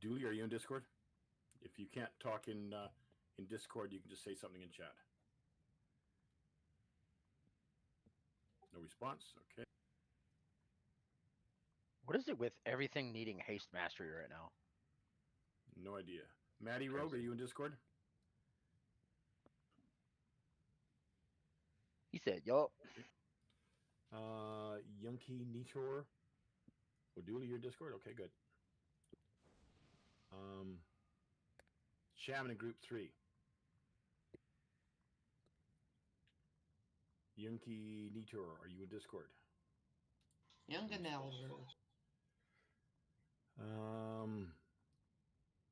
Dooley, are you in Discord? If you can't talk in Discord, you can just say something in chat. No response. Okay. What is it with everything needing haste mastery right now? No idea. Maddie Rogue, are you in Discord? He said, yup. Okay. Yunky Nitor. Dooley, you're in Discord? Okay, good. Shaman in group 3. Yunky Nitor, are you in Discord? Young and Elder.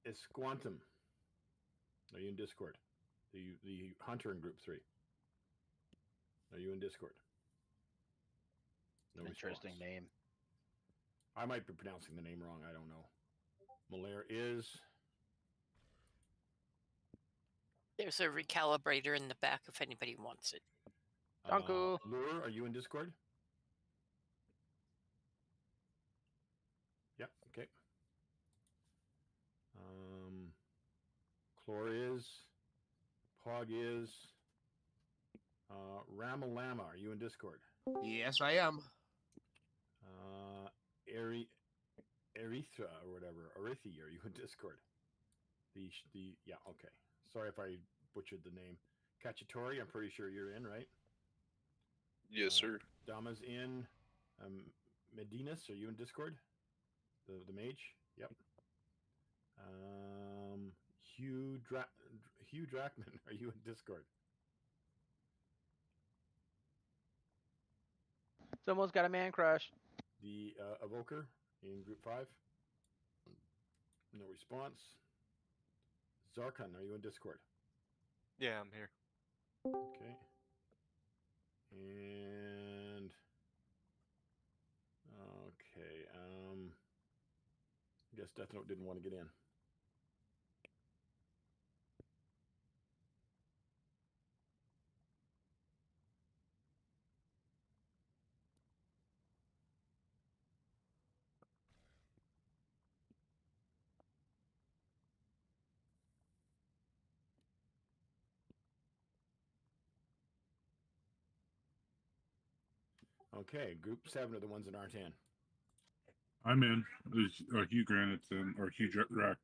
Esquantum, are you in Discord? The hunter in group 3. Are you in Discord? No Interesting response. name. I might be pronouncing the name wrong. I don't know. Malaire is. There's a recalibrator in the back if anybody wants it. Danku. Lure, are you in Discord? Yep. Okay. Chlor is. Pog is. Ramalama, are you in Discord? Yes, I am. Erythra or whatever. Arithi, are you in Discord? Yeah, okay. Sorry if I butchered the name. Cacciatore, I'm pretty sure you're in, right? Yes, sir. Dama's in. Medinas, are you in Discord? The mage? Yep. Hugh Drackman, are you in Discord? Someone's got a man crush. The Evoker in group 5. No response. Zarkon, are you in Discord? Yeah, I'm here. Okay. And okay. I guess Death Note didn't want to get in. Okay, group 7 are the ones that aren't in. I'm in. There's Hugh Granite's in, or Hugh Drackman.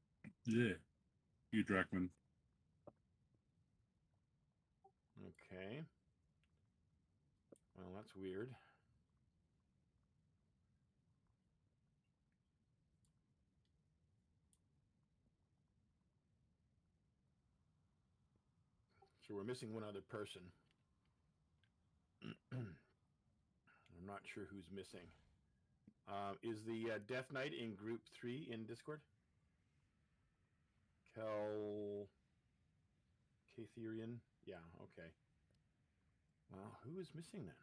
Okay. Well, that's weird. So we're missing one other person. I'm not sure who's missing. Is the Death Knight in group 3 in Discord? Catherian? Yeah, okay. Well, who is missing then?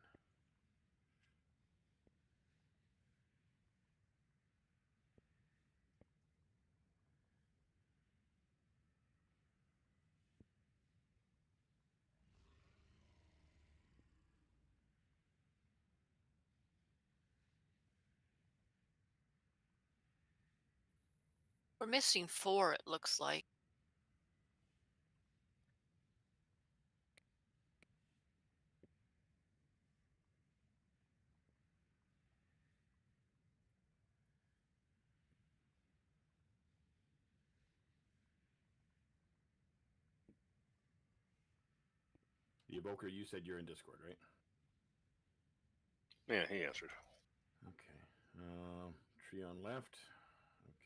We're missing 4, it looks like. The Evoker, you said you're in Discord, right? Yeah, he answered. Okay. Tree on left.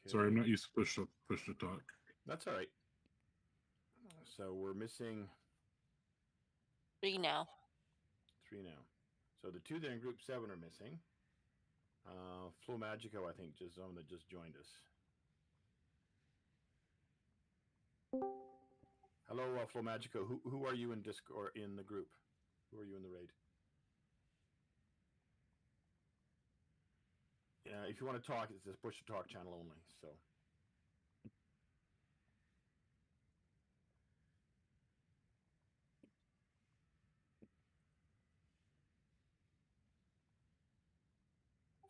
Okay. Sorry, I'm not used to push to talk. That's all right. So we're missing 3 now. 3 now. So the 2 that are in group 7 are missing. Flo Magico, I think, just someone that just joined us. Hello, Flo Magico. Who are you in Discord or in the group? Who are you in the raid? Yeah, if you want to talk, it's this push to talk channel only. So.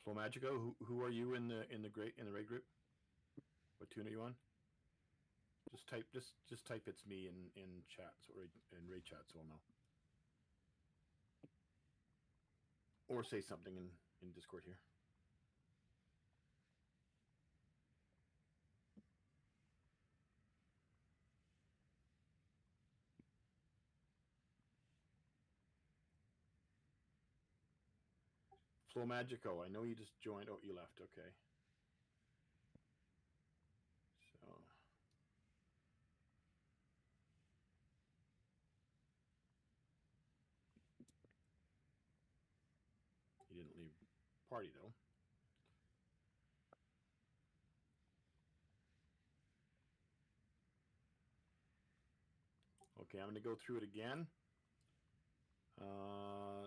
Flo Magico, who are you in the raid group? What tune are you on? Just type it's me in chat, so in Ray chat, so I'll know. Or say something in Discord here. Flow Magico, I know you just joined. Oh, you left. Okay. So. He didn't leave party though. Okay, I'm going to go through it again.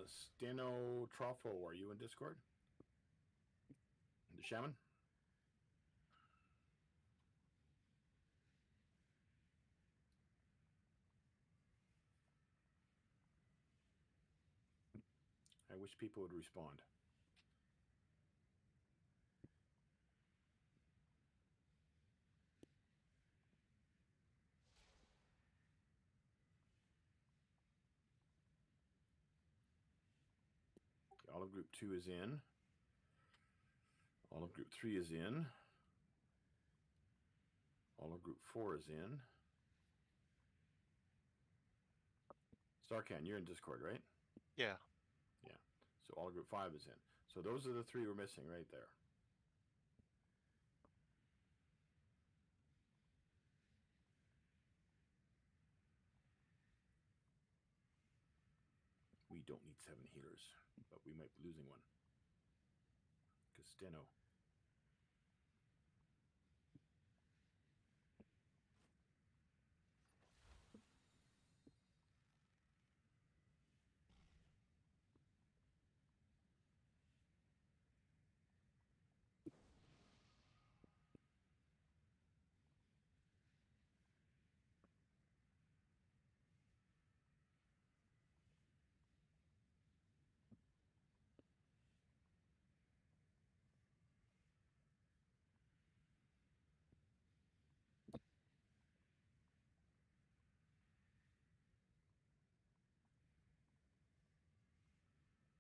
Steno Trofo, are you in Discord? The Shaman? I wish people would respond. All of group 2 is in. All of group 3 is in. All of group 4 is in. Starcan, you're in Discord, right? Yeah. Yeah. So all of group 5 is in. So those are the 3 we're missing right there. We don't need 7 healers, but we might be losing one. Because Steno.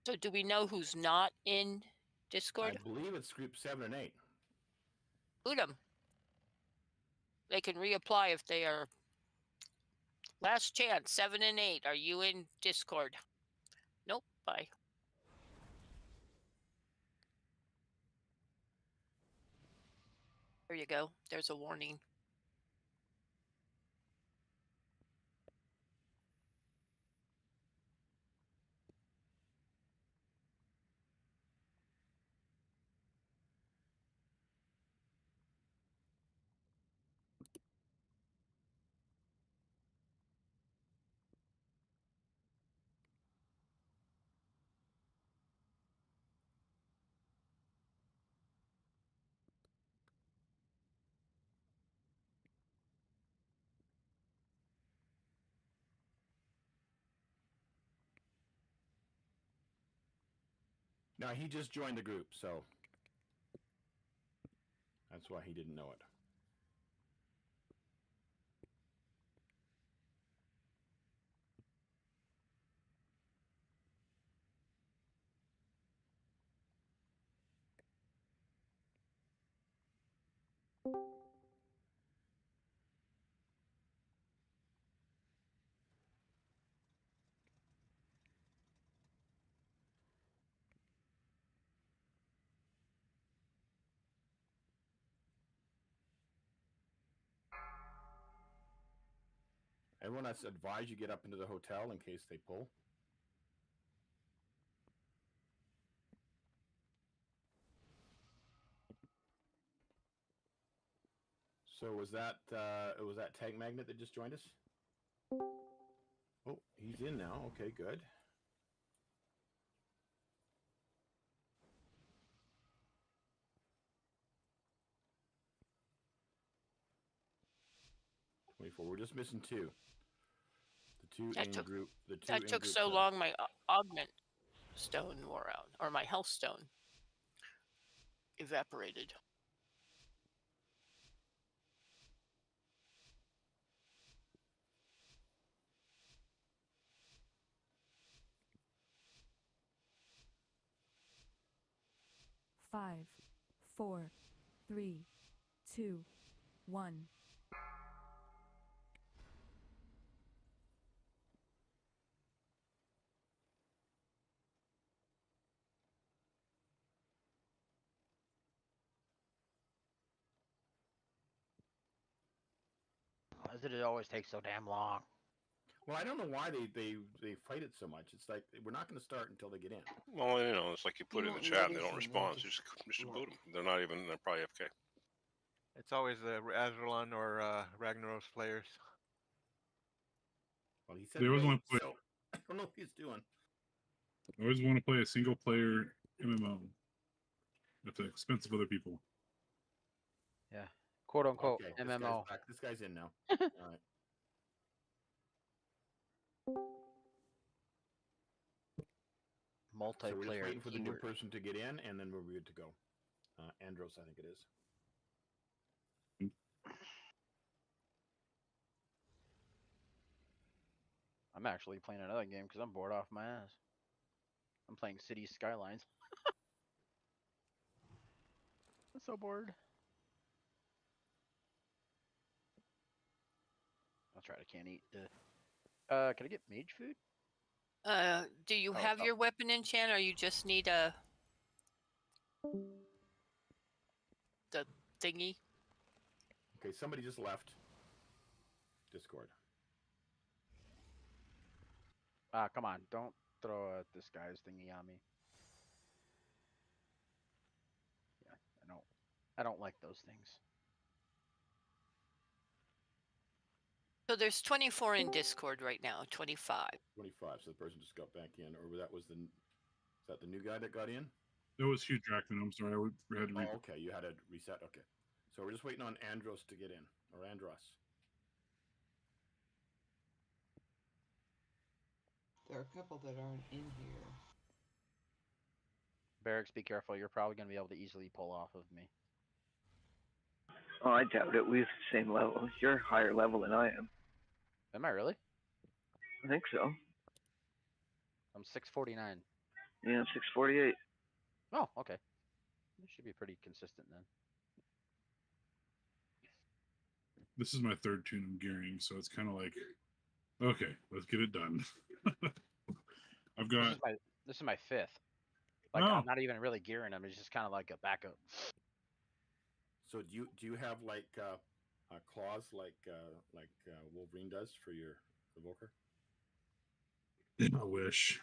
So do we know who's not in I Discord? believe it's group 7 and 8. Boot 'em. They can reapply if they are. Last chance, 7 and 8. Are you in Discord? Nope. Bye. There you go. There's a warning. Now, he just joined the group, so that's why he didn't know it. Everyone has advised you get up into the hotel in case they pull. So was that Tag Magnet that just joined us? Oh, he's in now. Okay, good. We're just missing 2. The 2 That in took- group. The 2 That in took group so 7. long. My augment stone wore out, or my health stone evaporated. 5, 4, 3, 2, 1. Why does it always take so damn long? Well, I don't know why they fight it so much. It's like we're not going to start until they get in. Well, you know, it's like you put You in the want chat and they medicine, don't they'll respond. So just just look. boot them. They're not even. They're probably FK. It's always the Azralan or Ragnaros players. Well, he said They always wait, want to play. so I don't know what he's doing. I always want to play a single player MMO at the expense of other people. Yeah. Quote unquote Okay, MMO. This guy's in now. All right. So we're just Multiplayer waiting for the new keyword. person to get in, and then we're good to go. Andros, I think it is. I'm actually playing another game because I'm bored off my ass. I'm playing City Skylines. I'm so bored. That's right, I can't eat. Can I get mage food? Do you Oh, have oh. your weapon enchant, or you just need the thingy? Okay, somebody just left Discord. Come on, don't throw this guy's thingy on me. Yeah, I don't like those things. So there's 24 in Discord right now. 25. 25. So the person just got back in, or is that the new guy that got in? That was Hugh Jackman. I'm sorry. I had to read. Oh, okay. You had to reset. Okay. So we're just waiting on Andros to get in, or Andros. There are a couple that aren't in here. Barracks, be careful. You're probably going to be able to easily pull off of me. Oh, I doubt it. We're the same level. You're higher level than I am. Am I really? I think so. I'm 649. Yeah, 648. Oh, okay. It should be pretty consistent then. This is my third tune I'm gearing, so it's kind of like, okay, let's get it done. I've got. This is my fifth. Like Oh. I'm not even really gearing them. It's just kind of like a backup. So do you have like claws like Wolverine does for your evoker? I wish.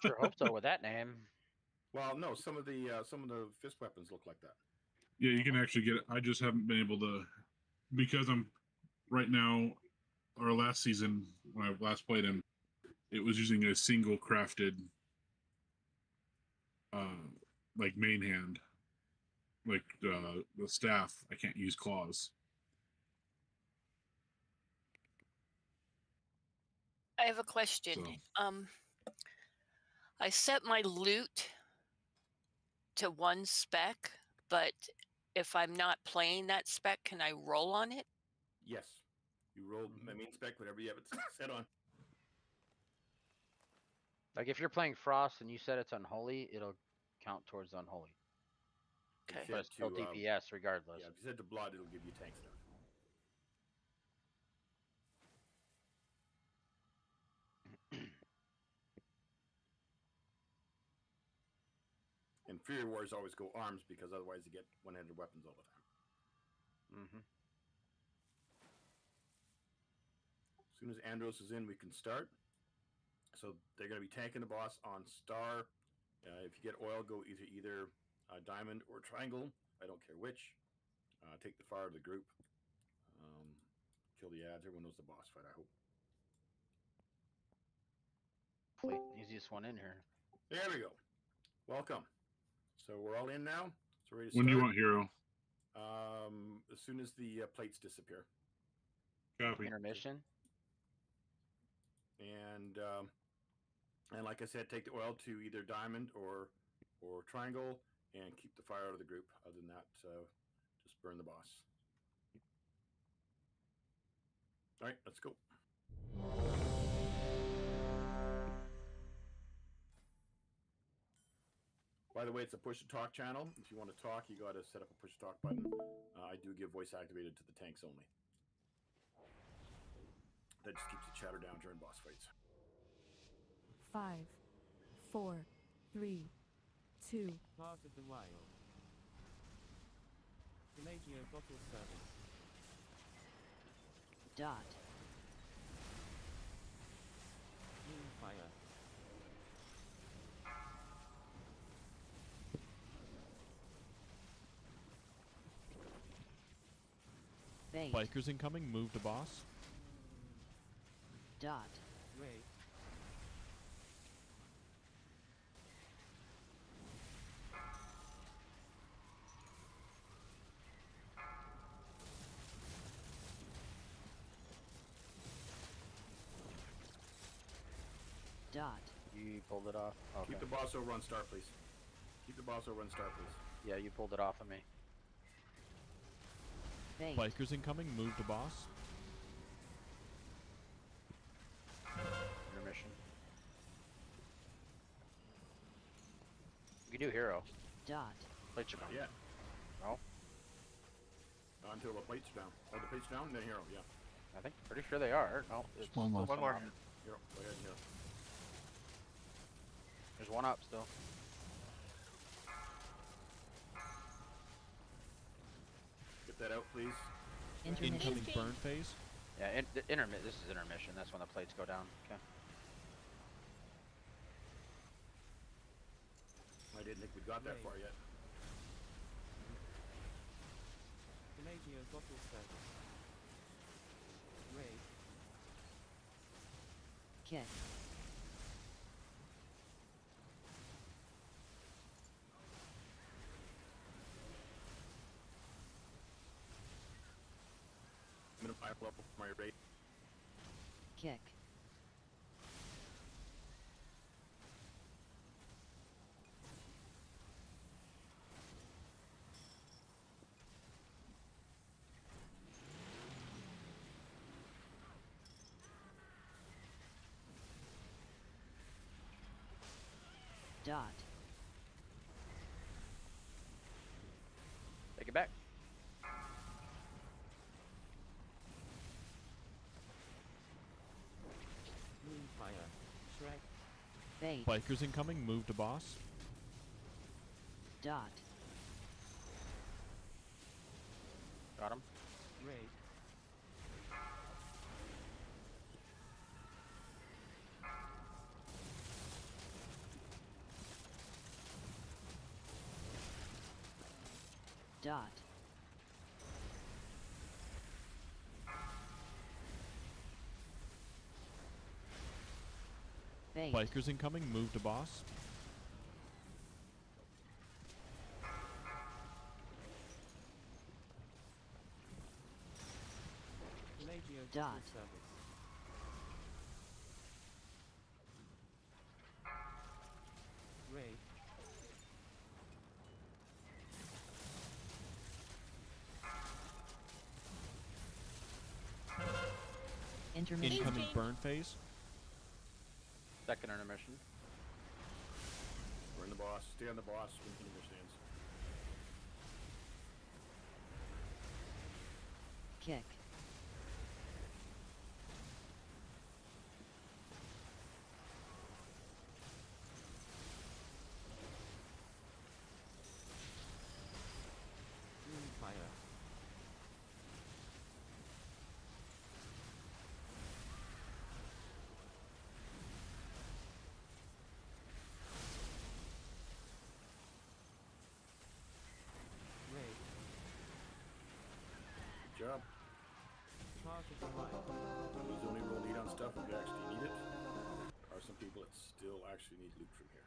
Sure hope so with that name. Well, no. Some of the fist weapons look like that. Yeah, you can actually get it. I just haven't been able to, because I'm right now, our last season, when I last played him, it was using a single crafted, like main hand, like the staff. I can't use claws. I have a question. So. I set my loot to one spec, but if I'm not playing that spec, can I roll on it? Yes. You roll main spec, whatever you have it set on. Like if you're playing Frost and you said it's unholy, it'll count towards unholy. Okay. But it's still DPS regardless. Yeah, if you set to blood, it'll give you tank stuff. And Fury Wars always go arms because otherwise you get one-handed weapons all the time. Mm-hmm. As soon as Andros is in, we can start. So they're going to be tanking the boss on star. If you get oil, go either diamond or triangle. I don't care which. Take the fire of the group. Kill the ads. Everyone knows the boss fight, I hope. Easiest one in here. There we go. Welcome. So we're all in now. So ready to When start. do you want hero? As soon as the plates disappear. Copy. Intermission. And like I said, take the oil to either diamond or triangle, and keep the fire out of the group. Other than that, just burn the boss. All right, let's go. By the way, it's a push to talk channel. If you want to talk, you got to set up a push to talk button. I do give voice activated to the tanks only. That just keeps the chatter down during boss fights. 5, 4, 3, 2, Path of the Wild. Religio bottle service. Dot. Moonfire. Bait. Bikers incoming, move to boss. Dot. Raid. Dot. You pulled it off. Okay. Keep the boss over on star, please. Keep the boss over on star, please. Yeah, you pulled it off of me. Bait. Bikers incoming, move to boss. Intermission. You can do hero. Dot. Plate your Yeah. No? Until the plates are down. Oh, the plates down, then hero. Yeah. I think pretty sure they are. No, it's one more. One more. Hero. Go ahead, hero. There's one up still. Get that out, please. Intermission. Incoming burn phase. Yeah, this is intermission. That's when the plates go down. Okay. I didn't think we got that far yet. Religio bottle service. Raid. Kick. Minimum high level for my rate. Kick. Dot. Take it back. Moonfire. Shrek. Bait. Bikers incoming, move to boss. Dot. Got him. Raid. Dot. Bait. Bikers incoming, move to boss. Religio Dot. bottle service. Raid. Intermission. Incoming burn phase. Second intermission. We're in the boss. Stay on the boss when he understands. Kick. Moonfire. Raid. Good job. Path of the Wild. These only roll need on stuff if you actually need it. There are some people that still actually need loot from here.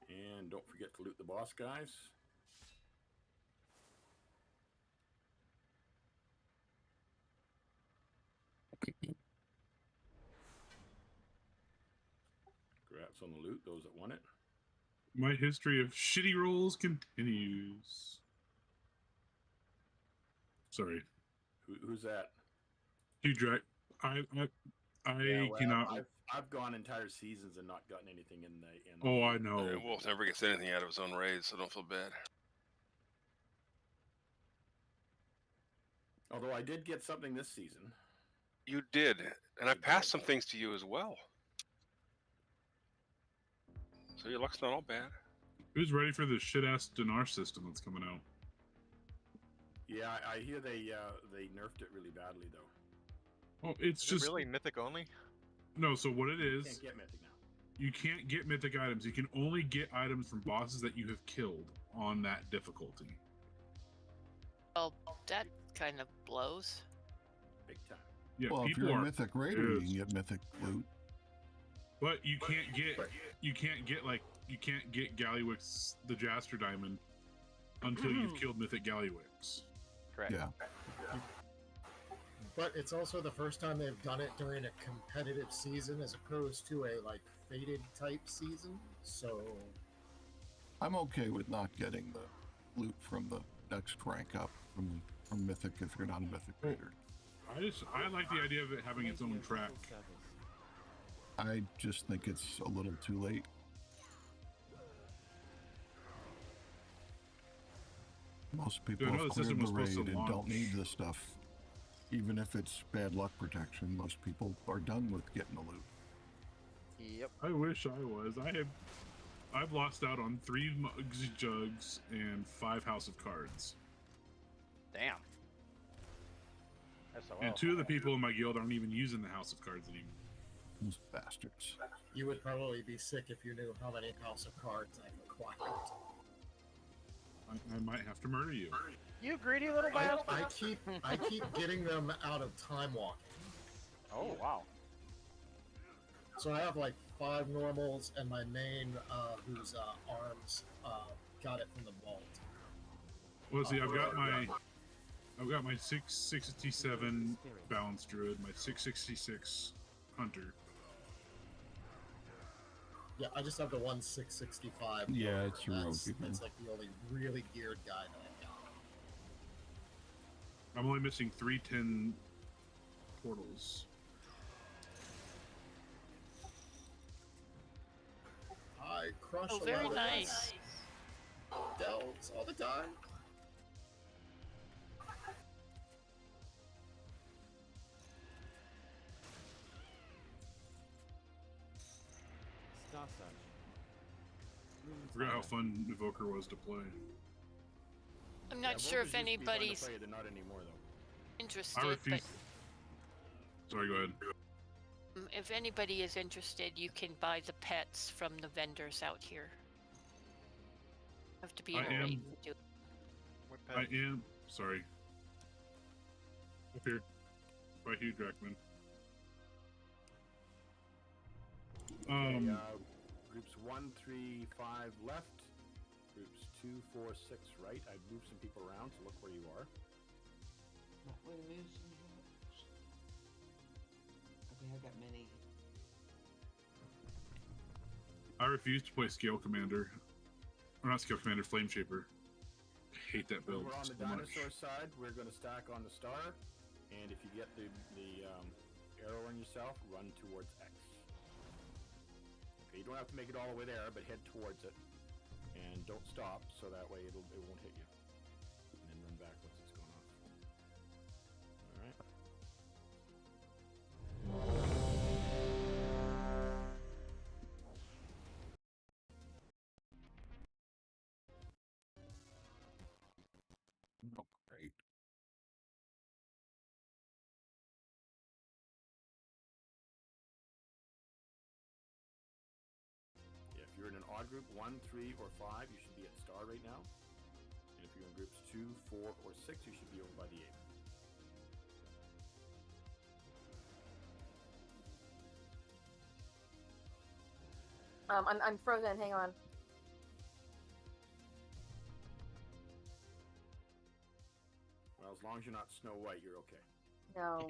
And don't forget to loot the boss guys. points on the loot, those that won it. My history of shitty rolls continues. Sorry. Who's that? You Drac. I Yeah, well, cannot. I've gone entire seasons and not gotten anything in the. Oh, I know. Wolf never gets anything out of his own raids, so don't feel bad. Although I did get something this season. You did, and I passed some things to you as well. So your luck's not all bad. Who's ready for the shit ass dinar system that's coming out? Yeah, I hear they nerfed it really badly though. Oh, it's Is just it really mythic only? no. So what it is? You can't get mythic now. You can't get mythic items. You can only get items from bosses that you have killed on that difficulty. Well, that kind of blows. Big time. Yeah, Well, if people you're a are mythic raider, you pissed. can get mythic loot. But you can't get Gallywix the Jaster Diamond until you've killed mythic Gallywix. Correct. Yeah. But it's also the first time they've done it during a competitive season as opposed to a like fated type season. So I'm okay with not getting the loot from the next rank up from mythic if you're not a mythic raider. I like the idea of it having its own track. I just think it's a little too late. Most people I know have the cleared system the was supposed raid to and don't launch. need the stuff. Even if it's bad luck protection, most people are done with getting the loot. Yep. I wish I was. I've lost out on 3 Mugs Jugs and 5 House of Cards. Damn. That's a And lot. 2 of the people in my guild aren't even using the House of Cards anymore. Those bastards. you would probably be sick if you knew how many House of Cards I've acquired. I might have to murder you. You greedy little bastard. I keep getting them out of time walking. Oh wow. So I have like 5 normals and my main whose arms got it from the vault. Well, see, I've got my 667 Balance Druid, my 666 Hunter. Yeah, I just have the 1665. Yeah, it's your that's, rogue. that's like the only really geared guy that I've got. I'm only missing 310 portals. I crush Oh, a very lot of nice. delves all the time. Star Search. I forgot how fun Evoker was to play. I'm not sure if anybody's They're not anymore though. interested, I but refuse. Sorry, go ahead. if anybody is interested, you can buy the pets from the vendors out here. Have to be in a raid to do. What I pet? am sorry. Up here, by Hugh Drackman. Okay, groups 1, 3, 5 left. Groups 2, 4, 6 right. I've moved some people around, so look where you are. Wait a minute. Okay, I've got many. I refuse to play Scale Commander. Or not Scale Commander, Flame Shaper. I hate that build Over on so the much. dinosaur side, we're going to stack on the star, and if you get the arrow on yourself, run towards X. Okay, you don't have to make it all the way there, but head towards it, and don't stop, so that way it won't hit you. And then run back once it's gone off. All right. Oh, great. Yeah, if you're in an odd group, 1, 3, or 5, you should be at star right now. And if you're in groups 2, 4, or 6, you should be over by the 8. I'm frozen. Hang on. Well, as long as you're not Snow White, you're okay. No.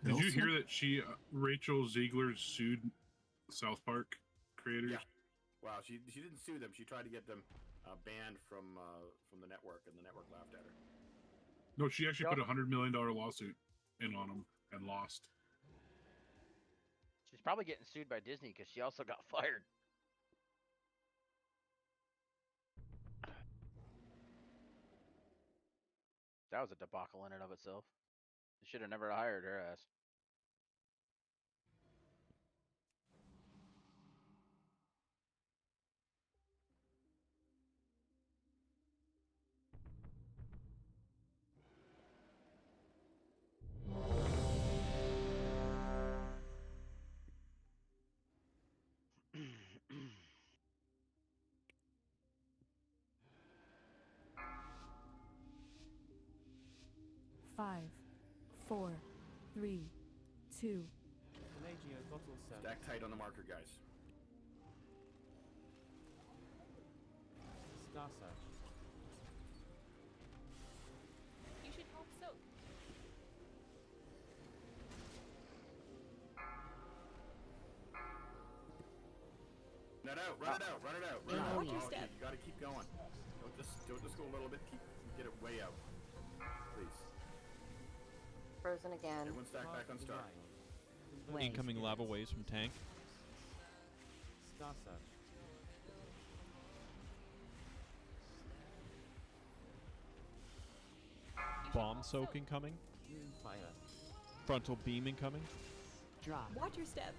Did you hear that Rachel Ziegler sued South Park creators. Yeah. Wow, she didn't sue them. She tried to get them banned from the network, and the network laughed at her. No, she actually put a $100 million lawsuit in on them and lost. She's probably getting sued by Disney because she also got fired. That was a debacle in and of itself. They should have never hired her ass. Five, 4, 3, 2. Pelagio bottle service. Stack tight on the marker, guys. Star search. You should help soak. Run it out, run it out, run it out, run it out. Watch your Okay, step. you gotta keep going. Don't just go a little bit, get it way out. Please. Frozen again. Everyone stack back on star. Wait. Incoming lava waves from tank. Star search. Bomb soak incoming. Moonfire. Frontal beam incoming. Drop. Watch your step.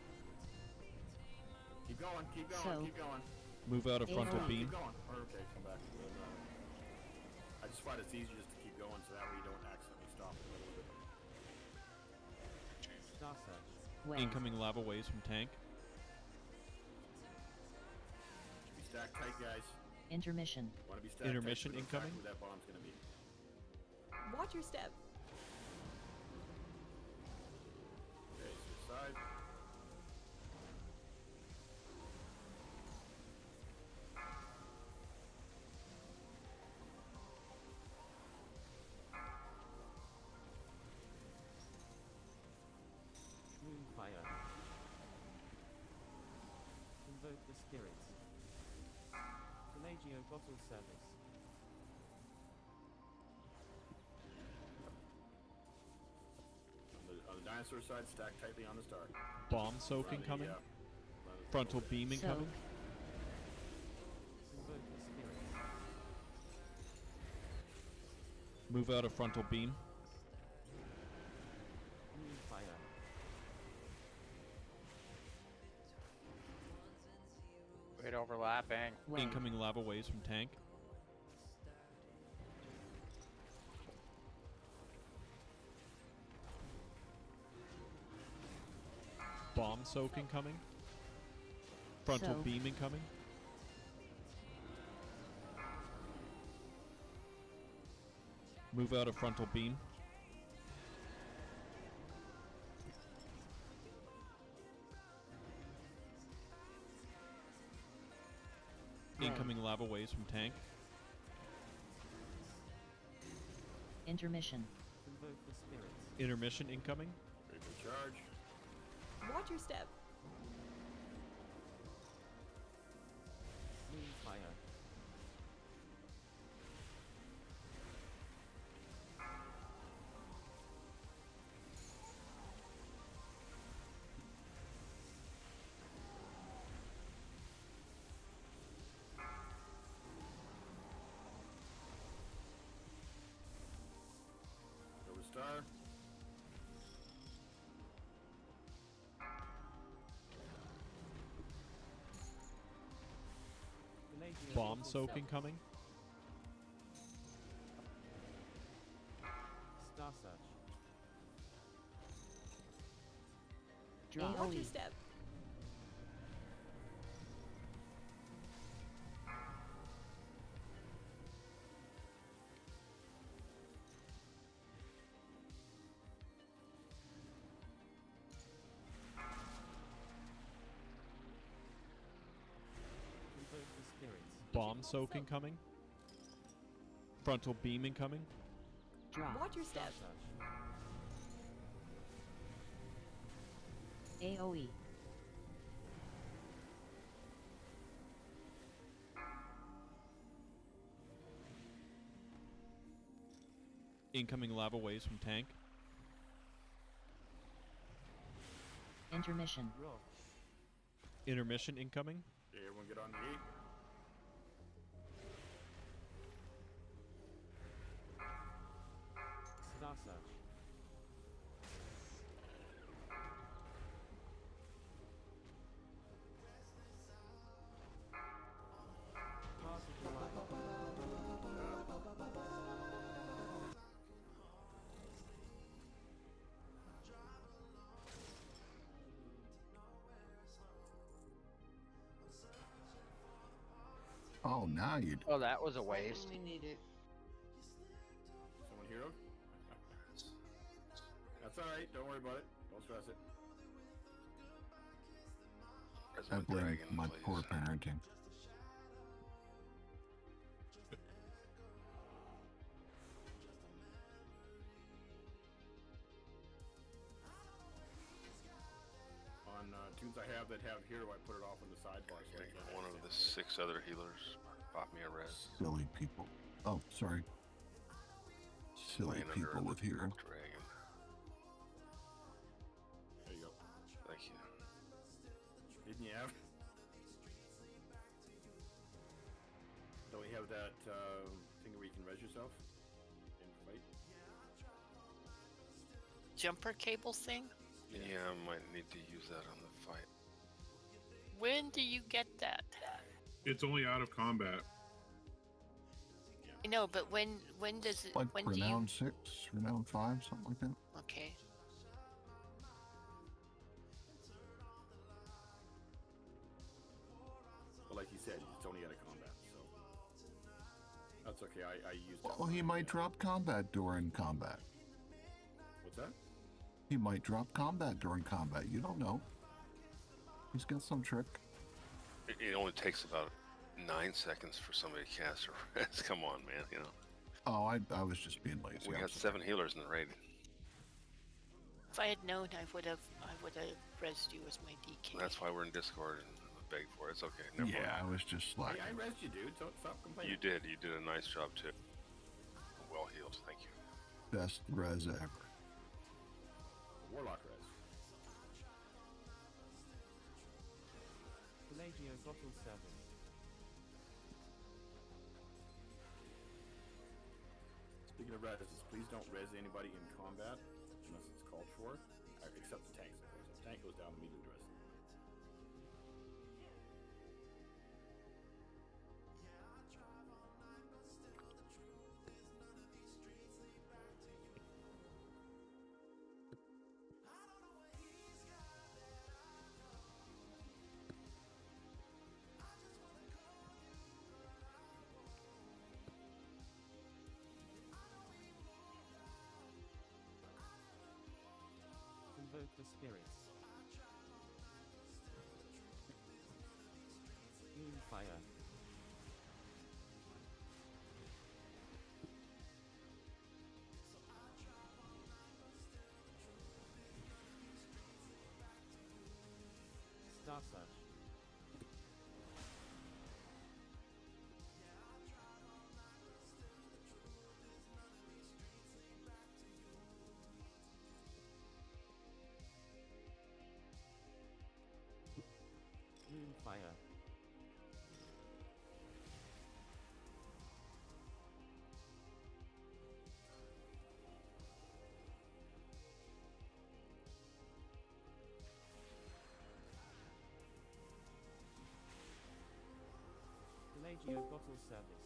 Keep going, keep going, So- keep going. Move out of frontal Keep beam. Keep going. Or okay, come back. I just find it's easier just to keep going so that way you don't accidentally stop in the middle of it. Star search. Wait. Incoming lava waves from tank. Should be stacked tight, guys. Intermission. Want to be stacked Intermission tight, so we don't track incoming. where that bomb's gonna be. Watch your step. Okay, switch side. Moonfire. Invoke the spirits. Pelagio bottle service. On the dinosaur side, stack tightly on the star. Bomb soak Run the, incoming. run the- Frontal beam incoming. Invoke the spirits. Move out of frontal beam. Moonfire. Great overlapping. Wait. Incoming lava waves from tank. Bomb soak incoming. Frontal So- beam incoming. Move out of frontal beam. Incoming lava waves from tank. Intermission. Invoke the spirits. Intermission incoming. Ready for charge. Watch your step. Moonfire. Over star. Pelagio Bomb bottle soak service. incoming. Star search. Drop. Watch your step. Invoke the spirits. Bomb soak incoming. Frontal beam incoming. Drop. Watch your Star step. search. AOE. Incoming lava waves from tank. Intermission. Intermission incoming. Okay, everyone get on the 8. Star search. Oh, now you do. Oh, that was a waste. We need it. Someone hero? That's alright, don't worry about it. Don't stress it. I blame my poor parenting. On tunes I have that have hero, I put it off on the sidebar. So I can't One of the 6 other healers bought me a res. Silly people. Oh, sorry. Silly Laying people under with hero. Dragon. There you go. Thank you. Didn't you have? Don't we have that thing where you can res yourself in fight? Jumper cable thing? Yeah, I might need to use that on the fight. When do you get that? It's only out of combat. I know, but when does it? Like when do you? renown 6, renown 5, something like that. Okay. Well, like you said, it's only out of combat, so that's okay. I used that. Well, he might drop combat during combat. What's that? He might drop combat during combat. You don't know. He's got some trick. It only takes about 9 seconds for somebody to cast a res. Come on, man. You know. Oh, I was just being lazy. We I'm had sorry. 7 healers in the raid. If I had known, I would have resed you as my DK. That's why we're in Discord and beg for it. It's okay. Never Yeah, mind. I was just slacking. Hey, I resed you, dude. Don't stop complaining. You did. You did a nice job too. Well healed. Thank you. Best res ever. Warlock res. Pelagio bottle service. Speaking of res, please don't res anybody in combat unless it's called for, except the tanks. Of course, if the tank goes down, immediately res. Invoke the spirits. Moonfire. Star search. Moonfire. Pelagio bottle service.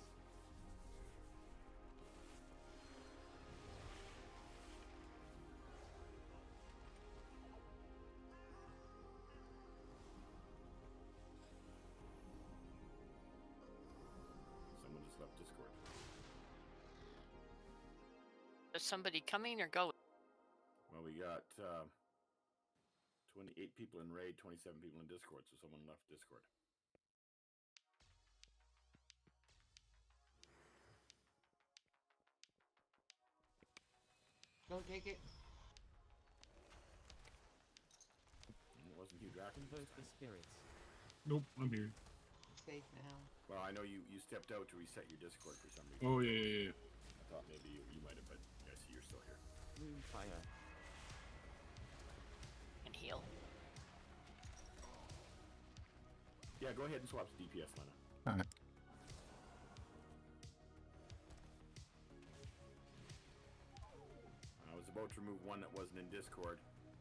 Someone just left Discord. Is somebody coming or going? Well, we got 28 people in raid, 27 people in Discord, so someone left Discord. Go take it. It wasn't Hugh Draken. Invoke the spirits. Nope, I'm here. Safe now. Well, I know you stepped out to reset your Discord for some reason. Oh, yeah. I thought maybe you might have, but I see see you're still here. Moonfire. And heal. Yeah, go ahead and swap to DPS, Lena. All right. I was about to remove one that wasn't in Discord.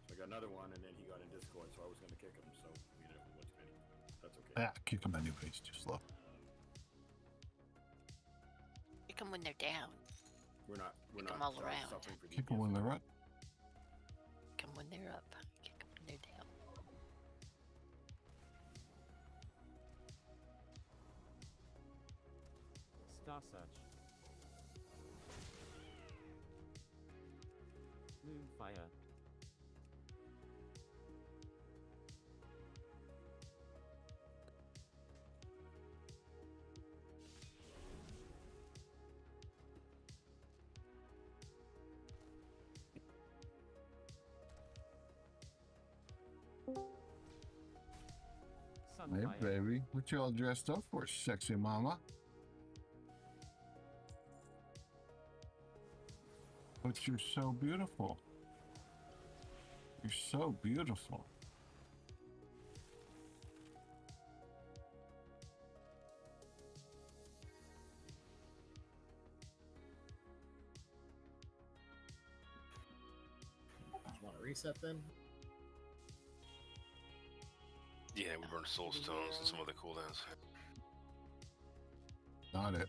So I got another one, and then he got in Discord, so I was going to kick him. So we ended up with one too many. That's okay. Yeah, kick them anyways. Too slow. Kick them when they're down. We're not Kick 'em all around. suffering for Kick them when they're up. Kick them when they're up. Kick them when they're down. Star Search. Moonfire. Hey, Sunfire. baby. What you all dressed up for, sexy mama? But you're so beautiful. You're so beautiful. Want to reset then? Yeah, we burned soul stones and some other cooldowns. Not it.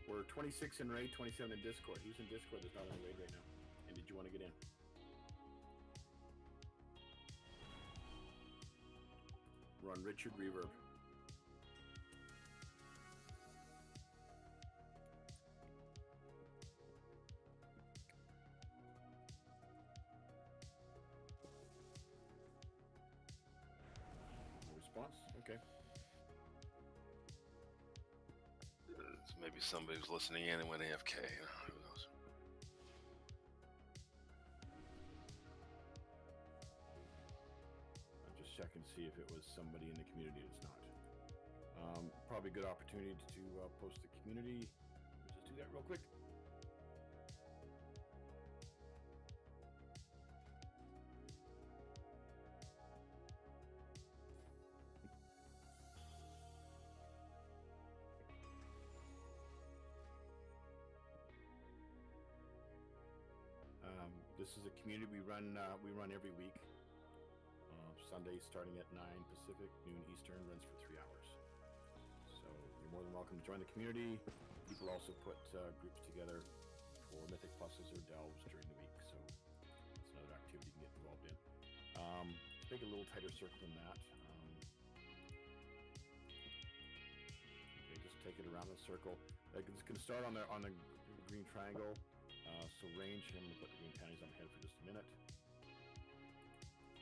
We're 26 in raid, 27 in Discord. Who's in Discord that's not in the raid right now? And did you want to get in? We're on Richard Reverb. No response? Okay. So maybe somebody was listening in and went AFK. Who knows? I'll just check and see if it was somebody in the community. It's not. Probably a good opportunity to post the community. Let's just do that real quick. This is a community we run every week. Sunday starting at 9 Pacific, noon Eastern, runs for 3 hours. So you're more than welcome to join the community. People also put groups together for Mythic Pluses or Delves during the week, so it's another activity you can get involved in. Make a little tighter circle than that. Okay, just take it around the circle. It's going to start on the green triangle. So range, I'm going to put the green panties on my head for just a minute.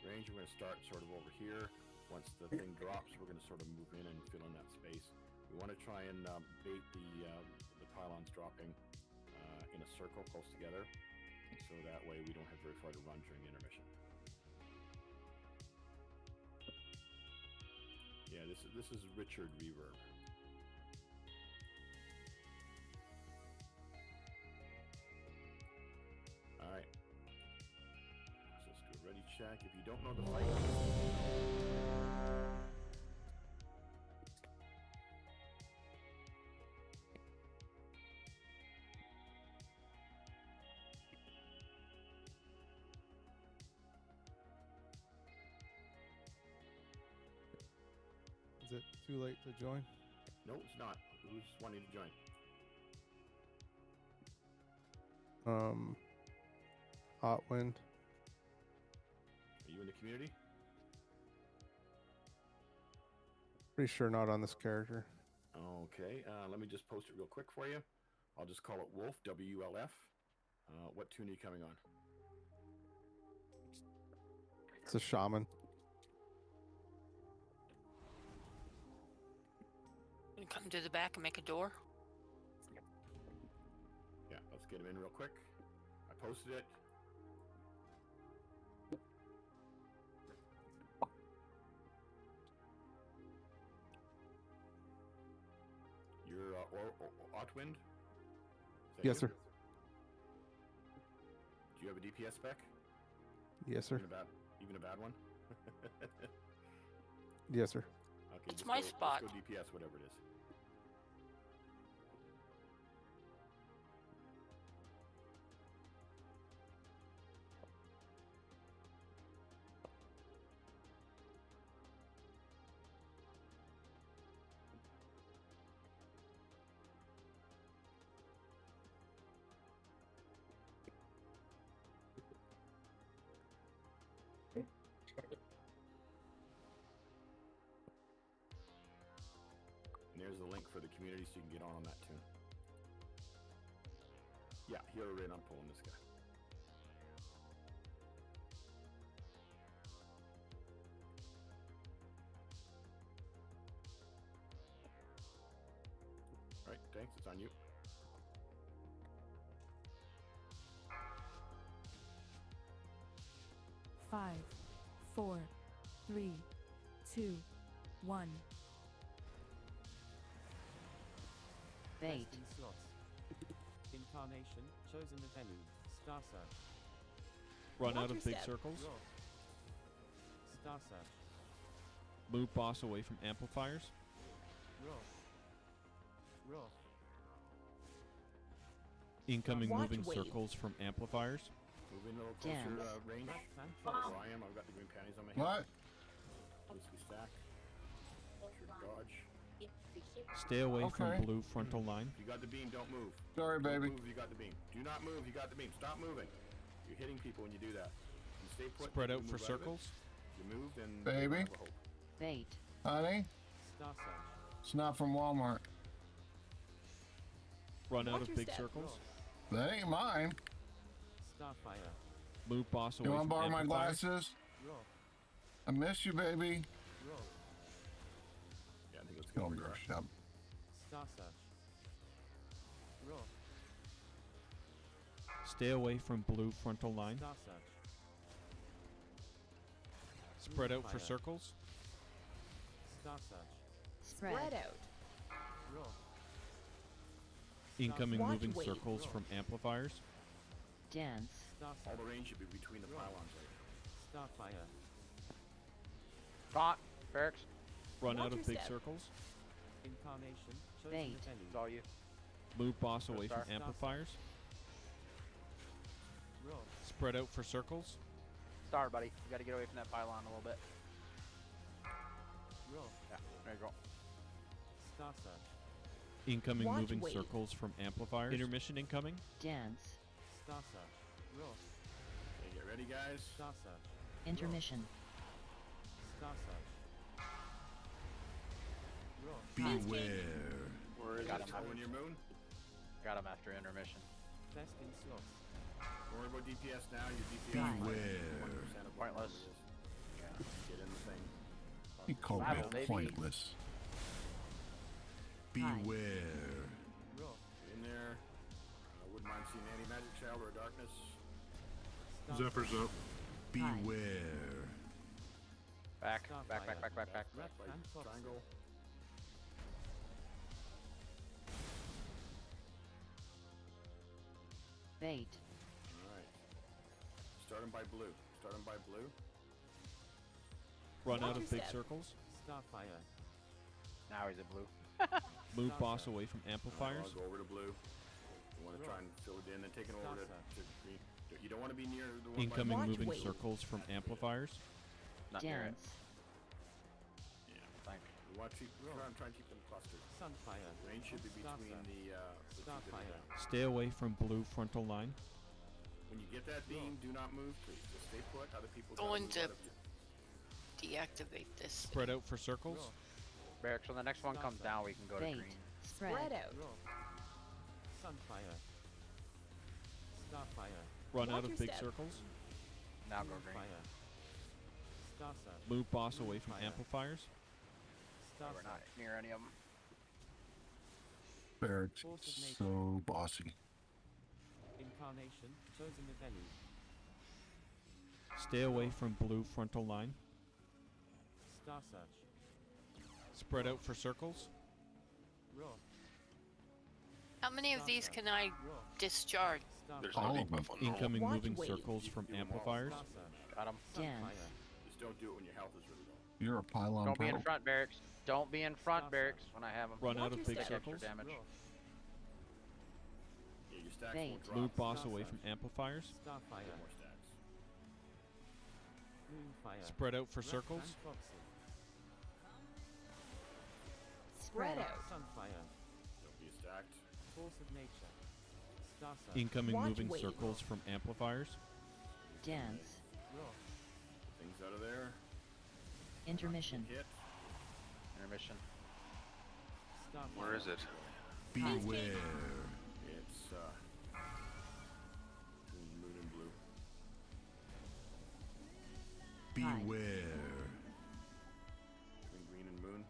Range, we're going to start sort of over here. Once the thing drops, we're going to sort of move in and fill in that space. We want to try and bait the pylons dropping in a circle close together, so that way we don't have very far to run during the intermission. Yeah, this is Richard Reverb. All right. So let's do a ready check. If you don't know the fight. Is it too late to join? No, it's not. Who's wanting to join? Hot Wind. Are you in the community? Pretty sure not on this character. Okay, let me just post it real quick for you. I'll just call it Wolf, W-L-F. What tune are you coming on? It's a shaman. And come to the back and make a door. Yeah, let's get him in real quick. I posted it. Northwind? Is that Yes, you? sir. Do you have a DPS spec? Yes, sir. Even a bad one? Yes, sir. Okay, It's just my go, spot. Just go DPS, whatever it is. And there's the link for the community so you can get on that too. Yeah, hero raid, I'm pulling this guy. Alright, thanks, it's on you. Five, 4, 3, 2, 1. Bait. Testing slots. Incarnation, chosen the venue, Star Search. Run Watch out your of big step. circles. Roll. Star Search. Move boss away from amplifiers. Roll. Roll. Incoming Watch moving wave. circles from amplifiers. Move in a little closer Dance. range. And Where trust. I am, I've got the green panties on my head. What? Whiskey stack. Should dodge. Stay away Okay. from blue frontal line. If you got the beam, don't move. Sorry, Don't baby. move if you got the beam. Do not move if you got the beam. Stop moving. You're hitting people when you do that. You stay put. Spread you out move for of it. circles. You move, then Baby. you have a hope. Bait. Honey, Star Search. it's not from Walmart. Run out Watch of your big step. circles. That ain't mine. Starfire. Move boss away You want from to borrow my amplifiers. glasses? Roll. I miss you, baby. Roll. Yeah, I think let's Go go on, over girl. here. Shut up. Star Search. Roll. Stay away from blue frontal line. Star Search. Spread out for Fire. circles. Star Search. Spread. Spread out. Roll. Incoming Watch moving wave. circles from amplifiers. Dance. Star All Search. the range should be between the pylons right. Starfire. Taunt. Barracks. Run Watch out your of big step. circles. Incarnation, chosen Bait. the venue. It's all you. Move boss away from Star. amplifiers. Roll. Spread out for circles. Star, buddy. You gotta get away from that pylon a little bit. Roll. Yeah, there you go. Star Search. Incoming Watch moving wave. circles from amplifiers. Intermission incoming. Dance. Star Search. Roll. Okay, get ready, guys. Star Search. Intermission. Star Search. Roll. Beware. Where is Got it? him. Your moon. Got him after intermission. Testing slots. Don't worry about DPS now. Your DPS. Beware. 100% of Pointless. whatever it is. Yeah, get in the thing. He called Wow, me baby. pointless. Beware. Roll. Get in there. I wouldn't mind seeing any magic child or darkness. Star Zephyr's up. Beware. Back. Starfire. Back. Back. Back. Back. Back. Back by and Fox. triangle. Bait. Alright. Start him by blue. Start him by blue. Run Watch out your of big step. circles. Starfire. Now he's a blue. Move Star boss Search. away from I'll amplifiers. go over to blue. You want to Roll. try and fill it in, then take it Star over to Search. green. You don't want to be near the one Incoming Watch moving wave. circles from amplifiers. Not near it. Dance. by. Yeah. Thank. We want to try and keep them clustered. Sunfire. Range should be Star between Search. the two that are Starfire. down. Stay away from blue frontal line. When you get that beam, do not move, please. Just stay put. Other people Going gotta to move out of you. deactivate this. Spread out for circles. Roll. Barracks. When the next one comes down, we can go to Bait. green. Spread. Spread out. Roll. Sunfire. Starfire. Run Watch out of your big step. circles. Now go green. Fire. Star Search. Move boss away from Fire. amplifiers. Star We're not Search. near any of them. Barracks. Force of nature. So bossy. Incarnation, chosen the venue. Stay away from blue frontal line. Star Search. Spread out for circles. Roll. How many of these can I discharge? There's All no of them. debuff on all. Incoming Watch moving wave. circles from amplifiers. Got him. Dense. Just don't do it when your health is really low. You're a pylon Don't be in pro. front barracks. Don't be in front barracks when I have them. Run out Watch of your big step. circles. Extra damage. Yeah, your stacks Bait. won't drop. Move boss away from amplifiers. Get more stacks. Spread out for circles. Spread out. Sunfire. Don't be stacked. Force of nature. Starser. Incoming Watch moving wave. circles from amplifiers. Dense. Things out of there. Intermission. Hit. Intermission. Where is it? Beware. It's between moon and blue. Beware. Between green and moon.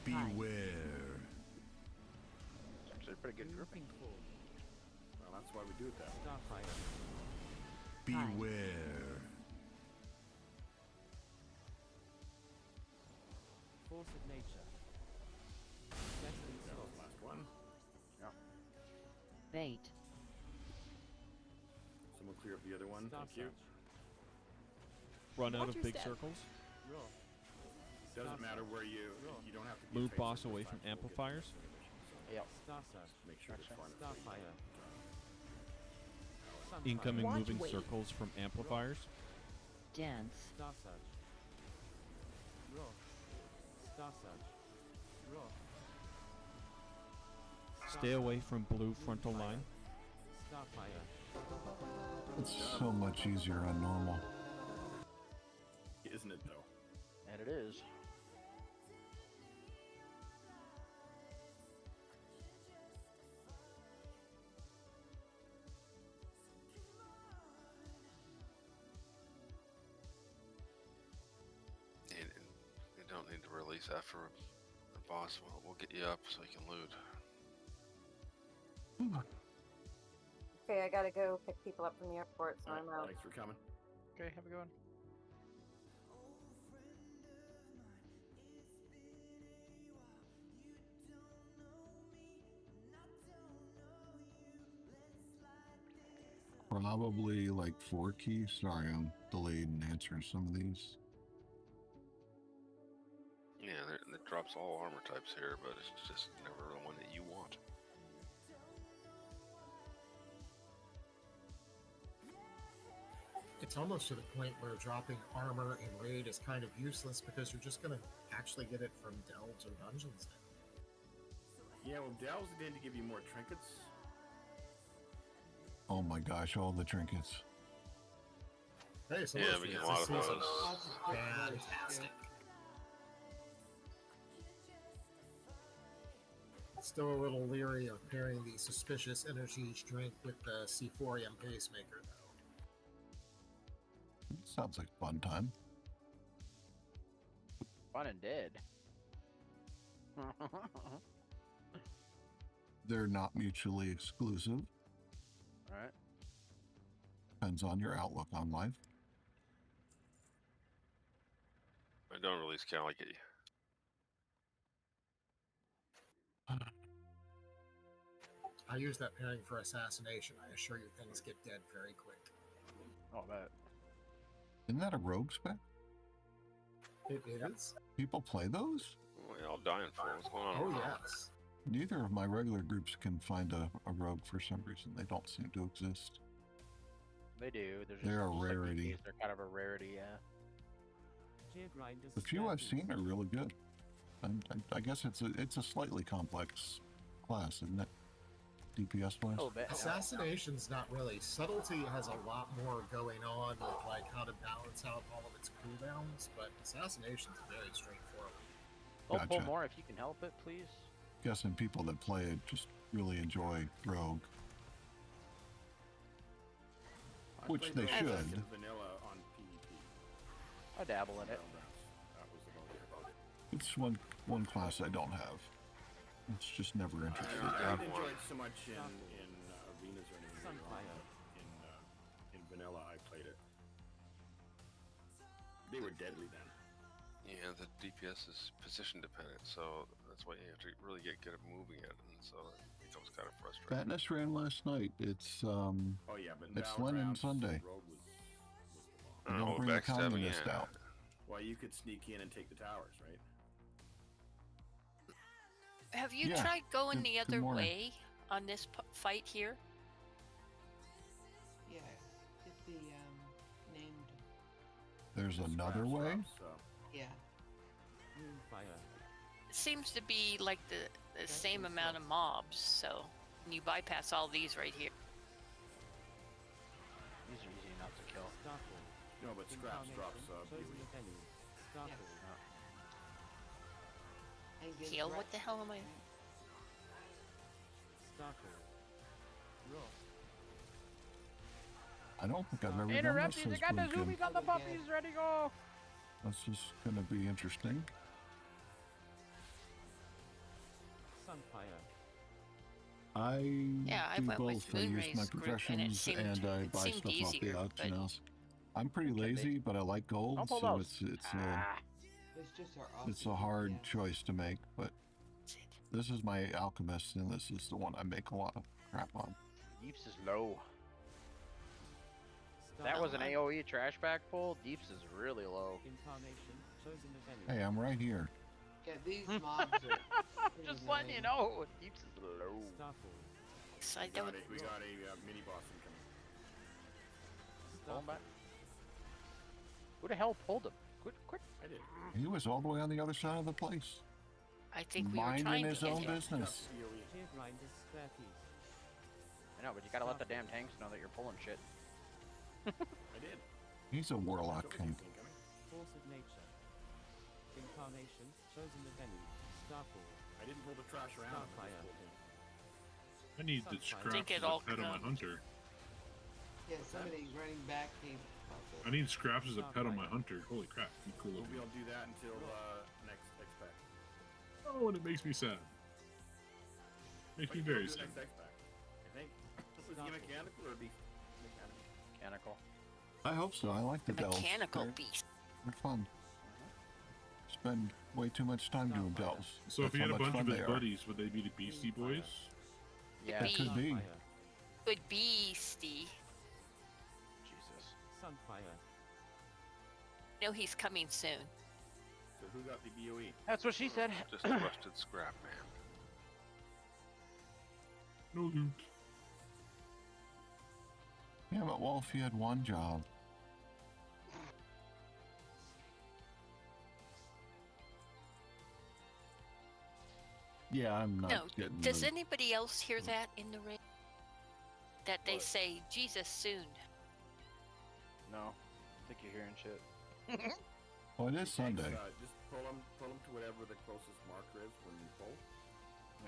Beware. It's actually a pretty good grouping. Well, that's why we do it that way. Starfire. Beware. Force of nature. Destined That was source. the last one. Bait. Someone clear up the other one. Thank you. Run out Watch of your big step. circles. Roar. Doesn't matter where you don't have to be Move facing boss the away first from time, so we'll get amplifiers. this information. Yep. Star Search. So make sure it's far enough. Starfire. Sunfire. Incoming Watch moving wave. circles from amplifiers. Dense. Star Search. Roar. Star Search. Roar. Stay away from blue frontal line. Starfire. It's so much easier on normal. Isn't it though? And it is. And you don't need to release after the boss. We'll get you up so you can loot. Okay, I gotta go pick people up from the airport, so Alright, I'm out. thanks for coming. Okay, have a good one. Probably like 4 keys. Sorry, I'm delayed in answering some of these. Yeah, it drops all armor types here, but it's just never the one that you want. It's almost to the point where dropping armor in raid is kind of useless because you're just going to actually get it from delves or dungeons now. Yeah, well, delves tend to give you more trinkets. Oh my gosh, all the trinkets. Hey, so Yeah, this we get a this lot of season those. fantastic. Still a little leery of pairing the suspicious energies drink with the C4M pacemaker, though. Sounds like a fun time. Fun and dead. They're not mutually exclusive. Alright. Depends on your outlook on life. I don't release count like it. I use that pairing for assassination. I assure you things get dead very quick. Oh, that. Isn't that a rogue spec? It is? People play those? We all dying for it. What's going on? Oh, yes. Neither of my regular groups can find a rogue for some reason. They don't seem to exist. They do. They're a just like rarity. PvPs, they're kind of a rarity, yeah. The few I've seen are really good. And I guess it's a slightly complex class, isn't it? DPS wise. A little bit. Assassination's not really. Subtlety has a lot more going on with like how to balance out all of its cooldowns, but assassination's very straightforward. Don't pull Gotcha. more if you can help it, please. Guessing people that play it just really enjoy rogue. Which they should. Vanilla on PvP. I dabble in it. That was about it. It's one class I don't have. It's just never interested. I didn't enjoy it so much in arenas or anything. In vanilla, I played it. They were deadly then. Yeah, the DPS is position dependent, so that's why you have to really get good at moving it, and so it becomes kind of frustrating. Fatness ran last night. It's Oh yeah, but it's Lenin Sunday. Road was You don't bring the backstabbing, communist yeah. out. well, you could sneak in and take the towers, right? Have you Yeah. tried going Good- the good other morning. way on this fight here? Yeah. Hit the named. There's another Scraps way. drops, so. Yeah. Moonfire. It seems to be like the same amount of mobs, so you bypass all these right here. These are easy enough to kill. Starfall. No, but scraps drops. Chosen the venue. Starfall. And get Heal? What threat- the hell am I? Starfall. Roar. I don't think I've ever done Interrupt this you! They this got the weekend. zoomies on the puppies ready to go! This is going to be interesting. Sunfire. I Yeah, I do went with both. I use my Moonray's group, and it professions seemed- and I it buy seemed stuff off the easier, but- auctionhouse. I'm pretty lazy, but I like gold, Don't pull so those. it's It's just our it's a option, hard yeah. choice to make. But this is my alchemist, and this is the one I make a lot of crap on. Deeps is low. That was an AoE trash bag pull. Deeps is really low. Incarnation. Chosen the venue. Hey, I'm right here. Yeah, these mobs are. pretty Just letting you annoying. know. Deeps is low. Starfall. So I We got don't. a mini boss incoming. Pull him back. Who the hell pulled him? Quick. I did. He was all the way on the other side of the place, I think we were minding trying his to get own him. business. Tier grind is spare piece. I know, but you gotta let the damn tanks know that you're pulling shit. I did. He's a warlock Told you king. he's incoming. Force of nature. Incarnation. Chosen the venue. Starfall. I didn't pull the trash around. I just Starfire. pulled him. I need the Sunfire. scraps Think it as all a pet on my comes. hunter. Yeah, somebody running back came. I need scraps as a pet on my hunter. Holy crap, be cool We'll looking. be able to do that until next pack. Oh, and it makes me sad. Makes me very sad. Next pack. I think. Was he mechanical or beast? Mechanical. Mechanical. I hope so. I like the delves. Mechanical They're- beast. They're fun. Spend way too much time doing delves. So if That's he had how a much bunch fun of his they are. buddies, would they be the Beastie Boys? Yeah. It could be. Sunfire. Good beastie. Jesus. Sunfire. No, he's coming soon. So who got the BOE? That's what she said. Just a rusted scrap, man. No loot. Yeah, but Wolf, you had one job. Yeah, I'm not No, getting does the- anybody else hear that in the ring? That they What? say Jesus soon. No. I think you're hearing shit. Well, it is Sunday. Just pull them to whatever the closest marker is when you pull.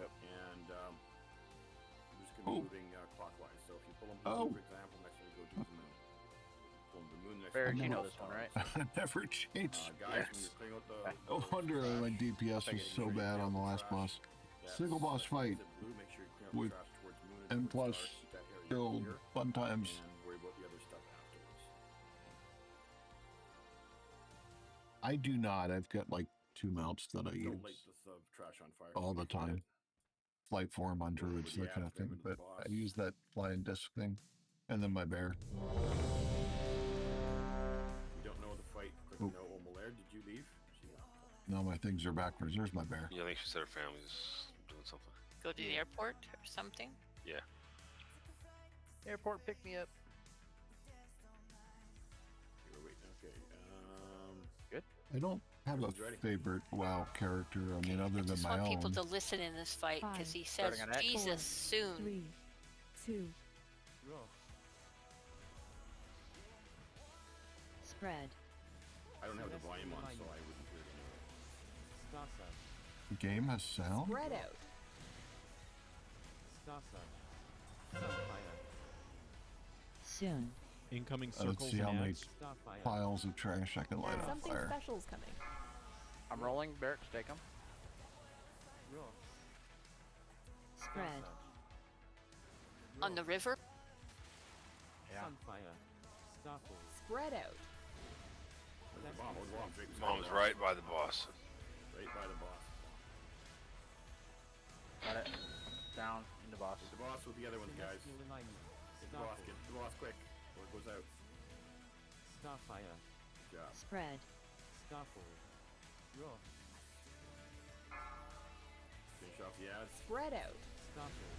Yep. And we're just going to be moving clockwise. So if you pull them to the Oh. moon, for example, next time you go to the moon. Pull them to the moon next Barrett, time you go know to this the one, right? stars. I never changed. Guys, when you're clearing out the No wonder my DPS was so bad on the last boss. Single boss fight blue, make sure you clear out the with trash towards moon N and plus towards stars, keep that area build clear, fun times. and worry about the other stuff afterwards. I do not. I've got like 2 mounts that I use Don't light the trash on fire all the before you time. Flight form on druids, that kind of thing. But I use that flying disc thing, and then my bear. If you don't know the fight, click Oh. no Omalair. Did you leave? She left. No, my things are backwards. There's my bear. Yeah, I think she said her family's doing something. Go to the airport or something. Yeah. Airport, pick me up. You were waiting. Okay. Good. I don't have a Everyone's ready. favorite WoW character. I mean, other I than just my want people own. to listen in this fight because he says Starting on X. Jesus 4, soon. 3, 2, Roar. Spread. I don't have the volume on, so I wouldn't hear it anyway. Starsurge. The game has sound. Spread out. Starsurge. Sunfire. Soon. Incoming Let's circles see and how many ads. Starfire. piles of trash I can light on Something fire. special's coming. I'm rolling. Barrett, take him. Roar. Spread. On the river? Yeah. Sunfire. Starfall. Spread out. The bomb, oh, the bomb's right beside Mom's the boss. right by the boss. Right by the boss. Got it. Down in the boss. Get the boss with the other ones, guys. Celestial alignment. Get the boss, get the boss quick. Before it goes out. Starfire. Good job. Spread. Starfall. Roar. Finish off the ads. Spread out. Starfall.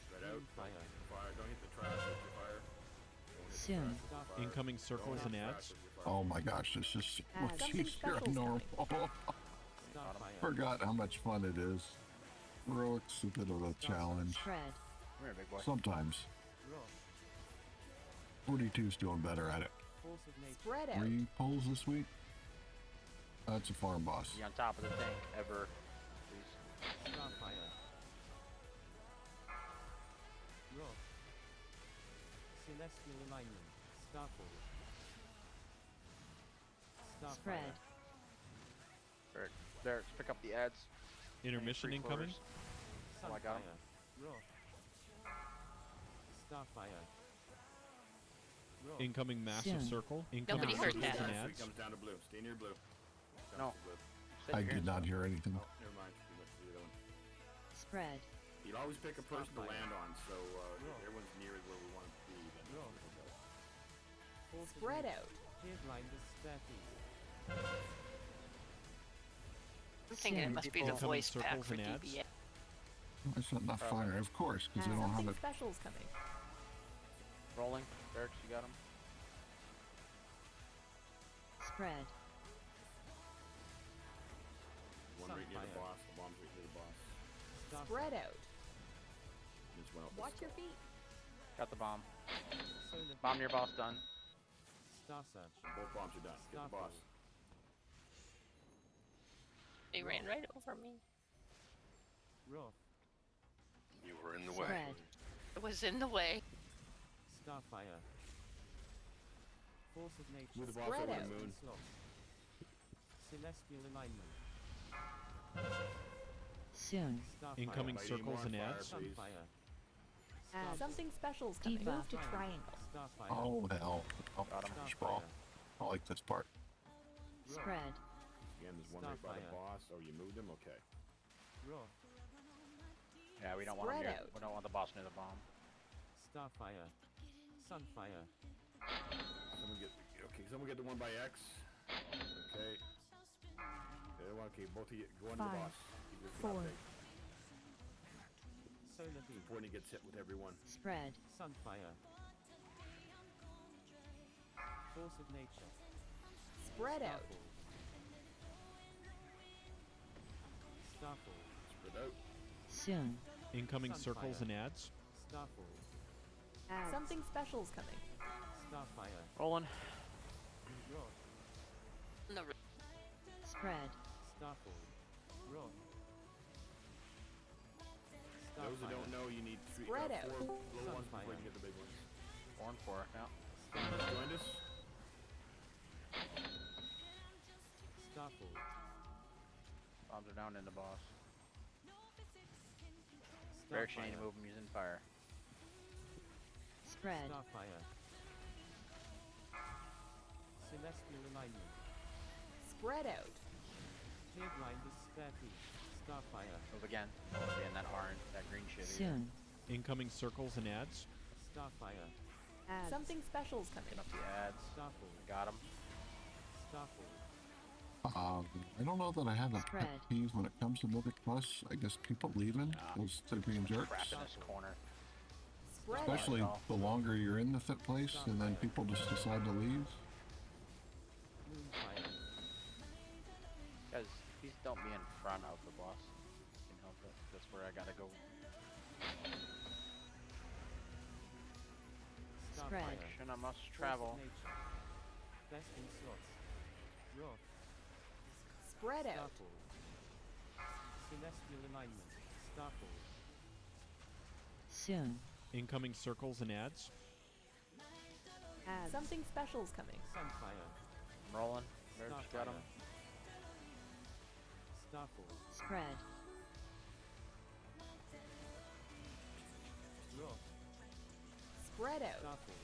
Spread out. Fire. Fire. Don't hit the trash with your fire. Don't hit the Soon. trash with your fire. Incoming circles Don't and hit the ads. trash with your fire. Oh my gosh, this is much Something easier special's than normal. Starfire. Forgot how much fun it is. Heroic's a bit of a challenge. Spread. Come here, big boy. Sometimes. Roar. 42's doing better at it. Force of nature. Spread out. 3 pulls this week? That's a farm boss. Be on top of the thing ever. Please. Starfire. Roar. Celestial alignment. Starfall. Starfire. Spread. Derek, Derek, pick up the ads. Intermission Three incoming. quarters. Oh, I got him. Sunfire. Roar. Starfire. Roar. Incoming massive Soon. circle. Incoming Nobody heard circles that. and It ads. comes down to blue. Stay near blue. Comes No. to blue. Sit I here. did not hear anything. Oh, never mind. We went to the other one. Spread. You'd always pick a person to Starfire. land on, so if Roar. everyone's near where we want it to be, then Roar. we'll go. Force of Spread nature. out. Clear blind as spare feet. I'm thinking it Soon. must be the Incoming voice pack circles for and ads. DBA. That's not enough fire, of course, because they don't have Something it. special's coming. Rolling. Derek, you got him. Spread. One right near the Sunfire. boss. The bomb's right near the boss. Starfire. Spread out. Just went out this Watch your spot. feet. Got the bomb. Solar Bomb near boss done. Star Search. Both bombs are done. Get the boss. They ran right over me. Roar. You were in the way. Spread. It was in the way. Starfire. Force of nature. Move the boss Spread over out. the moon. Slot. Celestial alignment. Soon. Starfire. Incoming By circles and fire, ads. please. Sunfire. Something special's coming. Debuff. Move to Fire. triangle. Starfire. Oh, hell. Oh, Got him. sprawl. I like this part. Roar. Spread. Again, there's one right by the Starfire. boss. Oh, you moved him? Okay. Roar. Yeah, we don't want him Spread near. out. We don't want the boss near the bomb. Starfire. Sunfire. Someone get the one by X. Okay. The other one, okay, both of you go into the 5, boss. Keep this 4. update. Solar It's beam. important he gets hit with everyone. Spread. Sunfire. Force of nature. Spread out. Starfall. Spread out. Soon. Incoming Sunfire. circles and ads. Starfall. Something special's coming. Starfire. Rolling. Roar. No, Spread. Starfall. Roar. Those who don't know, you need Spread out. 4 little ones before you Sunfire. get the big ones. 4 and 4 now. Joined us. Starfall. Bombs are down in the boss. Derek, you need to Starfire. move him using fire. Spread. Starfire. Celestial alignment. Spread out. Clear blind as spare feet. Starfire. Move again. Don't want to be in that orange, that green shit. either. Soon. Incoming circles and ads. Starfire. Something special's coming. Get up the ads. Starfall. Got him. Starfall. I don't know that I have a pet Spread. peeve when it comes to Mythic Plus. I guess people leaving because they're being jerks. Crap in this corner. Spread Especially out. the longer you're in the fit place and then people just decide to leave. Moonfire. Guys, please don't be in front of the boss. You can help it. That's where I gotta go. Spread. Starfire. Action, I must Force of travel. nature. Best in slots. Roar. Spread out. Starfall. Celestial alignment. Starfall. Soon. Incoming circles and ads. Something special's coming. Sunfire. I'm rolling. There's got him. Starfall. Spread. Roar. Spread out. Starfall.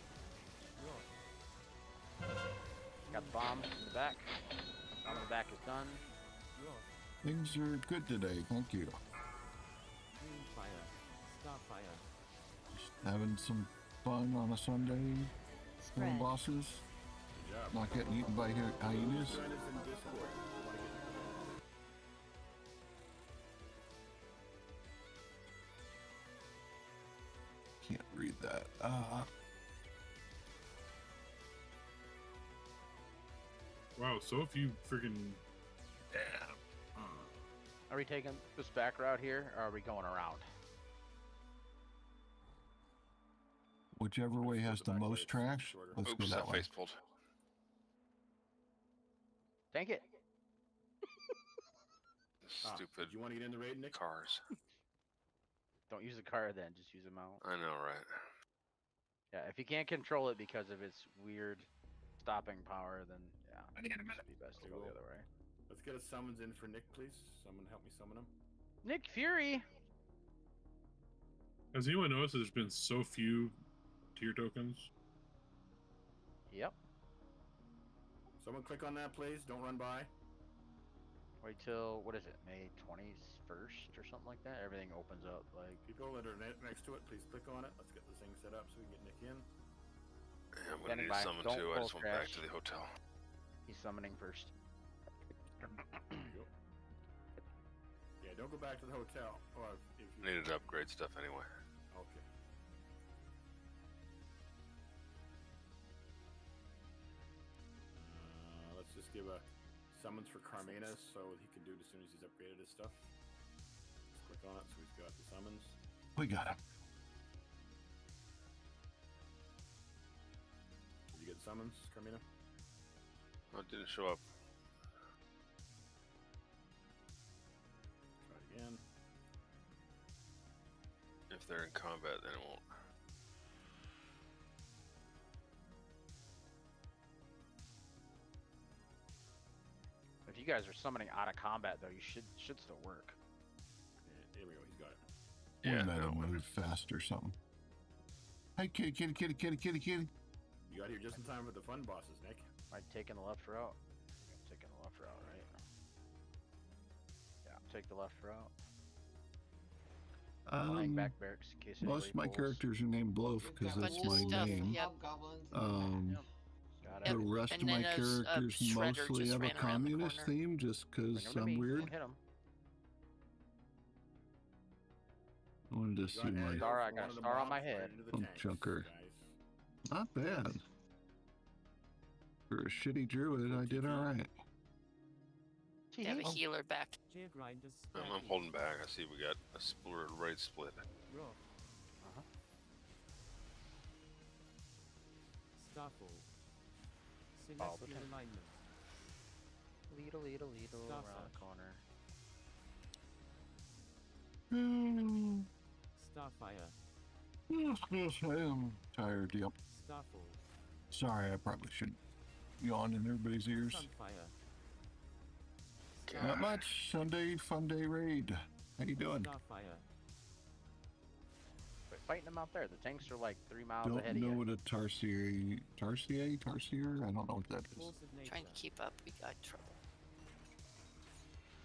Roar. Got the bomb in the back. Bomb in the back is done. Things are good today. Thank you. Moonfire. Starfire. Just having some fun on a Sunday. Killing Spread. bosses. Good job. Not getting eaten by hyenas. Join us in Discord. Can't read that. Wow, so few freaking. Are we taking this back route here, or are we going around? Whichever way has the most trash, let's go Oops, that that way. face pulled. Tank it. Stupid. Do you want to get in the raid, Nick? Cars. Don't use the car then, just use a mount. I know, right? Yeah, if you can't control it because of its weird stopping power, then yeah, it'd be best to go the other way. Let's get a summons in for Nick, please. Someone help me summon him. Nick Fury. Has anyone noticed that there's been so few tier tokens? Yep. Someone click on that, please. Don't run by. Wait till, what is it, May 21st or something like that? Everything opens up, like... People that are next to it, please click on it. Let's get this thing set up so we can get Nick in. Yeah, I'm gonna need a summon too. I just went back to the hotel. He's summoning first. Yeah, don't go back to the hotel. Or if you Needed to upgrade stuff anyway. Okay. Let's just give a summons for Carmena so he can do it as soon as he's upgraded his stuff. Just click on it so he's got the summons. We got him. Did you get summons, Carmena? Oh, it didn't show up. Try it again. If they're in combat, then it won't. If you guys are summoning out of combat, though, you should still work. Yeah, there we go. He's got it. We might have moved fast or something. Hey, kitty, kitty, kitty, kitty, kitty, kitty. You got here just in time for the fun bosses, Nick. Am I taking the left route? I'm taking the left route, right? Yeah, take the left route. Flying back barracks in case Most of my anybody pulls. characters are named Bloaf because that's my name. Yep. Got The it. rest And of my then a characters shredder mostly just have a ran around the communist corner. theme just because Bring 'em to I'm me. weird. Hit 'em. I wanted to see my Star, I got a star on my head. chunker. Not bad. For a shitty druid, I did alright. They have a healer back. I'm holding back. I see we got a split, right split. Starfall. All the Celestial time. alignment. Leadle, Star around the Search. corner. Starfire. Yes, I am tired, yep. Starfall. Sorry, I probably shouldn't yawn in everybody's ears. Sunfire. Not much. Sunday fun day raid. How you doing? Starfire. Quit fighting them out there. The tanks are like 3 miles Don't ahead of know you. what a Tarsier? I don't know what that is. Force of nature. Trying to keep up. We got trouble.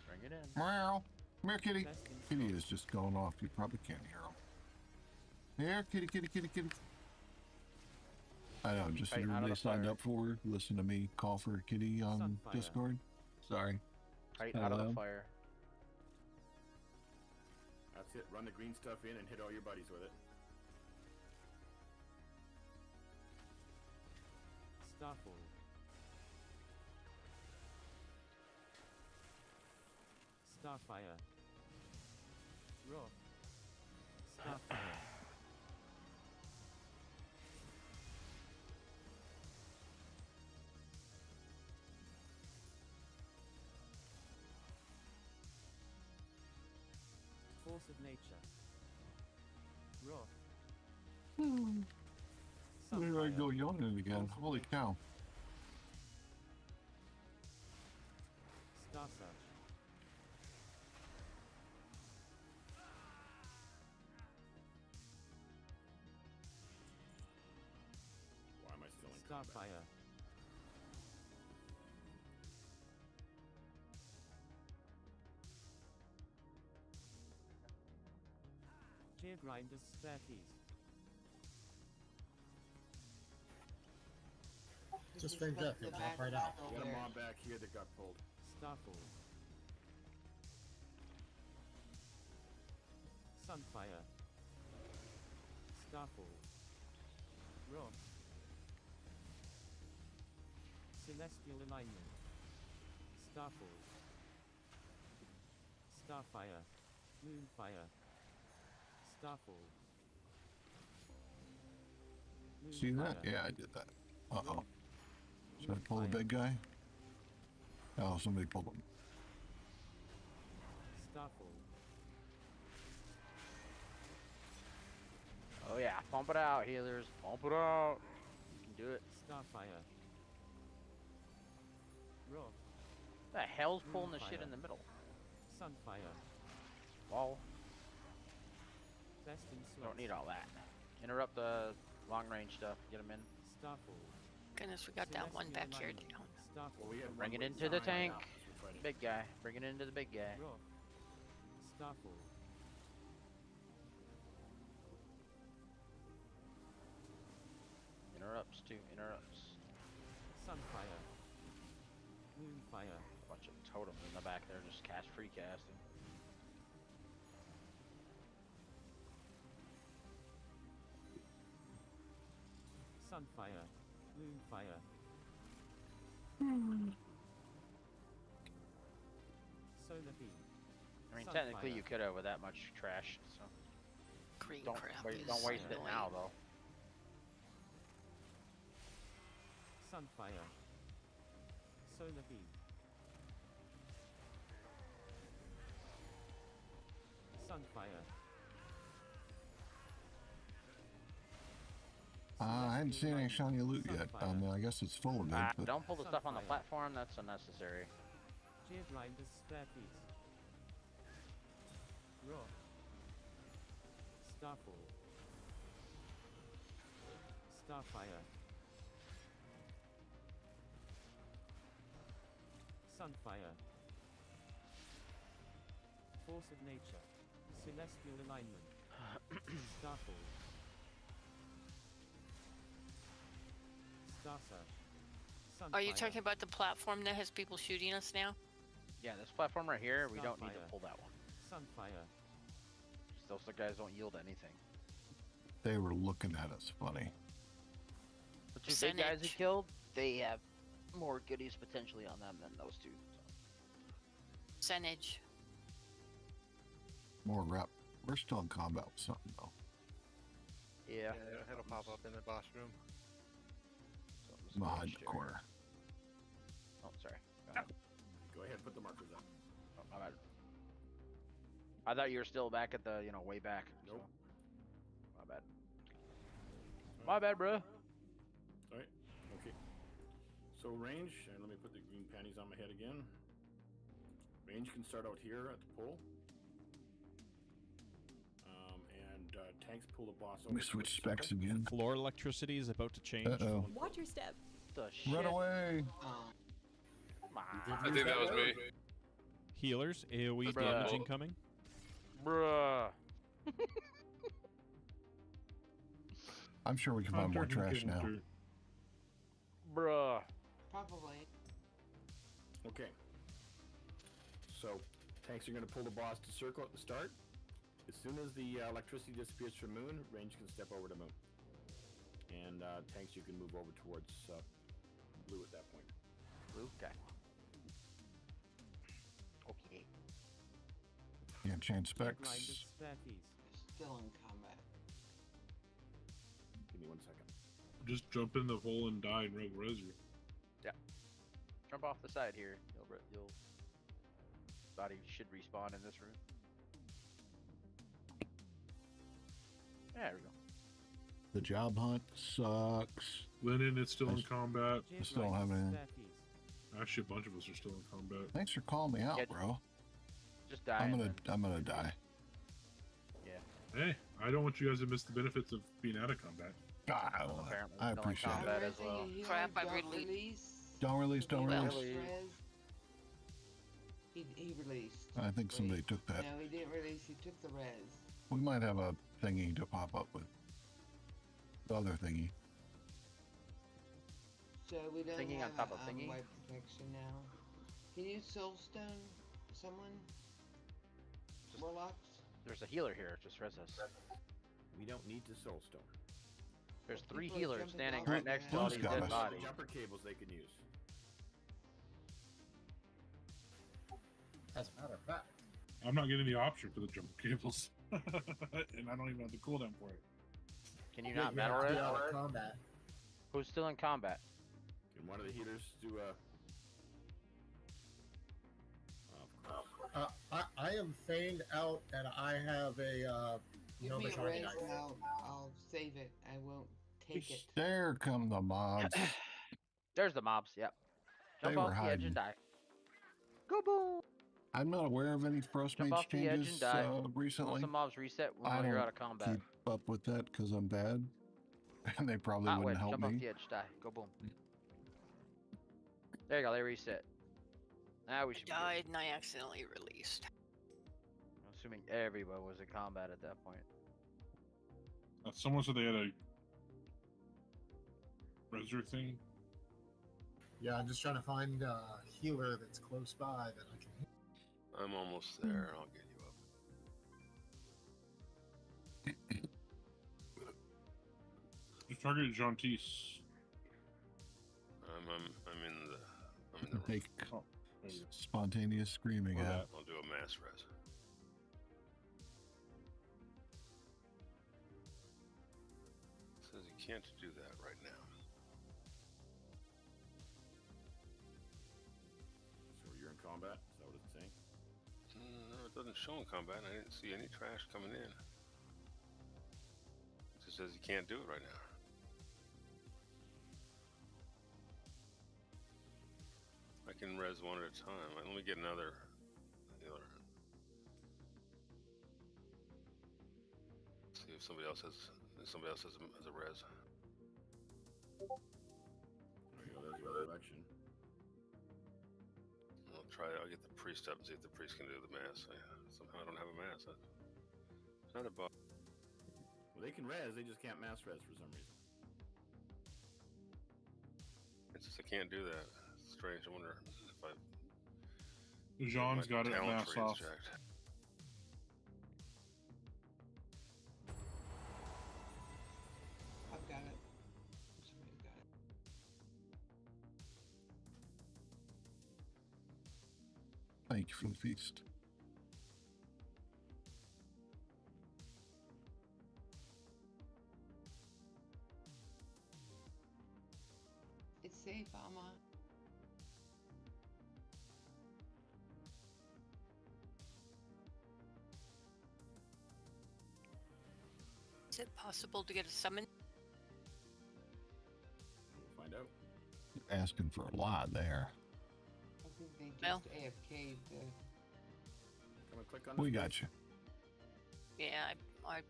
Bring it in. Meow. Come here, kitty. Best in Kitty is just going off. You probably can't hear him. Here, kitty, kitty, kitty, kitty. I know, just Right, out of everybody the signed fire. up for. Listen to me call for a kitty on Sunfire. Discord. Sorry. Right out of the Hello? fire. That's it. Run the green stuff in and hit all your buddies with it. Starfall. Starfire. Rock. Starfire. Force of nature. Rock. There I go yawning again. Holy cow. Star Search. Why am I still in combat? Starfire. Gear grinders spare keys. Just strange death, you'll pop right out. We got a mob back here that got pulled. Starfall. Sunfire. Starfall. Roar. Celestial alignment. Starfall. Starfire. Moonfire. Starfall. See that? Yeah, I did that. Uh-oh. Should I pull the big guy? Oh, somebody pulled him. Starfall. Oh yeah, pump it out, healers. Pump it out. You can do it. Starfire. Roar. The hell's pulling the shit in the middle? Sunfire. Wall. Best in slow. Don't need all that. Interrupt the long range stuff. Get them in. Starfall. Goodness, we got that one back here down. Well, we had Bring one it with into the sign tank. now, 'cause we're fighting. Big guy. Bring it into the big guy. Roar. Starfall. Interrupts too. Interrupts. Sunfire. Moonfire. Bunch of totems in the back there, just cast free casting. Sunfire. Moonfire. Solar beam. I mean, Sunfire. technically you could have with that much trash, so Green don't crap wait, is don't waste it annoying. now though. Sunfire. Solar beam. Sunfire. I hadn't seen any shiny loot yet. I guess it's full of it. But Don't pull the stuff on the platform. That's unnecessary. Gear grinders spare keys. Roar. Starfall. Starfire. Sunfire. Force of nature. Celestial alignment. Starfall. Star Search. Are you Sunfire. talking about the platform that has people shooting us now? Yeah, this platform right here, we don't need to Starfire. pull that one. Sunfire. Those guys don't yield anything. they were looking at us funny. The two big guys he killed, they have more goodies potentially on them than those two. Percentage. More rep. We're still in combat with something though. Yeah. It'll pop up in the boss room. I'm behind the corner. Oh, sorry. Go ahead. Go ahead, put the markers up. Oh, my bad. I thought you were still back at the, way back. Nope. So. My bad. My bad, bro. Alright, okay. So range, and let me put the green panties on my head again. Range can start out here at the pole. Tanks pull the boss over. We switch specs again. Floor electricity is about to change. Uh-oh. Watch your step. The shit. Run away! Come on. I think that was me. Healers, AoE Bruh. damage incoming. Bruh. I'm sure we can find more trash now. Bruh. Probably. Okay. So, tanks are going to pull the boss to circle at the start. As soon as the electricity disappears from Moon, range can step over to Moon. And tanks, you can move over towards Blue at that point. Blue? Okay. Okay. Can't change specs. Grinders spare keys. Still in combat. Give me 1 second. Just jump in the hole and die and res you. Yeah. Jump off the side here. You'll body should respawn in this room. There we go. The job hunt sucks. Linen is still in combat. I still don't have anything. Actually, a bunch of us are still in combat. Thanks for calling me out, Yeah, bro. Just die. I'm and gonna die. Yeah. Hey, I don't want you guys to miss the benefits of being out of combat. God, Apparently I still in appreciate combat it. as well. Crap, I Don't really- release. Don't release, don't Well, release. He released. I think somebody took that. No, he didn't release. He took the res. We might have a thingy to pop up with. The other thingy. So we don't Thingy on have top of a thingy? white protection now. Can you soulstone someone? Warlocks? There's a healer here. Just res us. We don't need to soulstone. There's 3 People are healers jumping standing off right of next that. to all Blue's these got dead us. bodies. Jumper cables they can use. As a matter of fact, I'm not getting the option for the jumper cables, and I don't even have the cooldown for it. Can you yeah, not you have metal to be res? out of combat. Who's still in combat? Can one of the healers do a? I am feigned out, and I have a Give no me a Machine res knife. and I'll save it. I won't take it. There come the mobs. There's the mobs. Yep. They Jump were off the edge hiding. and die. Go boom! I'm not aware of any Frost Jump Mage off the edge changes and die. recently. Once the mobs reset, I when you're don't out of combat. keep up with that because I'm bad, and they probably Hot wouldn't wedge. help Jump me. off the edge. Die. Go boom. There you go. They reset. Now we should be good. Died and I accidentally released. I'm assuming everyone was in combat at that point. Someone said they had a Reser thing. Yeah, I'm just trying to find a healer that's close by that I can hit. I'm almost there. I'll get you up. You targeted Jean-Tisse. I'm in the room. Take spontaneous screaming at. I'll do a mass res. Says you can't do that right now. So you're in combat? Is that what it's saying? No, it doesn't show in combat. I didn't see any trash coming in. It just says you can't do it right now. I can res one at a time. Let me get another healer. See if somebody else has a res. There you go. There's your resurrection. I'll get the priest up and see if the priest can do the mass. Somehow I don't have a mass. It's not a bug. Well, they can res. They just can't mass res for some reason. It's just I can't do that. It's strange. I wonder if I. Jean's got it talent mass tree is off. checked. I've got it. Somebody's got it. Thank you for the feast. It's safe, Alma. Is it possible to get a summon? We'll find out. You're asking for a lot there. I think they just Well. AFK'd the... Come and click on We this got page. you. Yeah, I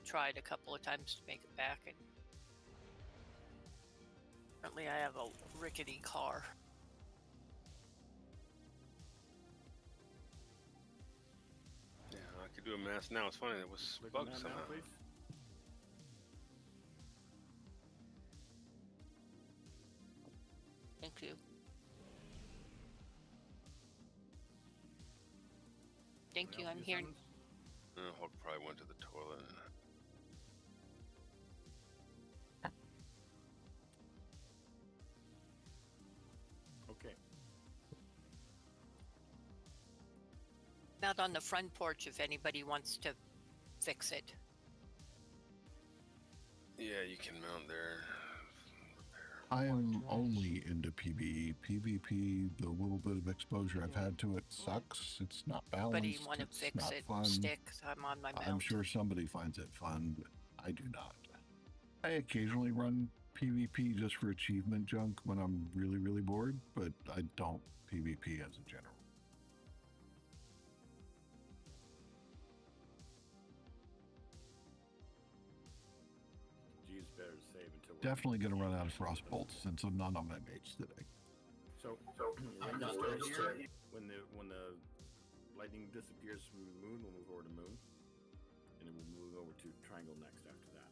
tried a couple of times to make it back, and apparently I have a rickety car. Yeah, I could do a mass now. It's funny. It was Click on bugged that now, somehow. please. Thank you. Thank you. Anyone I'm else here. get summons? Hulk probably went to the toilet. Okay. Out on the front porch if anybody wants to fix it. Yeah, you can mount there. I am only into PvE. PvP, the little bit of exposure I've had to it sucks. It's not balanced. Anybody want to It's fix not it? fun. Stick. I'm on my mount. I'm sure somebody finds it fun, but I do not. I occasionally run PvP just for achievement junk when I'm really, really bored, but I don't PvP as a general. Geez, better to save until we're Definitely going to run out of frost bolts since I'm not on my mage today. So when you start here, when the lightning disappears from the moon, we'll move over to moon, and then we'll move over to triangle next after that.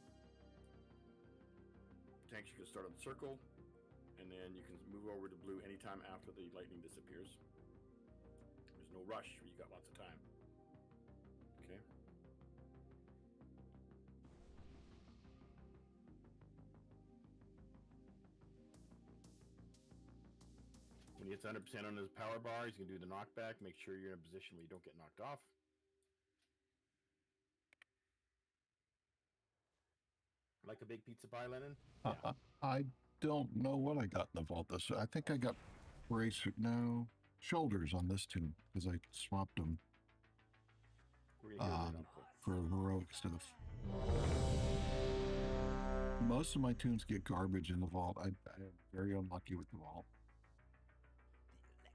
Tanks, you can start on the circle, and then you can move over to blue anytime after the lightning disappears. There's no rush, you got lots of time. Okay. When he hits 100% on his power bar, he's going to do the knockback. Make sure you're in a position where you don't get knocked off. Like a big pizza pie, Lennon? Yeah. I don't know what I got in the vault this. I think I got shoulders on this tune because I swapped them for heroic stuff. Most of my tunes get garbage in the vault. I'm very unlucky with the vault.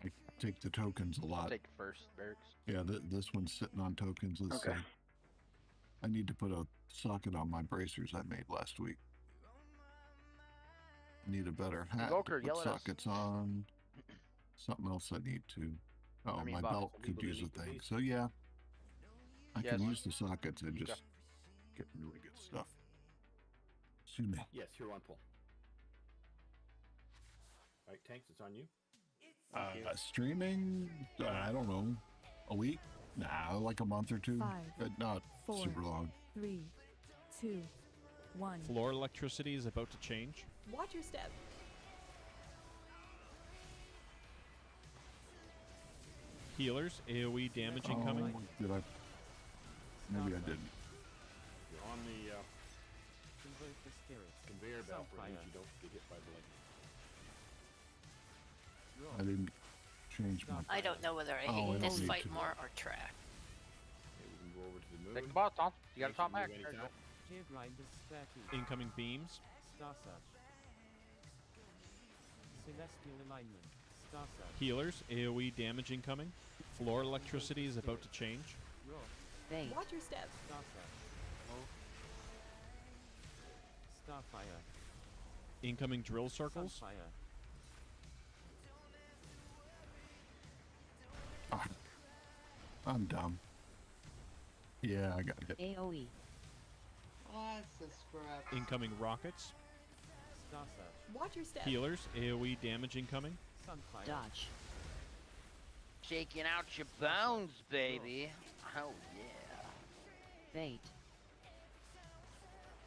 I take the tokens a lot. Take first, Barracks. Yeah, this one's sitting on tokens. Let's see. I need to put a socket on my bracers I made last week. Need a better hat Invoker, to put sockets on. Something else I need to. Oh, my belt could use a thing. So yeah, I can use the sockets and just get really good stuff. Excuse me. Yes, you're on pull. All right, Tanks, it's on you. Streaming, I don't know, a week? Nah, like a month or two. 5, not 4, super long. 3, 2, 1. Floor electricity is about to change. Watch your step. Healers, AoE damage incoming. Did I? Maybe I didn't. You're on the Invoke the spirit. conveyor belt where Self-fire. you don't get hit by the lightning. I didn't change my. I don't know whether I Oh, hate I this don't need fight to. more or track. Okay, we can go over to the moon. Take the boss, Tom. You got to top Move max. anytime. Gear grinders spare key. Incoming beams. Star search. Celestial alignment. Star search. Healers, AoE damage incoming. Floor electricity is about to change. Raw. Watch your step. Star search. Starfire. Incoming drill circles. Sunfire. I'm dumb. Yeah, I got it. AoE. That's a scrap. Incoming rockets. Star search. Watch your step. Healers, AoE damage incoming. Sunfire. Dodge. Shaking out your bones, baby. Oh, yeah. Bait.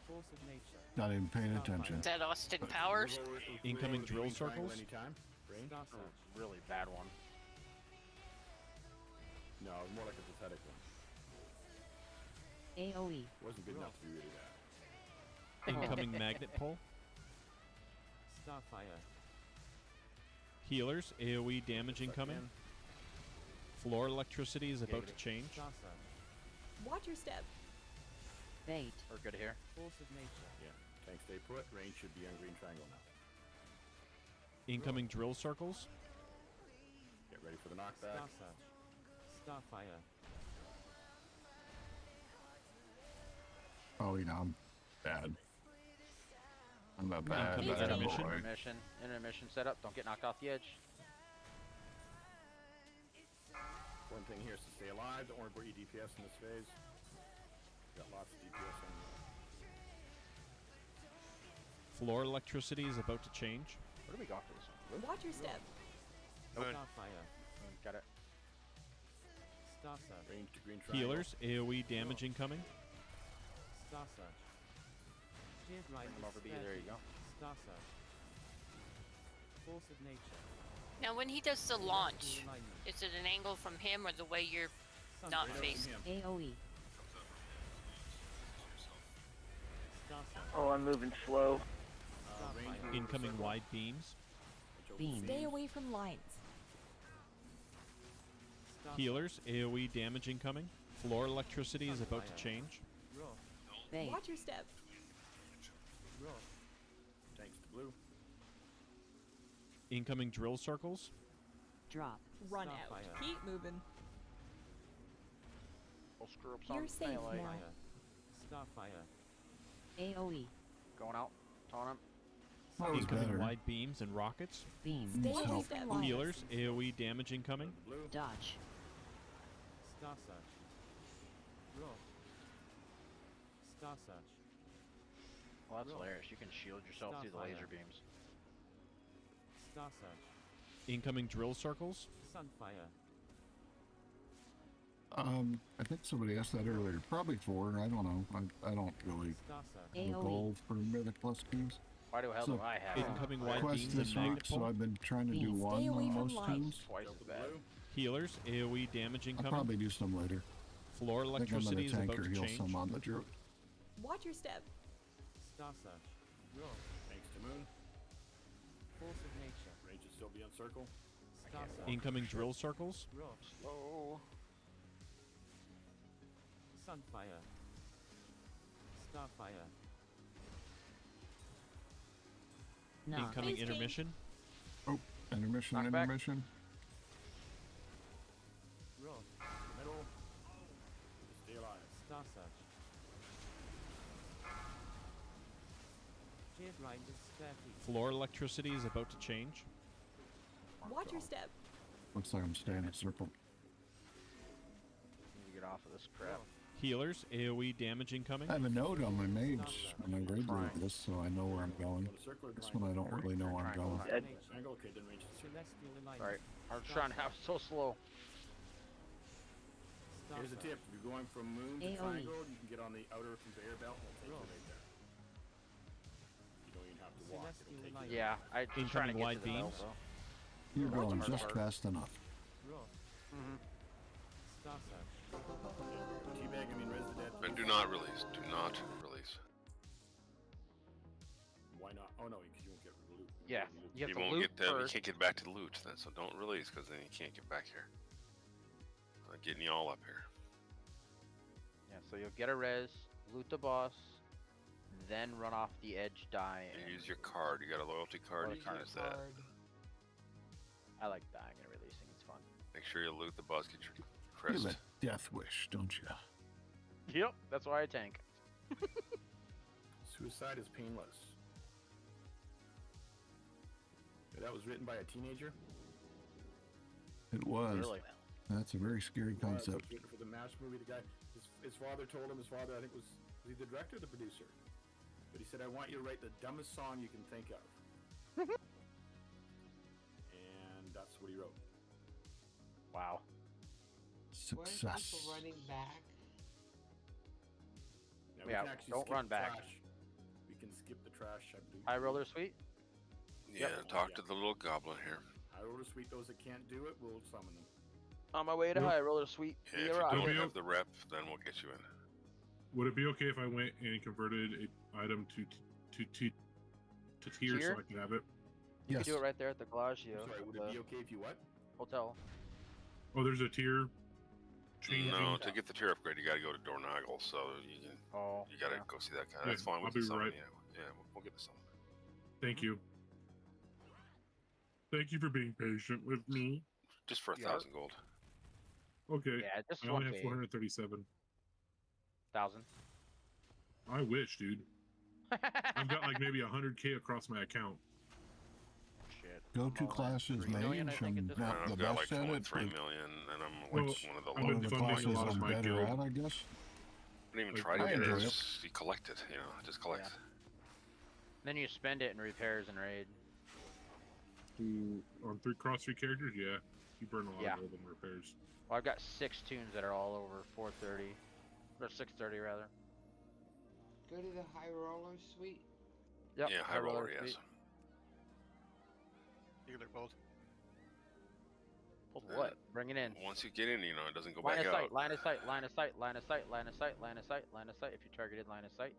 Force of nature. Not even paying attention. Is that Austin Powers? Incoming drill circles. Anytime. Range? Star search. Really bad one. No, it was more like a pathetic one. AoE. It wasn't good enough to be really bad. Incoming magnet pull. Starfire. Healers, AoE damage incoming. Floor electricity is about to change. Star search. Watch your step. Bait. We're good here. Force of nature. Yeah. Tanks, stay put. Range should be on green triangle now. Incoming drill circles. Get ready for the knockback. Star search. Starfire. Oh, you know, I'm bad. I'm a bad, Incoming bad intermission. boy. Intermission setup. Don't get knocked off the edge. One thing here is to stay alive. Don't worry about your DPS in this phase. Got lots of DPS on you. Floor electricity is about to change. What do we got for this one? Watch your step. Starfire. Got it. Star search. Range to green triangle. Healers, AoE damage incoming. Star search. Gear grinders Over B, spare there you key. go. Star search. Force of nature. Now, when he does the launch, Celestial alignment. is it an angle from him or the way you're not Sunfire. facing? AoE. Star search. Oh, I'm moving slow. Starfire. Incoming wide beams. Beam. Stay away from lines. Star Healers, AoE damage incoming. Floor electricity is about to Sunfire. change. Raw. Bait. Watch your step. Raw. Tanks to blue. Incoming drill circles. Drop. Run Starfire. out. Keep moving. We'll screw up You're some safe melee. now. Starfire. AoE. Going out. Taunt him. That was Incoming better. wide beams and rockets. Beam. Stay Help. away from lines. Healers, AoE damage incoming. Blue. Dodge. Star search. Raw. Star Search. Well, that's hilarious. You can shield yourself through the laser beams. Star Search. Incoming drill circles. Sunfire. I think somebody asked that earlier. Probably 4. I don't know. I don't really have a goal for Mythic Plus keys. Why the hell do I have incoming wide quest beams this and week, so magnipole? I've been trying to do one on most tunes. Twice as bad. Healers, AoE damage I'll incoming. probably do some later. Floor I think I'm gonna electricity is tank about or to heal change. some on the druid. Watch your step. Star Search. Roar. Thanks to Moon. Force of Nature. Range will still be on circle. Star Search. Incoming drill circles. Roar. Slow. Sunfire. Starfire. No. Incoming intermission. Oh, intermission, Knock back. intermission. Roar. Middle. Stay alive. Star Search. Jade Rinder's spare feet. Floor electricity is about to change. Watch your step. Looks like I'm staying at circle. Need to get off of this crap. Healers, AoE damage incoming. I have a note on my mage when I grade load this, so I know where I'm going. This one I don't really know where I'm going. Triangle, okay, then range. Celestial Alignment. Sorry. Artron House so slow. Here's a tip: if you're going from Moon to AoE. Triangle, you can get on the outer conveyor belt. It'll take you right there. You don't even have to walk. It'll take you. Yeah, I'm trying to Incoming get wide to the belt, beams. though. You're going Hard just part. fast enough. Roar. Mm-hmm. Star Search. Teabag, I mean, res the dead. And do not release. Do not release. Why not? Oh no, because you won't get loot. Yeah, you have You to won't loot get. You first. can't get back to the loot then, so don't release because then you can't get back here. I'm getting you all up here. Yeah, so you'll get a res, loot the boss, then run off the edge, die, You and use your card. You got a loyalty card. You can use that. I like dying and releasing. It's fun. Make sure you loot the boss. Get your You have crest. a death wish, don't you? Yep, that's why I tank. Suicide is painless. That was written by a teenager. It was. Really? That's a very scary It was concept. written for the MASH movie. The guy, his father told him. His father, I think, was he the director or the producer? But he said, "I want you to write the dumbest song you can think of." And that's what he wrote. Wow. Weren't Success. people running back? Now, we Yeah, can actually don't skip run the back. Trash. We can skip the trash. I believe. High roller suite. Yeah, talk to the little goblin here. High roller suite. Those that can't do it, we'll summon them. On my way to Nope. high roller suite. Yeah, Be if you arrived. don't Don't have the rep, then we'll get you in. Would it be okay if I went and converted an item to tier Tier? so I could have it? You Yes. can do it right there at the Bellagio. I'm sorry, would the it be okay if you what? Hotel. Oh, there's a tier changing. No, to get the tier upgrade, you got to go to Dornagel. So Oh. you got to yeah. go see that guy. Yeah, That's fine. I'll We be can summon. right- Yeah, we'll get the summon. Thank you. Thank you for being patient with me. Just for 1,000 gold. Okay. Yeah, just I only have 1K. 437. 1,000. I wish, dude. I've got like maybe 100K across my account. Shit. Go to classes, 3 million, I mage. think, I'm at this not I've the got like best at it, 3 but million, and I'm like Well, one of the I've one been of the funding a classes lot of I'm my better guild. at, I guess. I didn't even Like, try to I get it. enjoy It's it. just, you collect it, just collect. Then you spend it in repairs and raid. On cross 3 characters, yeah. You burn a lot Yeah. of gold in repairs. Well, I've got 6 tunes that are all over 430. Or 630 rather. Go to the high roller suite. Yep. Yeah, high roller, yes. suite. Either both. Hold what? Bring it in. Once you get in, it doesn't go Line back of sight, out. line of sight, line of sight, line of sight, line of sight, line of sight, line of sight. If you targeted line of sight,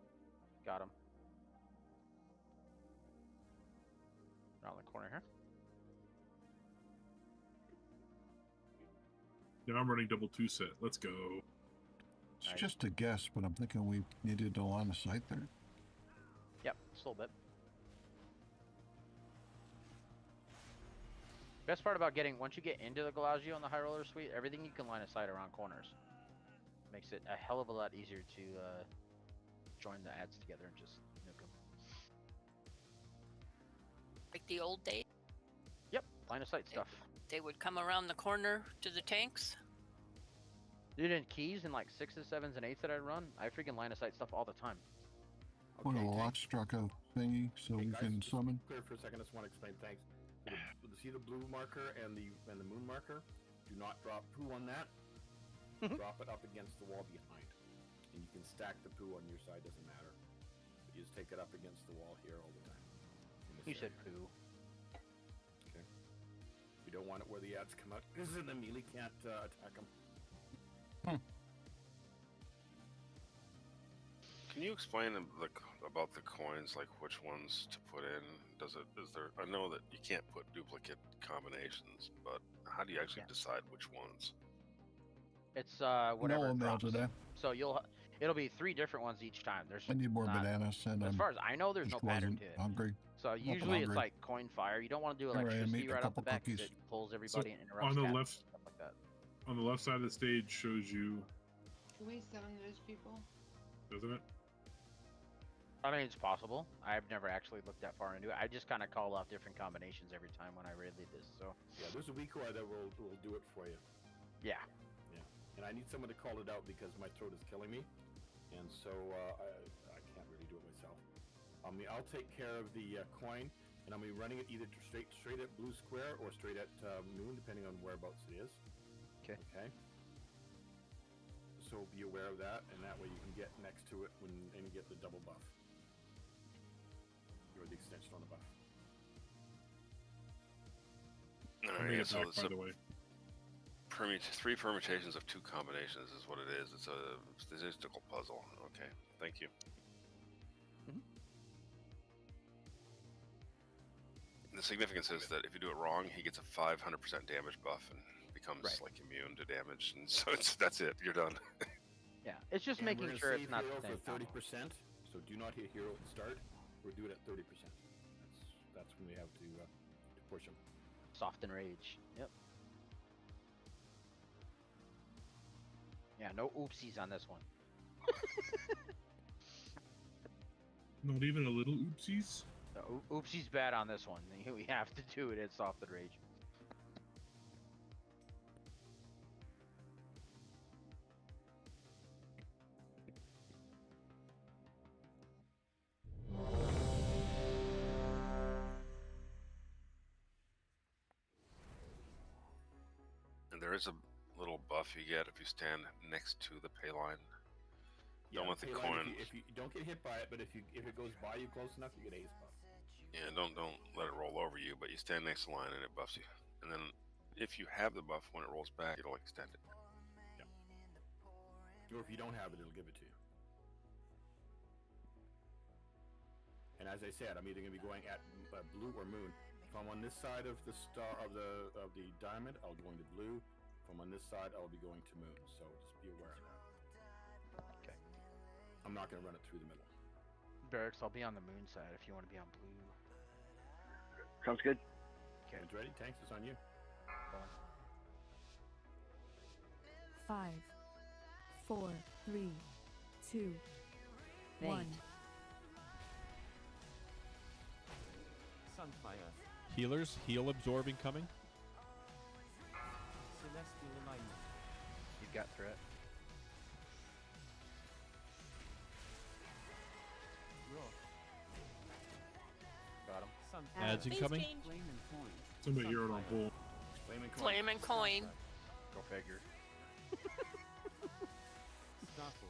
got him. Around the corner here. Yeah, I'm running double 2 set. Let's go. It's just a guess, but I'm thinking we needed to line of sight there. Yep, just a little bit. Best part about once you get into the Bellagio and the high roller suite, everything you can line of sight around corners. Makes it a hell of a lot easier to join the ads together and just nuke them. Like the old days, Yep, line of sight stuff. they would come around the corner to the tanks. Dude, in keys and like 6s, 7s, and 8s that I run, I freaking line of sight stuff all the time. Put a lock struck a thingy so we guys, can just summon. Clear for a second. I just want to explain. Thanks. See the blue marker and the moon marker? Do not drop poo on that. Drop it up against the wall behind, and you can stack the poo on your side. Doesn't matter. You just take it up against the wall here all the time. You said poo. Okay. You don't want it where the ads come out, because then the melee can't attack them. Can you explain about the coins, like which ones to put in? Is there? I know that you can't put duplicate combinations, but how do you actually decide which ones? It's whatever. No mail today. So it'll be 3 different ones each time. There's I need more bananas, and as far as I know, there's no pattern to it. Hungry. So usually it's like coin fire. You don't want to do electricity right off the bat because it pulls everybody and interrupts on the cats left, and stuff like that. On the left side of the stage shows you. Can we summon those people? Doesn't it? I mean, it's possible. I've never actually looked that far into it. I just kind of call off different combinations every time when I read this. So yeah, there's a weak that will do it for you. Yeah. Yeah, and I need someone to call it out because my throat is killing me, and so I can't really do it myself. I'll take care of the coin, and I'll be running it either straight at blue square or straight at moon, depending on whereabouts it is. Okay. Okay. So be aware of that, and that way you can get next to it and get the double buff. Or the extension on the buff. Alright, so it's by the way. 3 permutations of 2 combinations is what it is. It's a statistical puzzle. Okay, thank you. The significance is that if you do it wrong, he gets a 500% damage buff and becomes like immune to damage, and so that's it. You're done. Yeah, it's just And making sure it's not the same for 30%. So do not hit hero at the start. We're doing it at 30%. That's when we have to push him. Soft and rage. Yep. Yeah, no oopsies on this one. Not even a little oopsies? No, oopsies bad on this one. We have to do it at soft and rage. And there is a little buff you get if you stand next to the pay line. Don't let the coin. If you don't get hit by it, but if it goes by you close enough, you get haze buff. Yeah, don't let it roll over you, but you stand next to the line and it buffs you. And then if you have the buff when it rolls back, it'll extend it. Yeah. Or if you don't have it, it'll give it to you. And as I said, I'm either going to be going at blue or moon. If I'm on this side of the star of the diamond, I'll go into blue. If I'm on this side, I'll be going to moon. So just be aware of that. Okay. I'm not going to run it through the middle. Barracks, I'll be on the moon side if you want to be on blue. Sounds good. Okay. It's ready. Tanks, it's on you. 5, 4, 3, 2, 1. Sunfire. Healers, heal absorb incoming. Celestial alignment. You've got threat. Got him. Ads incoming. Somebody heroed on bull. Flame and coin. Go figure.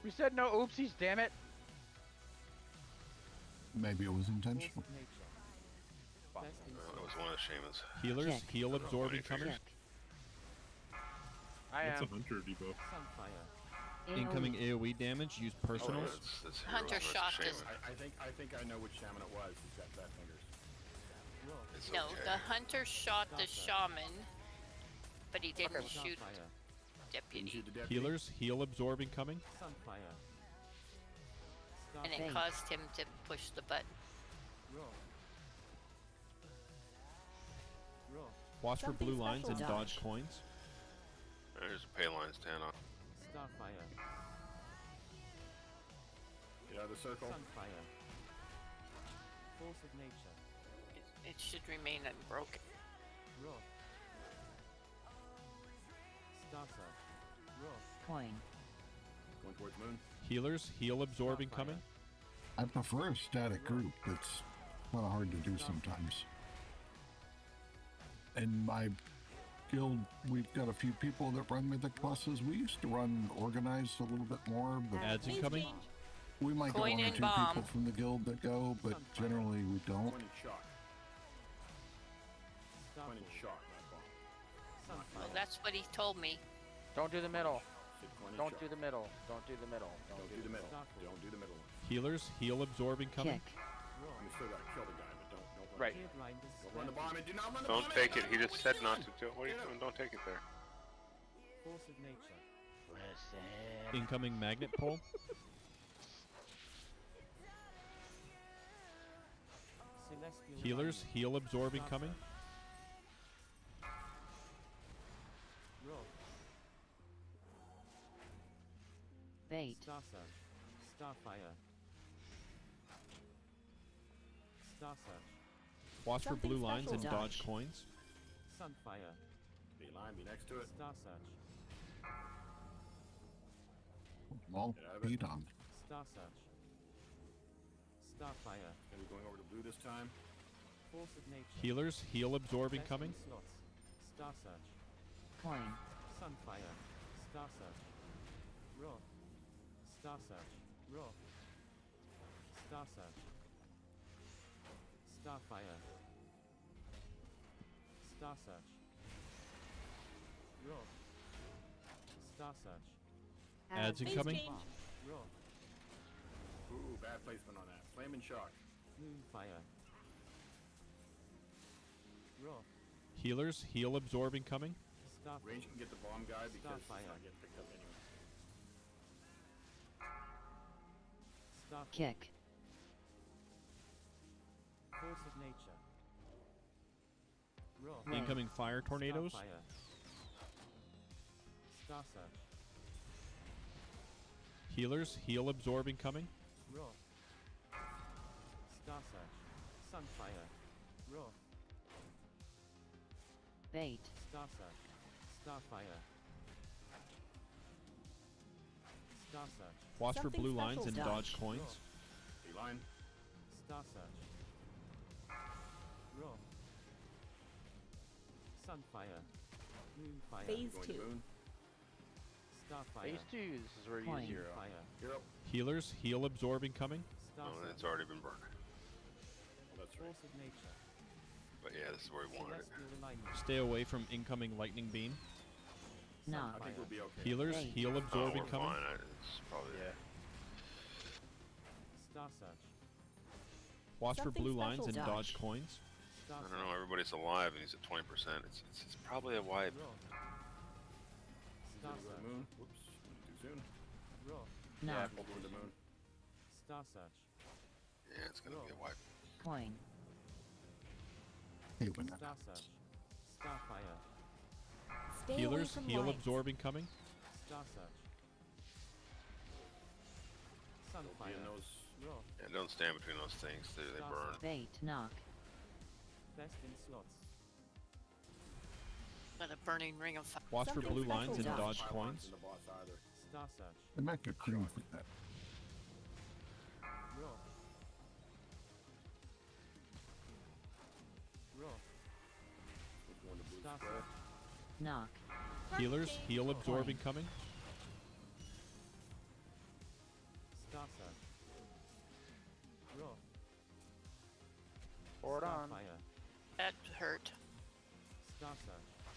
We said no oopsies, damn it. Maybe it was intentional. That was one of Shaman's. Healers, heal absorb incoming. I am. That's a hunter debuff. Incoming AoE damage. Use personals. That's Hunter shot is. I think I know which shaman it was. He's got fat fingers. It's No, okay. the hunter shot the shaman, but he didn't shoot deputy. Healers, heal absorb incoming. Sunfire. And it caused him to push the button. Watch for blue Something lines and special. dodge coins. There's a pay line stand on. Starfire. Get out of the circle. Sunfire. Force of nature. It should remain unbroken. Roar. Starter. Roar. Coin. Going towards moon. Healers, heal absorb incoming. I prefer a static group. It's kind of hard to do sometimes. In my guild, we've got a few people that run Mythic Pluses. We used to run organized a little bit more, but Ads incoming. we might get Coin one or and two bomb. people from the guild that go, but generally we don't. Coin and shock. Coin and shock, not bomb. Well, that's what he told me. Don't do the middle. Said coin and Don't shock. do the middle. Don't do the middle. Don't do the middle. Don't do the middle. Healers, heal absorb incoming. Kick. You still gotta kill the guy, but don't run. Right. Don't run the bomb and do not run the Don't bomb. take it. He just said not to do it. What are you doing? Don't take it there. Force of nature. Listen. Incoming magnet pole. Celestial Healers, alignment. heal absorb incoming. Roll. Bait. Star Search. Starfire. Star Search. Watch for Something blue lines and special. dodge Dodge. coins. Sunfire. Be line, be next to it. Star Search. Well, Get out of it. beat on. Star Search. Starfire. Gonna be going over to blue this time. Force of nature. Healers, heal absorb Best incoming. in slots. Star Search. Coin. Sunfire. Star Search. Raw. Star Search. Raw. Star Search. Starfire. Star Search. Raw. Star Search. Ads Phase incoming. change. Raw. Ooh, bad placement on that. Flame and shock. Moonfire. Raw. Healers, heal absorb incoming. Starfire. Range can get the bomb guy because it's Starfire. not getting picked up anyway. Starfire. Kick. Force of nature. Raw. Ray. Incoming fire tornadoes. Starfire. Star Search. Healers, heal absorb incoming. Raw. Star Search. Sunfire. Raw. Bait. Star Search. Starfire. Star Search. Watch for Something blue lines special. and dodge Dodge. coins. Be line. Star Search. Raw. Sunfire. Moonfire. Phase Going to 2. moon. Starfire. Phase 2. This is where you Coin. use zero. Fire. Hero. Healers, heal absorb incoming. Star Oh, Search. it's already been burned. Well, that's right. Force of nature. But yeah, this is where he wanted it. Celestial alignment. Stay away from incoming lightning beam. Knock. I think we'll be okay. Healers, Bait. heal Oh, absorb we're incoming. fine. It's probably Star Search. Watch for Something blue lines special. and dodge Dodge. coins. Star I Search. don't know. Everybody's alive and he's at 20%. It's probably a wipe. Raw. He's Star gonna go to Search. moon. Whoops. Too soon. Raw. Knock. We'll go to the moon. Star Search. Yeah, it's gonna be a wipe. Coin. Hey, when Star Search. Starfire. Stay away Healers, from heal lights. absorb incoming. Star Search. Don't be in Sunfire. those. Raw. Yeah, don't stand between those things. They Star burn. Search. Bait. Knock. Best in slots. Got a burning ring of fire. Watch for Something blue special. lines and Dodge. dodge Pylons coins. in the boss either. Star Search. they make a cream for that. Raw. Raw. We're going to blue Star square. Search. Knock. Healers, heal absorb Coin. incoming. Star Search. Raw. Forward on. Starfire. That hurt. Star Search.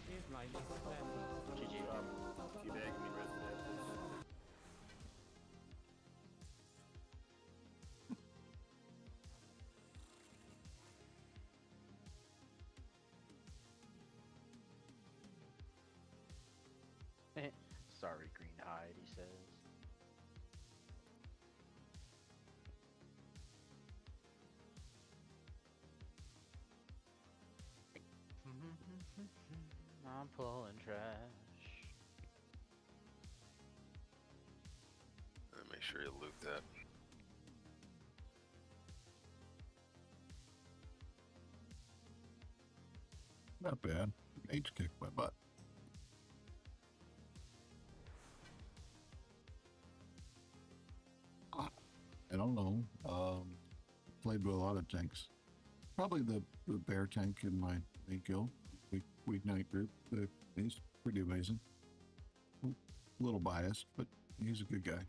Here's Ryan. Left. GG. Teabag, I mean, resident, please. Sorry, Green Hide, he says. I'm pulling trash. Make sure you loot that. Not bad. H kicked my butt. don't know. Played with a lot of tanks. Probably the bear tank in my main guild, weeknight group. He's pretty amazing. A little biased, but he's a good guy.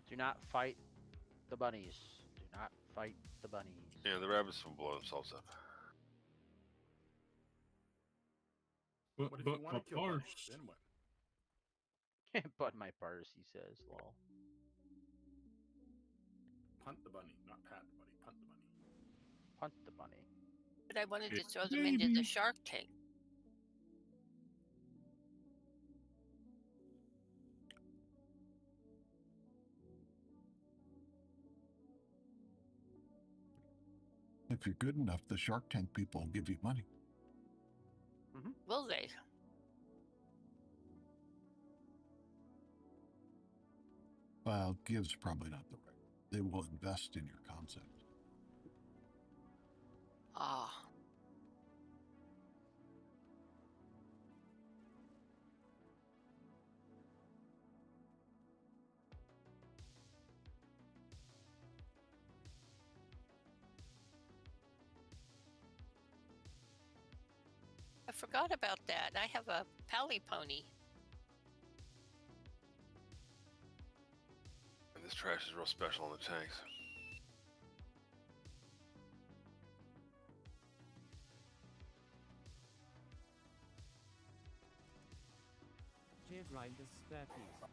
Do not fight the bunnies. Do not fight the bunnies. Yeah, the rabbits will blow themselves up. What if you want to kill bunnies? Then what? But my purse, he says, lol. Punt the bunny, not pat the bunny. Punt the bunny. Punt the bunny. But I wanted to throw them into the shark tank. If you're good enough, the Shark Tank people will give you money. Mm-hmm. Will they? Well, give's probably not the right. They will invest in your concept. Ah. I forgot about that. I have a pally pony. And this trash is real special on the tanks. Grinders spare piece.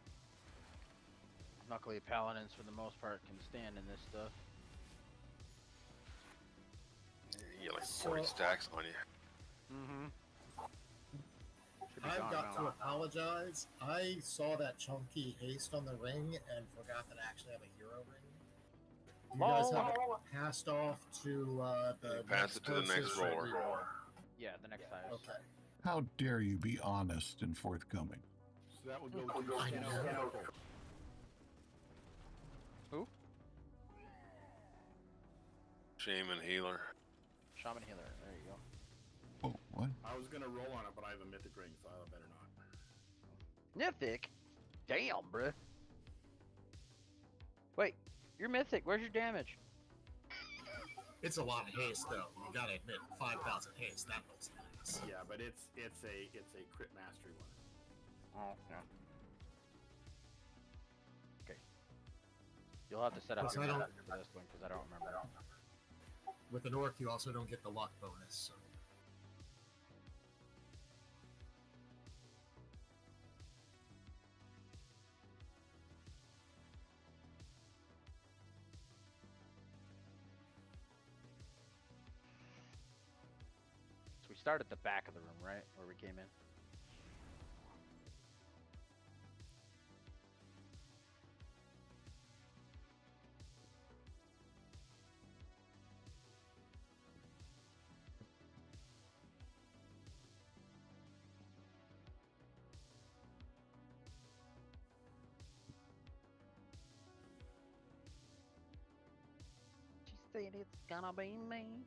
Luckily, paladins for the most part can stand in this stuff. You get like 40 stacks on you. Mm-hmm. I've got to apologize. I saw that chunky haste on the ring and forgot that I actually have a hero ring. You guys have it passed off to the pass it to the next roller. Yeah, the next highest. Okay. How dare you be honest and forthcoming? So that would go to Who? Shaman healer. Shaman healer. There you go. Oh, what? I was gonna roll on it, but I have a mythic ring, so I better not. Mythic? Damn, bruh. Wait, you're mythic. Where's your damage? It's a lot of haste, though. You gotta admit, 5,000 haste. That looks nice. Yeah, but it's a crit mastery one. Oh, yeah. Okay. You'll have to set up Plus, your I don't- master for this one because I don't remember. With an orc, you also don't get the luck bonus. So. So we start at the back of the room, right? Where we came in. She said it's gonna be me.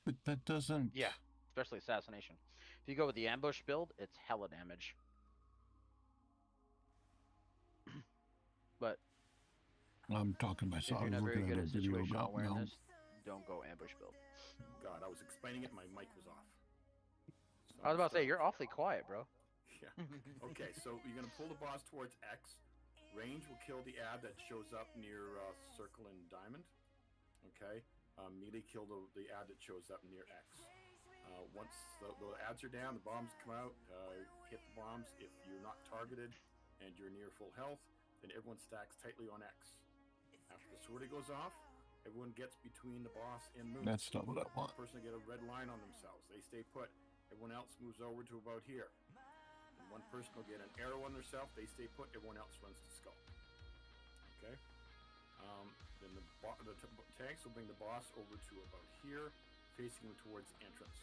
But that doesn't... Yeah, especially assassination. If you go with the ambush build, it's hella damage. But I'm talking if myself. I you're was not very looking good at a at video situational about now. awareness, don't go ambush build. God, I was explaining it, my mic was off. So I was about to say, you're awfully quiet, bro. Yeah. Okay, so you're gonna pull the boss towards X. Range will kill the ad that shows up near circle and diamond. Okay. Melee kill the ad that shows up near X. Once the ads are down, the bombs come out. Hit the bombs. If you're not targeted and you're near full health, then everyone stacks tightly on X. After the sortie goes off, Everyone gets between the boss and moves. That's not what I want. One person will get a red line on themselves. They stay put. Everyone else moves over to about here. And one person will get an arrow on themselves. They stay put. Everyone else runs to skull. Okay. Then the tanks will bring the boss over to about here, facing him towards the entrance.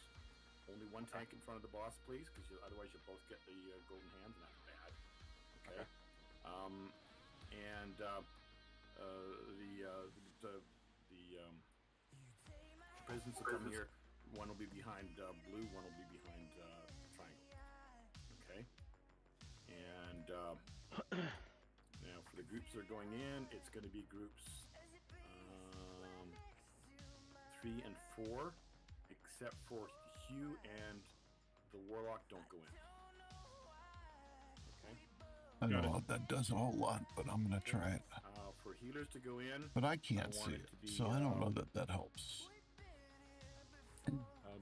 Only one tank in front of the boss, please, because otherwise you'll both get the golden hands, and that's bad. Okay. The presidents will come here. One will be behind blue. One will be behind triangle. Okay. And now for the groups that are going in, it's going to be groups 3 and 4, except for Hugh and the Warlock don't go in. Okay. I know that does a whole lot, but I'm going to try it. For healers to go in, but I can't see it, so I don't know that helps.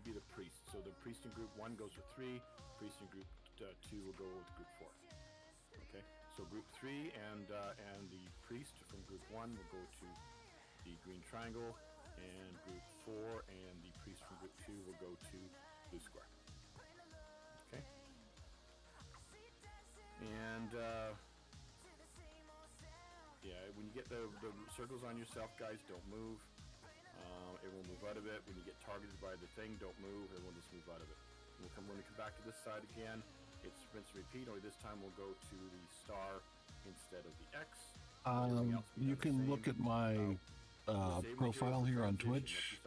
Be the priest. So the priest in group 1 goes with 3. Priest in group 2 will go with group 4. Okay. So group 3 and the priest from group 1 will go to the green triangle, and group 4 and the priest from group 2 will go to blue square. Okay. And yeah, when you get the circles on yourself, guys, don't move. Everyone move out of it. When you get targeted by the thing, don't move. Everyone just move out of it. When we come back to this side again, it's rinse and repeat. Only this time we'll go to the star instead of the X. You can look at my profile here on Twitch.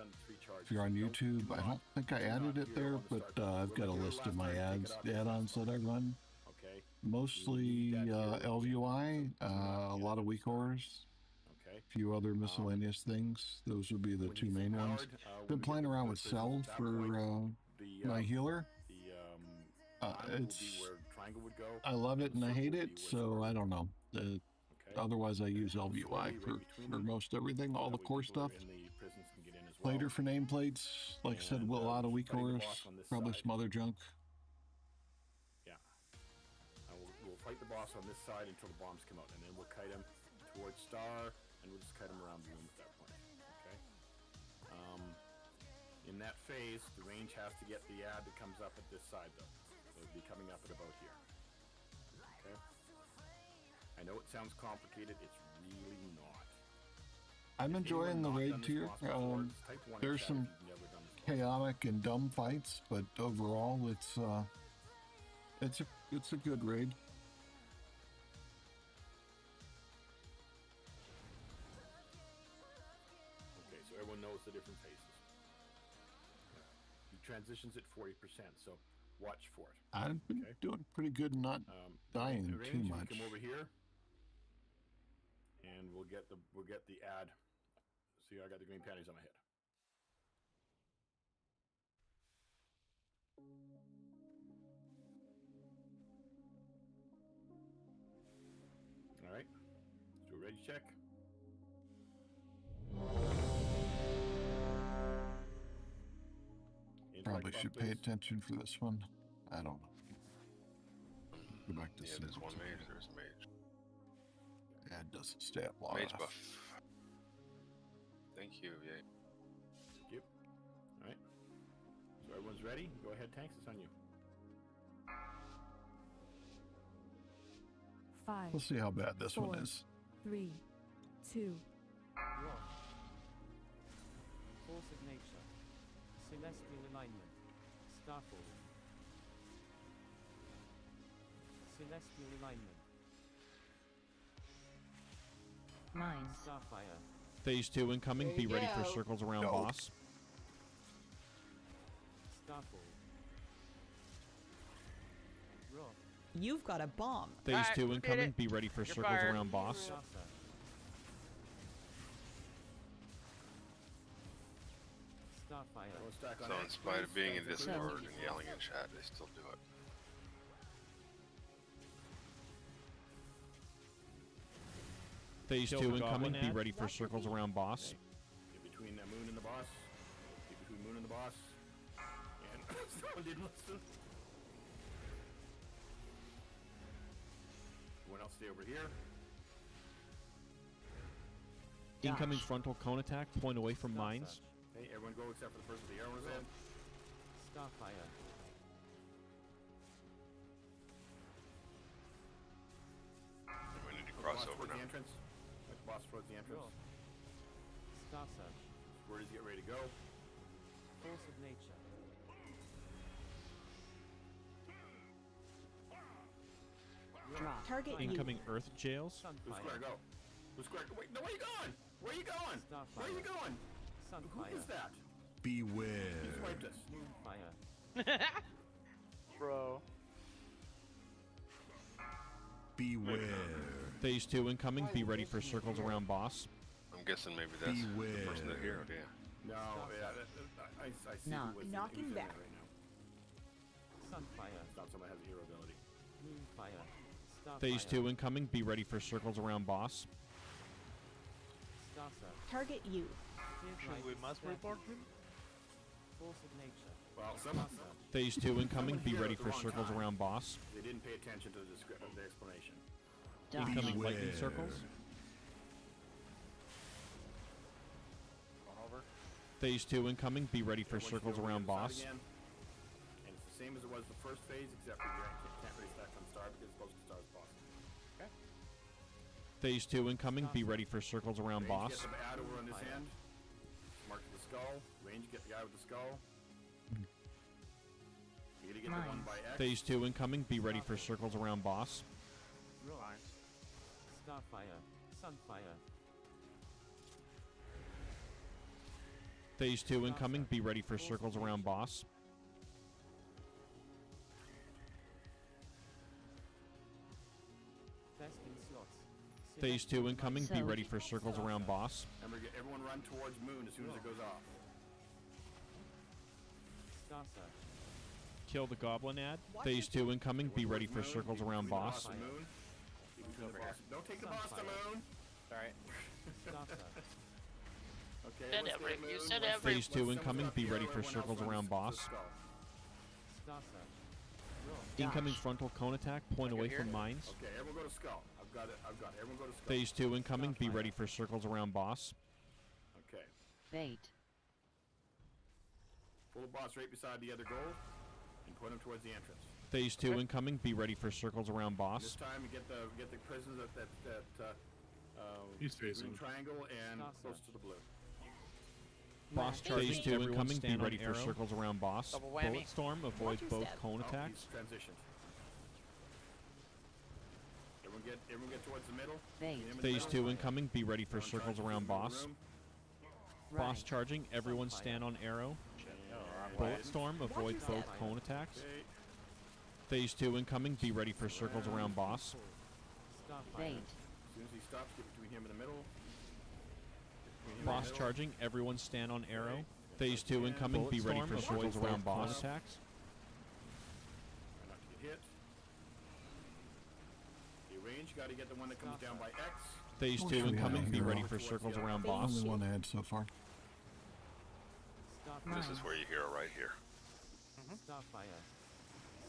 If you're on YouTube, I don't think I added it there, but I've got a list of my add-ons that I run. Mostly LVUI, a lot of weak horrors, a few other miscellaneous things. Those would be the two main ones. Been playing around with Cell for my healer. I love it and I hate it, so I don't know. Otherwise, I use LVUI for most everything, all the core stuff. Later for nameplates, like I said, a lot of weak horrors, probably some other junk. We'll fight the boss on this side until the bombs come out, and then we'll kite him towards star, and we'll just kite him around the room at that point. Okay. In that phase, the range has to get the ad that comes up at this side, though. So it'll be coming up at about here. Okay. I know it sounds complicated. It's really not. I'm enjoying the raid tier. There's some chaotic and dumb fights, but overall, it's a good raid. Okay, so everyone knows the different phases. He transitions at 40%, so watch for it. I've been doing pretty good, not dying too much. Come over here, and we'll get the ad. See, I got the green panties on my head. All right, let's do a ready check. Probably should pay attention for this one. I don't know. Go back to there's one mage. There's a mage. Yeah, it doesn't stay up long Mage enough. buff. Thank you. Yeah. Thank you. All right. So everyone's ready. Go ahead, tanks. It's on you. 5. We'll see how bad this 4, one is. 3, 2. Force of nature. Celestial alignment. Starfall. Celestial alignment. Mine. Starfire. Phase 2 incoming. There Be you ready for go. circles around No. boss. Starfall. Raw. You've got a bomb. Phase Alright, 2 we did incoming. it. Be ready for You're circles fired. around boss. Saucer. Starfire. We'll stack on So X, in spite of please. being in Thanks, Discord please. and yelling in chat, they still do it. Phase Kill 2 the incoming. goblin Be ad. ready for circles around boss. Get between the moon and the boss. Get between moon and the boss. And someone didn't listen. Everyone else stay over here. Incoming frontal cone attack. Point away from mines. Hey, everyone go except for the person with the arrow in his head. Starfire. We need to cross over towards now. the entrance. Like boss towards the entrance. Star Search. Where does he get ready to go? Force of nature. Drop. Target Incoming earth jails. Who's square go? Who's square? Wait, no, where are you going? Where are you going? Where are you going? Who is that? Beware. He swiped us. Moonfire. Bro. Beware. Phase 2 incoming. Be ready for circles around boss. I'm guessing maybe that's the person that heroed, yeah. No, yeah, I see No. who was Knocking who's in there back. right now. Sunfire. It's not somebody that has a hero ability. Moonfire. Starfire. Phase 2 incoming. Be ready for circles around boss. Star Search. Target you. Should we must report him? Force of nature. Well, some Phase 2 incoming. Be Someone ready hit for at the wrong circles time. around boss. They didn't pay attention to the explanation. Incoming lightning circles. Over. Phase 2 incoming. Be ready for Everyone should circles go over around the other boss. side again. And it's the same as it was the first phase, except for you can't really stack on star because it's close to star's boss. Okay. Phase 2 incoming. Be ready for circles around Range boss. get the bad over on this end. Mark the skull. Range get the guy with the skull. You gotta get the one by X. Phase 2 incoming. Be ready for circles around boss. Starfire. Sunfire. Phase 2 incoming. Be ready for circles around boss. Best in slots. Phase 2 incoming. Be ready for circles around boss. Remember, everyone run towards moon as soon as it goes off. Star Search. Kill the goblin ad. Phase 2 incoming. Be ready for circles around boss. Moon. Between the boss. Don't take the boss to moon. Alright. Star Search. Okay. Said let's every- get you moon. said Let's- every- Phase 2 let's incoming. sum up Be the ready arrow, for everyone else circles runs around to the boss. skull. Star Search. Incoming frontal cone attack. Point away from mines. Okay, everyone go to skull. I've got it. Everyone go to skull. Phase 2 incoming. Be ready for circles around boss. Okay. Bait. Pull the boss right beside the other gold and point him towards the entrance. Phase 2 incoming. Be ready for circles around And boss. this time you get the prisons that He's green facing. triangle and close to the blue. Boss charging. Phase 2 Everyone incoming. Be stand on ready for arrow. circles around boss. Double whammy. Bullet storm. Avoid both cone Oh, attacks. he's transitioned. Everyone get towards the middle. Bait. Get him in the Phase middle. 2 incoming. Be ready for Everyone circles tries to around move the boss. room. Boss charging. Everyone stand on arrow. Bullet storm. Avoid both cone attacks. Okay. Phase 2 incoming. Be ready for circles around boss. Starfire. Bait. As soon as he stops, get between him and the middle. Between him and Boss the middle. charging. Everyone stand on arrow. Okay. Phase 2 incoming. Be ready for circles around boss. Try Attacks. not to get hit. The range, got to get the one that comes down by X. Phase Oh, 2 yeah, we incoming. have Be a ready hero. for circles around Only boss. one ad so far. This is where you hero right here. Starfire.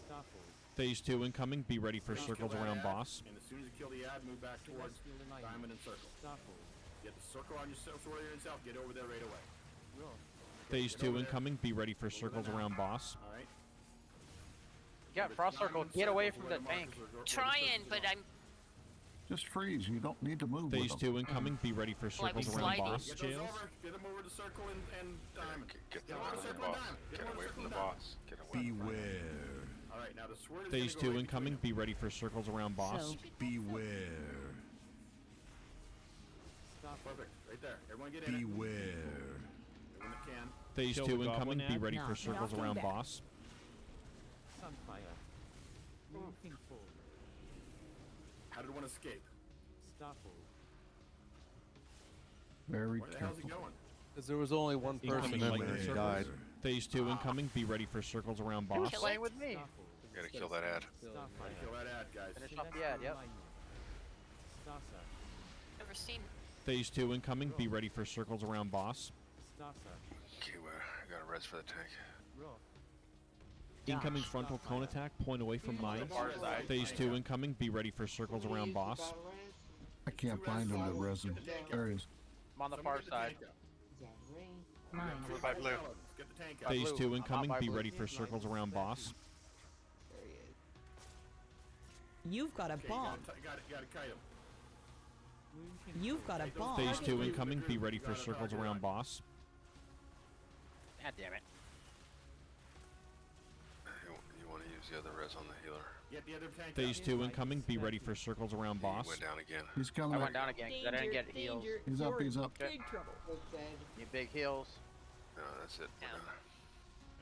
Starfall. Phase 2 incoming. Be ready for Range, circles kill that around ad, boss. And as soon as you kill the ad, move back towards Celestial alignment. diamond and circle. Starfall. Get the circle on yourself, sword yourself, get over there right away. Roar. Phase Get 2 over there. incoming. Be ready for circles around boss. Alright. You got frost circle. Get away from the tank. Trying, but I'm Just freeze. You don't need to move. Phase with them. 2 incoming. Be ready for Well, I was circles around sliding. boss. Get those Jails. over, get them over to circle and diamond. Get Get them over out to of the circle and boss. diamond. Get over to away circle from the and diamond. boss. Get away. Beware. Alright, now the sword is Phase gonna 2 go right incoming. between Be ready for circles around boss. Soak. Beware. them. Perfect, right there. Everyone get in it. Beware. Everyone that can. Phase Kill 2 the incoming. goblin Be ad. ready for Knock. circles Knocking around back. boss. Sunfire. Moving forward. How did one escape? Starfall. Very Where the hell's he careful. going? Because there was only one person Incoming in lightning there who circles. died. Phase 2 incoming. Be ready for circles around He was boss. playing with me. Starfall. Gotta kill that ad. Gotta kill that ad, guys. Finish off the ad, yep. Star Search. never seen. Phase 2 incoming. Be ready for circles around boss. Star Search. Okay, well, I got a res for the tank. Roar. Incoming frontal cone attack. Point away from mines. far side. Phase 2 incoming. Be ready for circles around boss. I can't find him to resin. There he is. I'm on the far side. Mine. We're by blue. Let's get the tank out. Phase blue. 2 I'm incoming. out by Be blue. ready for circles around boss. There he is. You've got a Okay, bomb. you gotta kite him. You've got a bomb. Phase 2 Target incoming. Be group. ready You for gotta circles target around it. boss. God damn it. You want to use the other res on the healer. Get the other tank Phase out. 2 incoming. Be ready for circles around He boss. went down again. He's I coming. went down again because I didn't get heals. He's up. He's up. Okay. Big trouble. It's dead. Need big heals. No, that's it. We're done.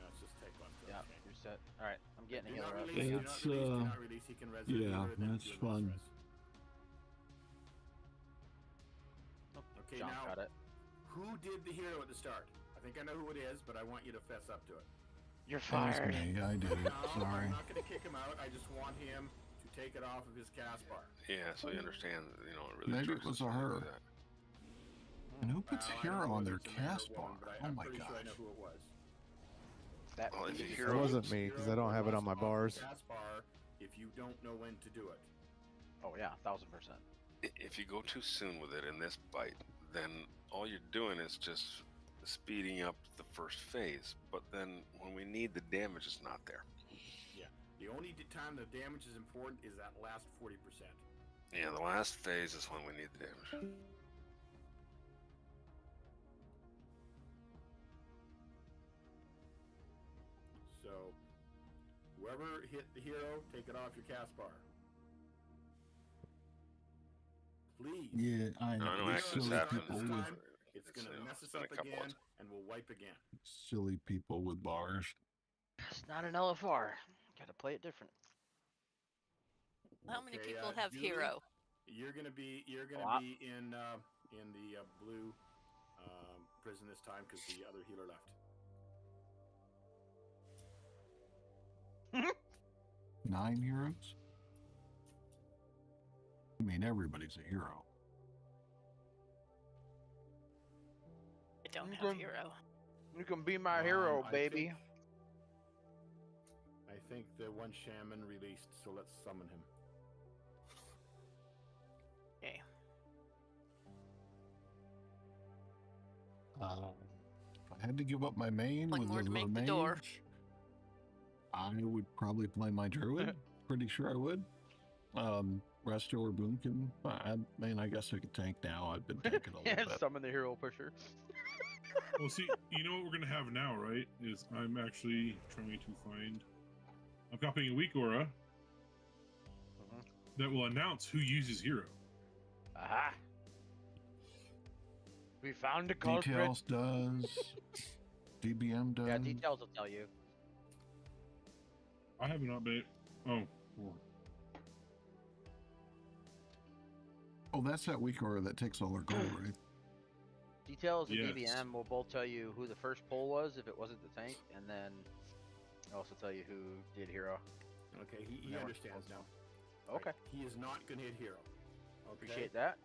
No, it's just take one. Yeah, you're set. Alright, I'm getting a Do healer not up. release, do not It's, release, do not release. He can res the yeah, healer, then that's do another fun. res. Oh, Okay, John now, got it. who did the hero at the start? I think I know who it is, but I want you to fess up to it. You're That was fired. me. I did it. No, Sorry. I'm not going to kick him out. I just want him to take it off of his cast bar. Yeah, so you understand, you know, it really Maybe it trucks was us a to do her. that. And who puts Well, I don't hero know on whether their it's a man or cast woman, bar? but Oh I'm my pretty sure I know gosh. who it was. That Well, if You you can hero, It wasn't use me, 'cause hero I don't have it plus on my off the bars. cast bar if you don't know when to do it. Oh yeah, 1000%. if you go too soon with it in this bite, then all you're doing is just speeding up the first phase. But then when we need the damage, it's not there. Yeah. The only time the damage is important is that last 40%. Yeah, the last phase is when we need the damage. So, whoever hit the hero, take it off your cast bar. Please. Yeah, I know. No, I know These accidents silly happen. people This with time, it's It's, going to you know, mess it's us been a up couple of again, times. and we'll wipe again. silly people with bars. It's not an LFR. Gotta play it different. How many Okay, people have Julie, hero? You're gonna be lot. in the blue prison this time because the other healer left. 9 heroes? I mean, everybody's a hero. I don't have hero. You can be my hero, I baby. I think the one shaman released, so let's summon him. Okay. If I had to give up my main One with more the to make the mage, door. I would probably play my druid. Pretty sure I would. Resto or Boomkin. I mean, I guess I could tank now. I've been tanking a little bit. Summon the hero pusher. Well, see, you know what we're gonna have now, right? Is I'm actually trying to find. I'm copying a weak aura that will announce who uses hero. Aha. We found the culprit. Details does. DBM does. Yeah, details will tell you. I have not been. Oh, hold on. Oh, that's that weak aura that takes all our gold, right? Details and Yes. DBM will both tell you who the first pull was if it wasn't the tank, and then it'll also tell you who did hero. Okay, he That understands now. Okay. He is not gonna hit hero. Okay? Appreciate that.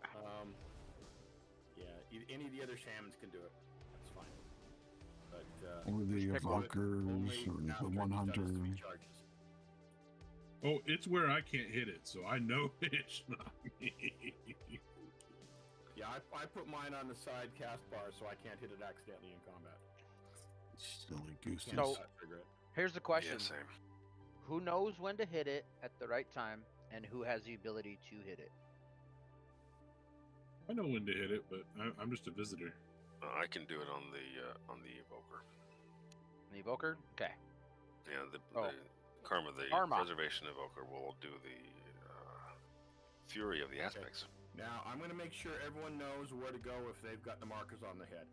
Yeah, any of the other shamans can do it. That's fine. But Or the pick one. evokers, only or the after one he's done hunter. his 3 charges. Oh, it's where I can't hit it, so I know it's not me. Yeah, I put mine on the side cast bar so I can't hit it accidentally in combat. Silly gooses. So here's the question: Yeah, same. who knows when to hit it at the right time, and who has the ability to hit it? I know when to hit it, but I'm just a visitor. I can do it on the evoker. The evoker? Okay. Yeah, the Karma, the Karma. preservation evoker will do the fury of the aspects. Now, I'm going to make sure everyone knows where to go if they've got the markers on the head.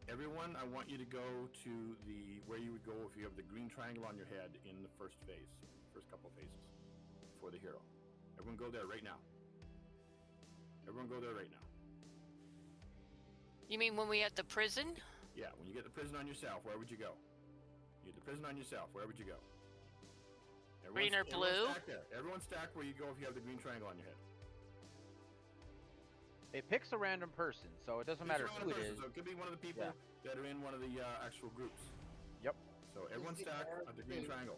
Everyone, I want you to go to where you would go if you have the green triangle on your head in the first phase, first couple phases for the hero. Everyone go there right now. Everyone go there right now. You mean when we at the prison? Yeah, when you get the prison on yourself, where would you go? You get the prison on yourself, where would you go? Green or blue? Stack there. Everyone stack where you go if you have the green triangle on your head. It picks a random person, so it doesn't matter who it is. So it could be one of the people that are in one of the actual groups. Yep. So everyone stack at the green triangle.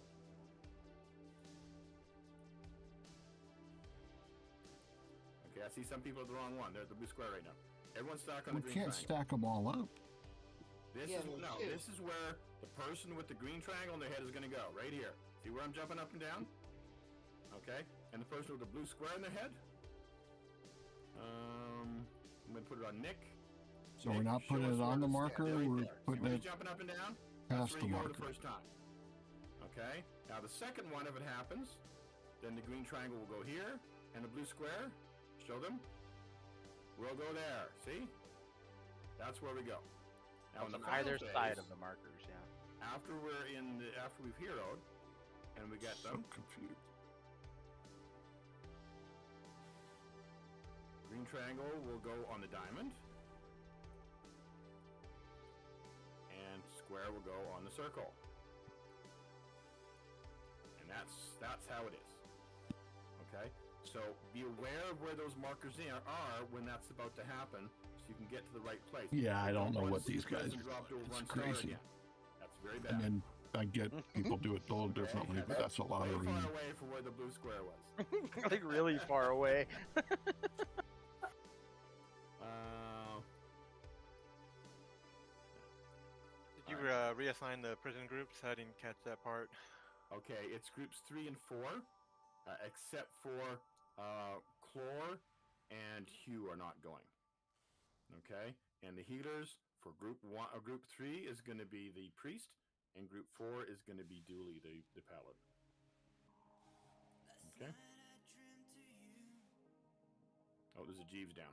Okay, I see some people at the wrong one. They're at the blue square right now. Everyone's stuck on We the green can't triangle. stack them all up. This Yeah, is there's no. two. This is where the person with the green triangle on their head is going to go. Right here. See where I'm jumping up and down? Okay. And the person with the blue square in their head. I'm going to put it on Nick. So we're Nick, not show putting us it where on the this- marker. yeah, right We're there. See putting where it he's jumping up and down. past That's where the you go marker. the first time. Okay. Now the second one, if it happens, then the green triangle will go here, and the blue square. Show them. We'll go there. See? That's where we go. Now in That's the on final either phase, side of the markers, yeah. after after we've heroed, and we get So them. confused. Green triangle will go on the diamond, and square will go on the circle. And that's how it is. Okay? So be aware of where those markers are when that's about to happen, so you can get to the right place. Yeah, I don't know want to what see these the guys person do. drop to a It's run star crazy. again. That's very bad. And then I get people do it a little differently, but that's a lot way of far reading. away from where the blue square was. Like really far away. Did you reassign the prison groups? I didn't catch that part. Okay, it's groups 3 and 4, except for Chlor and Hugh are not going. Okay, and the healers for group 3 is going to be the priest, and group 4 is going to be Dooley, the paladin. Okay. Oh, there's a Jeeves down.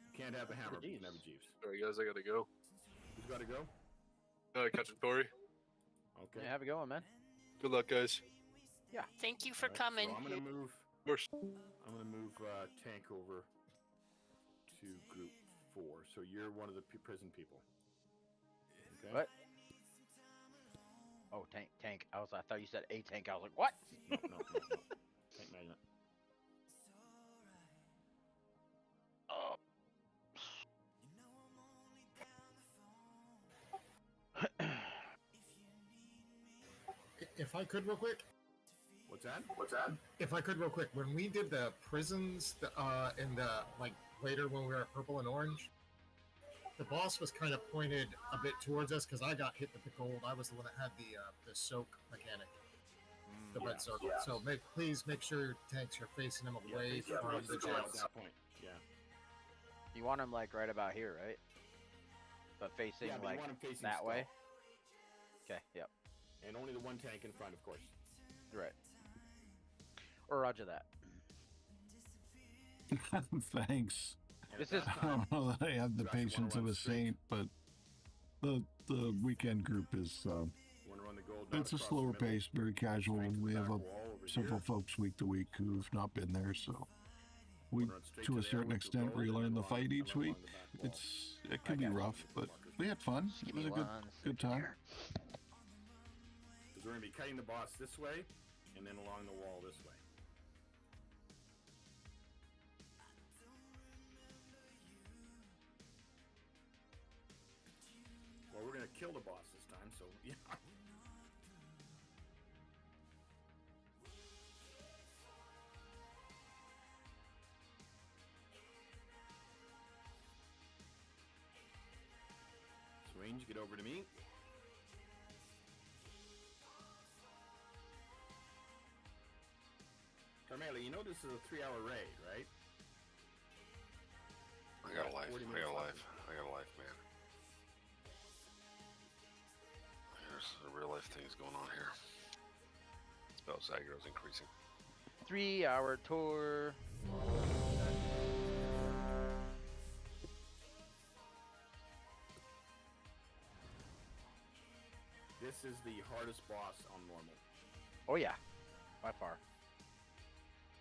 You can't have a hammer, but you can have a Jeeves. All right, guys, I gotta go. Who's got to go? Catching Tori. Okay. Yeah, have it going, man. Good luck, guys. Yeah. Thank you for Alright, coming. So I'm gonna move. Of course. I'm gonna move Tank over to group 4. So you're one of the prison people. Okay. What? Oh, tank. I thought you said a tank. I was like, what? No. Tank magnet. Oh. If I could real quick. What's that? If I could real quick, when we did the prisons in the like later when we were at purple and orange, the boss was kind of pointed a bit towards us because I got hit with the gold. I was the one that had the soak mechanic, the red circle. Yeah. So please make sure your tanks are facing them away from the jails. At that point. Yeah. You want him like right about here, right? But facing Yeah, but you like want him facing that skull. way. Okay. Yep. And only the one tank in front, of course. Right. Or roger that. Thanks. This is I don't know that I have the patience of a saint, but the weekend group is Want to run the gold it's a slower pace, very casual. We have several folks week to week who've not been there, so we to a certain extent relearn the fight each week. It can be rough, but we had fun. It was a good time. Because we're going to be cutting the boss this way, and then along the wall this way. Well, we're going to kill the boss this time, so yeah. Range, get over to me. Carmela, you know this is a 3-hour raid, right? I got a life. 40 I minutes got a left. life. I got a life, man. There's a real life things going on here. Oh, Zagro's increasing. 3-hour tour. This is the hardest boss on normal. Oh yeah, by far.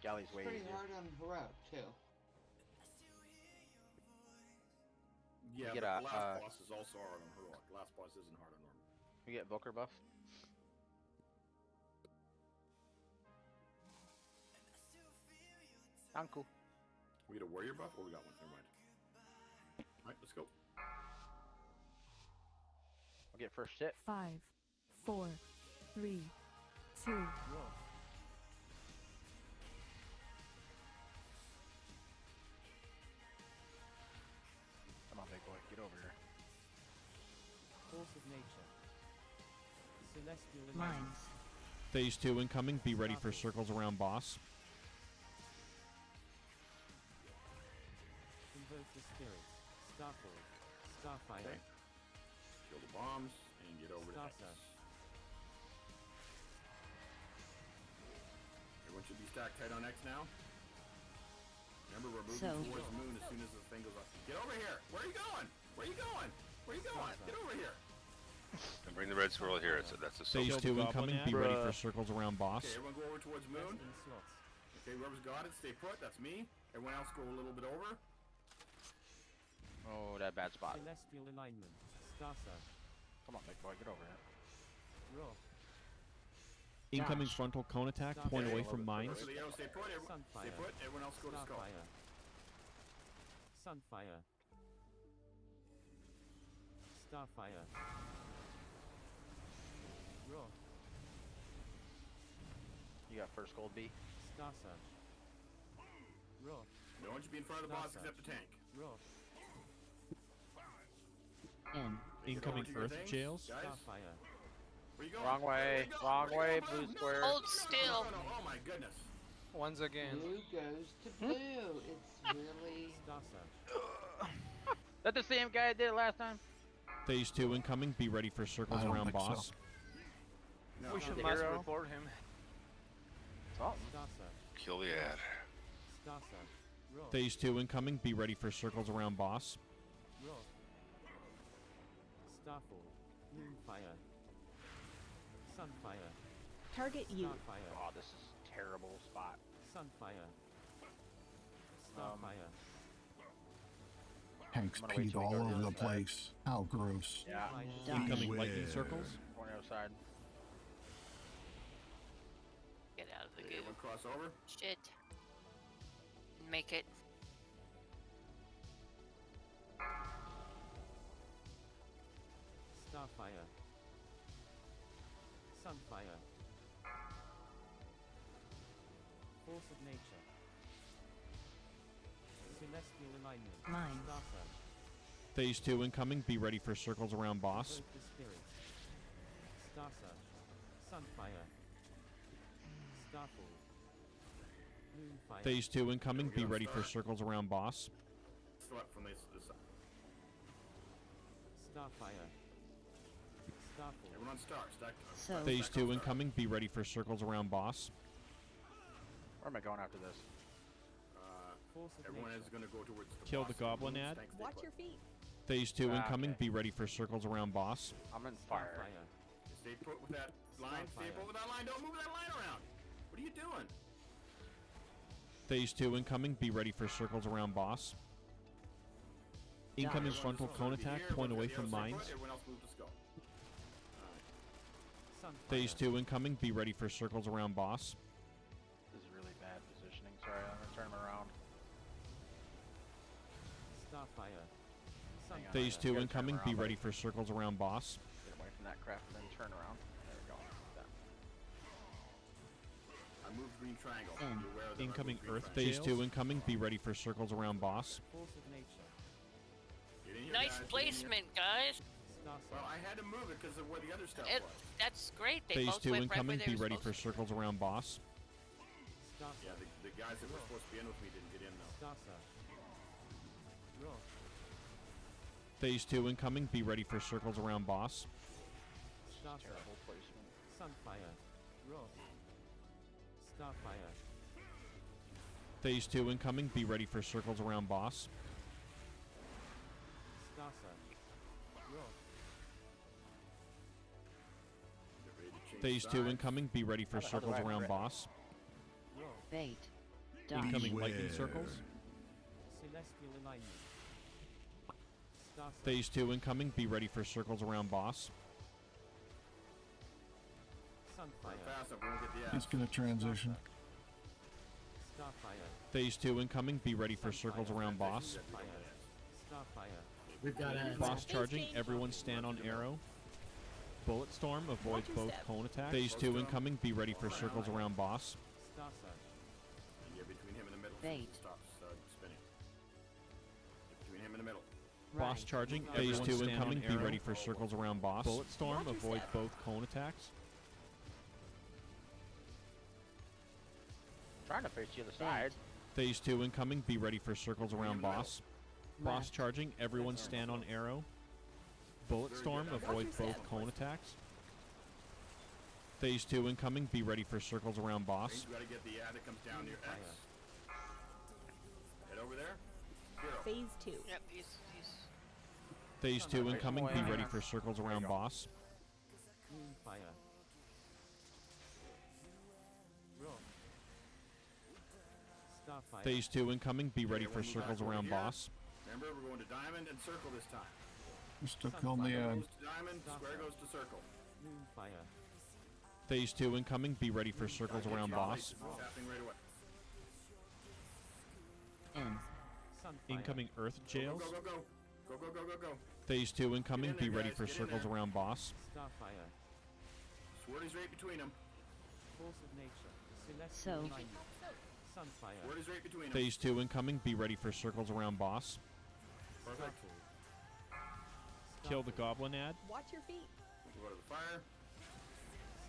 Galley's It's way pretty easier. hard on heroic too. Yeah, get but a, last boss is also hard on heroic. Last boss isn't hard on normal. We get Volker buff. I'm cool. We get a warrior buff? Oh, we got one. Never mind. Alright, let's go. I'll get first hit. 5, 4, 3, 2. Force of nature. Celestial Mines. alignment. Phase 2 incoming. Be ready for circles around boss. Invoke the spirits. Starfall. Starfire. Okay. Kill the bombs and get over to Star X. Search. Everyone should be stacked tight on X now. Remember, we're moving So- towards the moon as soon as this thing goes up. Get over here! Where are you going? Where are you going? Where are you going? Get over here! And bring the red swirl here. That's a Phase social. 2 Goblin incoming. hat. Be ready for Bruh. circles around boss. Okay, everyone go over towards moon. In slots. Okay, whoever's got it, stay put. That's me. Everyone else go a little bit over. Oh, that bad spot. Celestial alignment. Star Search. Come on, big boy, get over here. Raw. Incoming frontal cone attack. Point away from mines. So the arrow, stay put. Everyone, stay Sunfire. put. Everyone else go to skull. Starfire. Sunfire. Starfire. Raw. You got first gold B. Star Search. Raw. No one should be in front of the boss except the tank. Raw. N. Incoming Get over to your earth things, jails. Guys. Starfire. Where you going? Wrong way, wrong way, blue square. Hold still. No, oh my goodness. Once again. Blue goes to blue. It's really. Star Search. That the same guy did it last time? Phase 2 incoming. Be ready for circles I don't around think so. boss. No, We no, should the must hero. report him. Oh, Star Search. Kill the ad. Star Search. Raw. Phase 2 incoming. Be ready for circles around boss. Raw. Starfall. Moonfire. Sunfire. Target you. Starfire. oh, this is a terrible spot. Sunfire. Starfire. Tanks I'm gonna wait peed till we all go to over the the side. place. How gross. Yeah, Incoming lightning circles. tornado side. Get out of the Okay, goo. everyone cross over. Shit. Make it. Starfire. Sunfire. Force of nature. Celestial alignment. Mines. Star Search. Phase 2 incoming. Be ready for circles around boss. Invoke the spirits. Star Search. Sunfire. Starfall. Moonfire. Phase 2 incoming. Be ready for circles around boss. Swept from this side. Starfire. Starfall. Everyone on star. Stack. So- Phase stack 2 on star. incoming. Be ready for circles around boss. Where am I going after this? Force of Everyone nature. is going to go towards the Kill boss. the goblin Moons, ad. tanks, stay Watch put. your feet. Phase 2 Ah, incoming. okay. Be ready for circles around boss. I'm in fire. Starfire. Stay put with that line. Stay Starfire. put with that line. Don't move that line around. What are you doing? Phase 2 incoming. Be ready for circles around boss. Incoming Everyone frontal is cone supposed to be attack. here. Point Everyone away get from the arrow, stay mines. put. Everyone else move to skull. Sunfire. Phase 2 incoming. Be ready for circles around boss. This is really bad positioning. Sorry, I'm gonna turn him around. Starfire. Hang on. Phase You 2 gotta turn incoming. around, Be buddy. ready for circles around boss. Get away from that crap and then turn around. There we go. Done. I moved green triangle. N. Be aware that I Incoming moved green earth triangle. phase 2 incoming. Be ready for circles around boss. Force of nature. Get in here, Nice guys, get in here. placement, guys. Star Well, Search. I had to move it because of where the other stuff It, was. that's great. They Phase both 2 went right where incoming. they Be were ready for supposed circles around boss. Star Yeah, Search. the guys that were supposed to be in with me didn't get in though. Star Search. Raw. Phase 2 incoming. Be ready for circles around boss. Star Search. Terrible placement. Sunfire. Raw. Starfire. Phase 2 incoming. Be ready for circles around boss. Star Search. Raw. Get ready to change Phase 2 sides. incoming. Be ready for How do circles I around crit? boss. Raw. Bait. Dodge. Incoming lightning circles. Celestial alignment. Star Search. Phase 2 incoming. Be ready for circles around boss. Sunfire. Fast up, we won't get the He's ass. going to transition. Starfire. Phase 2 incoming. Be ready for circles around boss. Fire. Starfire. We've got ads. Boss charging. Everyone stand on arrow. Bullet storm avoids both cone attacks. Phase 2 incoming. Be ready for circles around boss. Star Search. And get between him and the middle. Bait. Stops spinning. Get between him and the middle. Boss charging. Phase 2 incoming. Be ready for circles around boss. Bullet storm. Avoid both cone attacks. Trying to face the other side. Phase 2 incoming. Be ready for circles around boss. Boss charging. Everyone stand on arrow. Bullet storm. Avoid both cone attacks. Phase 2 incoming. Be ready for circles around boss. You gotta get the ad that comes down near X. Head over there. Phase 2. Yep, he's Phase 2 incoming. Be ready for circles around boss. Moonfire. Roar. Starfire. Phase 2 incoming. Be ready for circles around boss. Remember, we're going to diamond and circle this time. We're stuck on the Square end. goes to diamond, square goes to circle. Moonfire. Phase 2 incoming. Be ready for circles around boss. What's happening right away? Incoming earth jails. Go, go, go, go, go, go, go, go, go. Phase 2 incoming. Get in there, Be ready guys, for get in circles there. around boss. Starfire. Sword is right between them. Force of nature. So- Celestial alignment. Sunfire. Sword is right between them. Phase 2 incoming. Be ready for circles around boss. Perfect. Kill the goblin ad. Watch your feet. Go to the fire.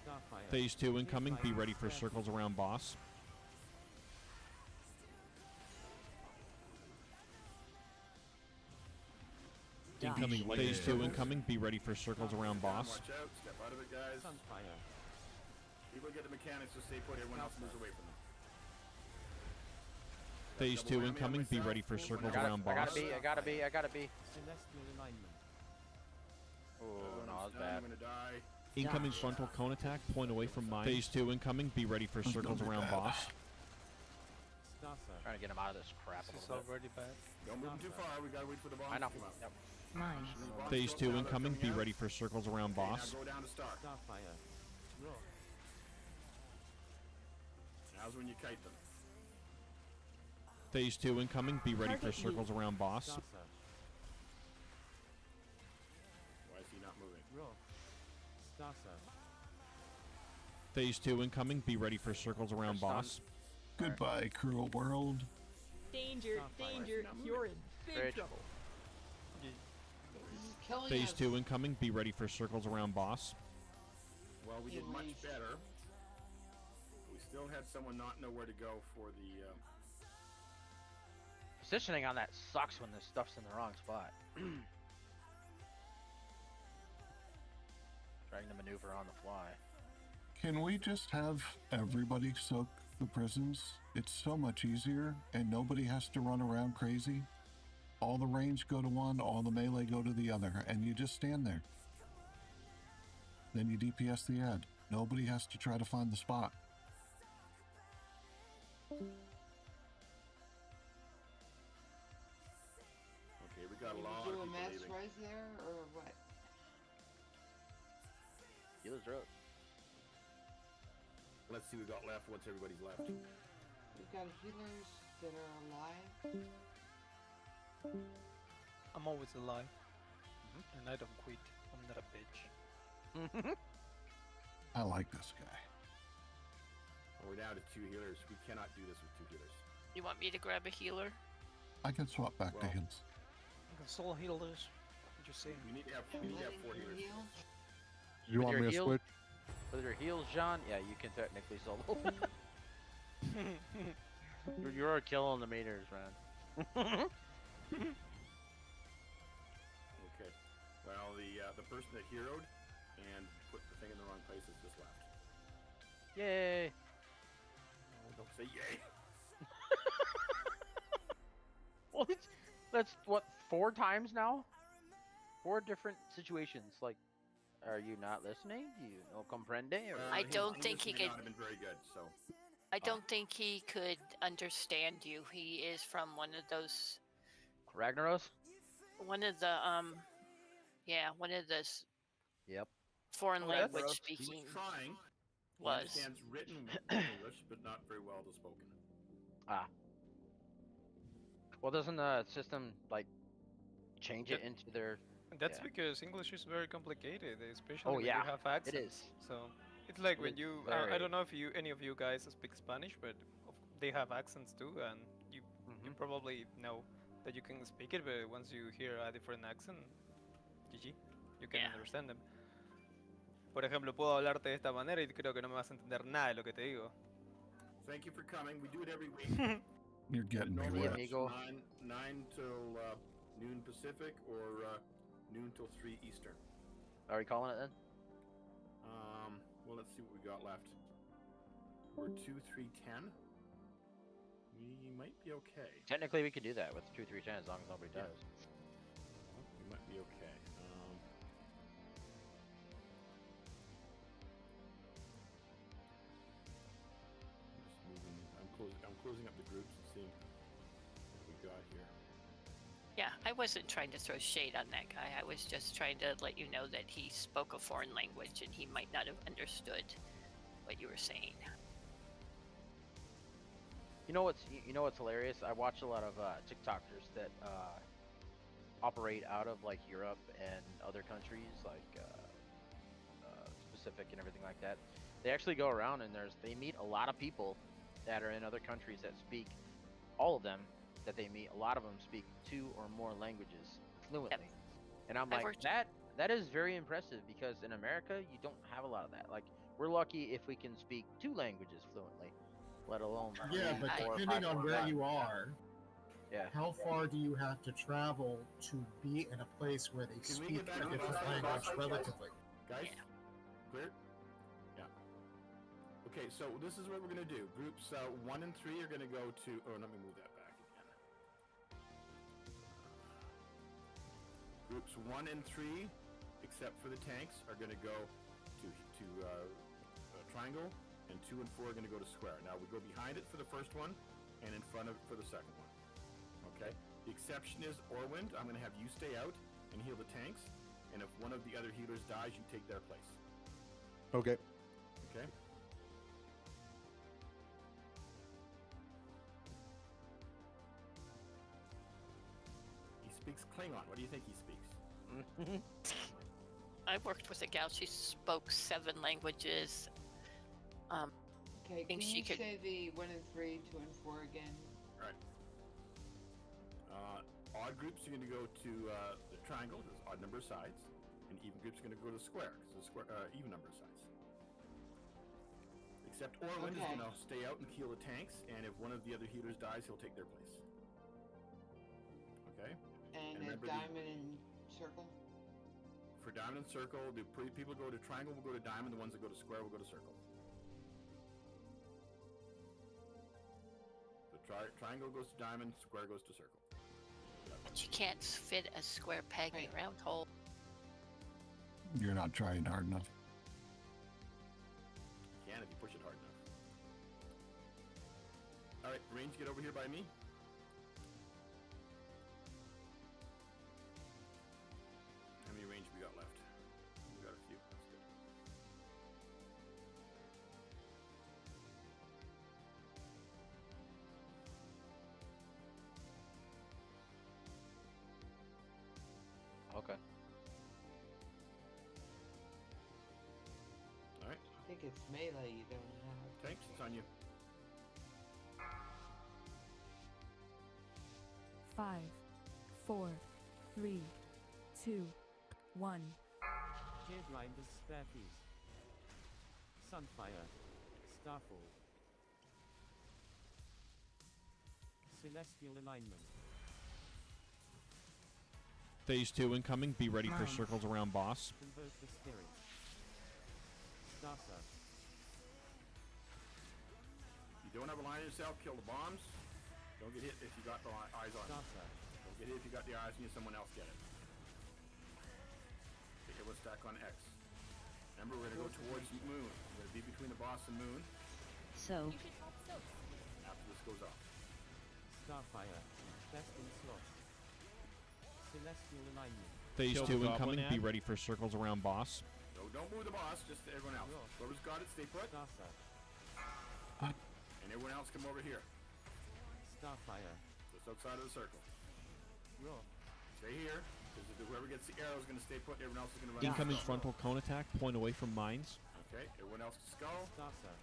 Starfire. Phase 2 incoming. Be ready for circles around boss. Incoming phase 2 incoming. Be ready for circles around boss. Watch out. Step out of it, guys. Sunfire. People get the mechanics to stay put. Everyone else moves away from them. Phase 2 incoming. Be ready for circles around boss. I gotta be. Celestial alignment. Oh, no, that's bad. I'm gonna die. Incoming frontal cone attack. Point away from mine. Phase 2 incoming. Be ready for circles around boss. Starfire. Trying to get him out of this crap a This is little bit. already bad. Don't move them too far. We gotta wait for the bombs I know. to come out. Yep. Mine. Phase 2 incoming. Be ready for circles around boss. Now go down to start. Starfire. Roar. Now's when you kite them. Phase 2 incoming. Be ready for Target circles around boss. Starsearch. Why is he not moving? Roar. Starsearch. Phase 2 incoming. Be ready for circles around boss. Goodbye, cruel world. Danger, danger. You're in big Bridge. trouble. This is killing Phase us. 2 incoming. Be ready for circles around boss. Well, we did At much least. better. We still had someone not know where to go for the. Positioning on that sucks when the stuff's in the wrong spot. Trying to maneuver on the fly. Can we just have everybody soak the prisons? It's so much easier, and nobody has to run around crazy. All the range go to one, all the melee go to the other, and you just stand there. Then you DPS the ad. Nobody has to try to find the spot. Okay, we got a Did lot you of do a people mass leaving. rise there, or what? Healer's road. Let's see what we got left once everybody's left. We've got healers that are alive. I'm always alive. And I don't quit. I'm not a bitch. I like this guy. We're down to 2 healers. We cannot do this with 2 healers. You want me to grab a healer? I can swap back to Well, heals. I can solo heal this. Just saying. We need to have 4 healers. Do you want With me your to heal- switch? With your heals, John? Yeah, you can technically solo. You're killing the meters, man. Okay. Well, the person that heroed and put the thing in the wrong place has just left. Yay! Don't say yay. Well, that's what, 4 times now? 4 different situations. Like, are you not listening? Do you no comprende? Or... I don't think he could. Not have been very good. So. I don't think he could understand you. He is from one of those. Ragnaros? One of the yeah, one of the Yep. foreign Oh, language that's- speaking. He was trying. He Was. understands written English, but not very well the spoken. Ah. Well, doesn't the system, like, change it into their... That's yeah. because English is very complicated, especially Oh, when yeah, you have accents. it is. So it's like when It's you, very- I don't know if any of you guys speak Spanish, but they have accents too, and you Mm-hmm. probably know that you can speak it, but once you hear a different accent, GG, you can understand them. Por ejemplo, puedo hablarte de esta manera y creo que no me vas a entender nada de lo que te digo. Thank you for coming. We do it every week. You're getting me Normally wet. it's from 9 till noon Pacific or noon till 3 Eastern. Are we calling it then? Well, let's see what we got left. We're 2, 3, 10. We might be okay. Technically, we could do that with 2, 3, 10 as long as nobody does. We might be okay. Just moving. I'm closing up the groups and seeing what we got here. Yeah, I wasn't trying to throw shade on that guy. I was just trying to let you know that he spoke a foreign language and he might not have understood what you were saying. You know what's hilarious? I watch a lot of TikTokers that operate out of like Europe and other countries like Pacific and everything like that. They actually go around and they meet a lot of people that are in other countries that speak, all of them that they meet, a lot of them speak 2 or more languages fluently. And I'm like, that is very impressive because in America you don't have a lot of that. Like, we're lucky if we can speak 2 languages fluently, let alone Yeah, but 4 or depending 5 on or where 5. you are, yeah, how far do you have to travel to be in a place where they Can we speak get back a to the different boss language fight, relatively? Guys? Clear? Yeah. Okay, so this is what we're going to do. Groups 1 and 3 are going to go to... Oh, let me move that back again. Groups 1 and 3, except for the tanks, are going to go to triangle, and 2 and 4 are going to go to square. Now, we go behind it for the first one, and in front of it for the second one. Okay? The exception is Orwind. I'm going to have you stay out and heal the tanks, and if one of the other healers dies, you take their place. Okay. Okay? He speaks Klingon. What do you think he speaks? I worked with a gal. She spoke 7 languages. Okay, I think can she you could. say the 1 and 3, 2 and 4 again? All right. Odd groups are going to go to the triangle, there's odd number of sides, and even groups are going to go to the square, because the square even number of sides. Except Orwind is going to stay out and heal the tanks, and if one of the other healers dies, he'll take their place. Okay? And a remember diamond and circle? For diamond and circle, the people go to triangle will go to diamond, the ones that go to square will go to circle. The triangle goes to diamond, square goes to circle. But you can't fit a square peg in a round hole. You're not trying hard enough. You can if you push it hard enough. Alright, range, get over here by me. How many range we got left? We got a few. That's good. Okay. Alright. I think it's melee you don't have. Tanks, it's on you. 5, 4, 3, 2, 1. Jadewinders spare piece. Sunfire. Starfall. Celestial alignment. Phase 2 incoming. Be ready for circles around boss. Convoke the spirit. Starter. You don't have a line yourself, kill the bombs. Don't get hit if you got the eyes on you. Don't get hit if you got the eyes on you, someone else get it. Okay, let's stack on X. Remember, we're going to go towards Moon. We're going to be between the boss and Moon So, after this goes off. Starfire. Best in slot. Celestial alignment. Phase Kill 2 the incoming. goblin Be ad. ready for circles around boss. No, don't move the boss, just everyone else. Whoever's got it, stay put. Starter. And everyone else come over here. Starfire. Just outside of the circle. Raw. Stay here, because whoever gets the arrow is going to stay put, everyone else is going to run. Incoming frontal cone attack. Point away from mines. Okay, everyone else to skull. Starter.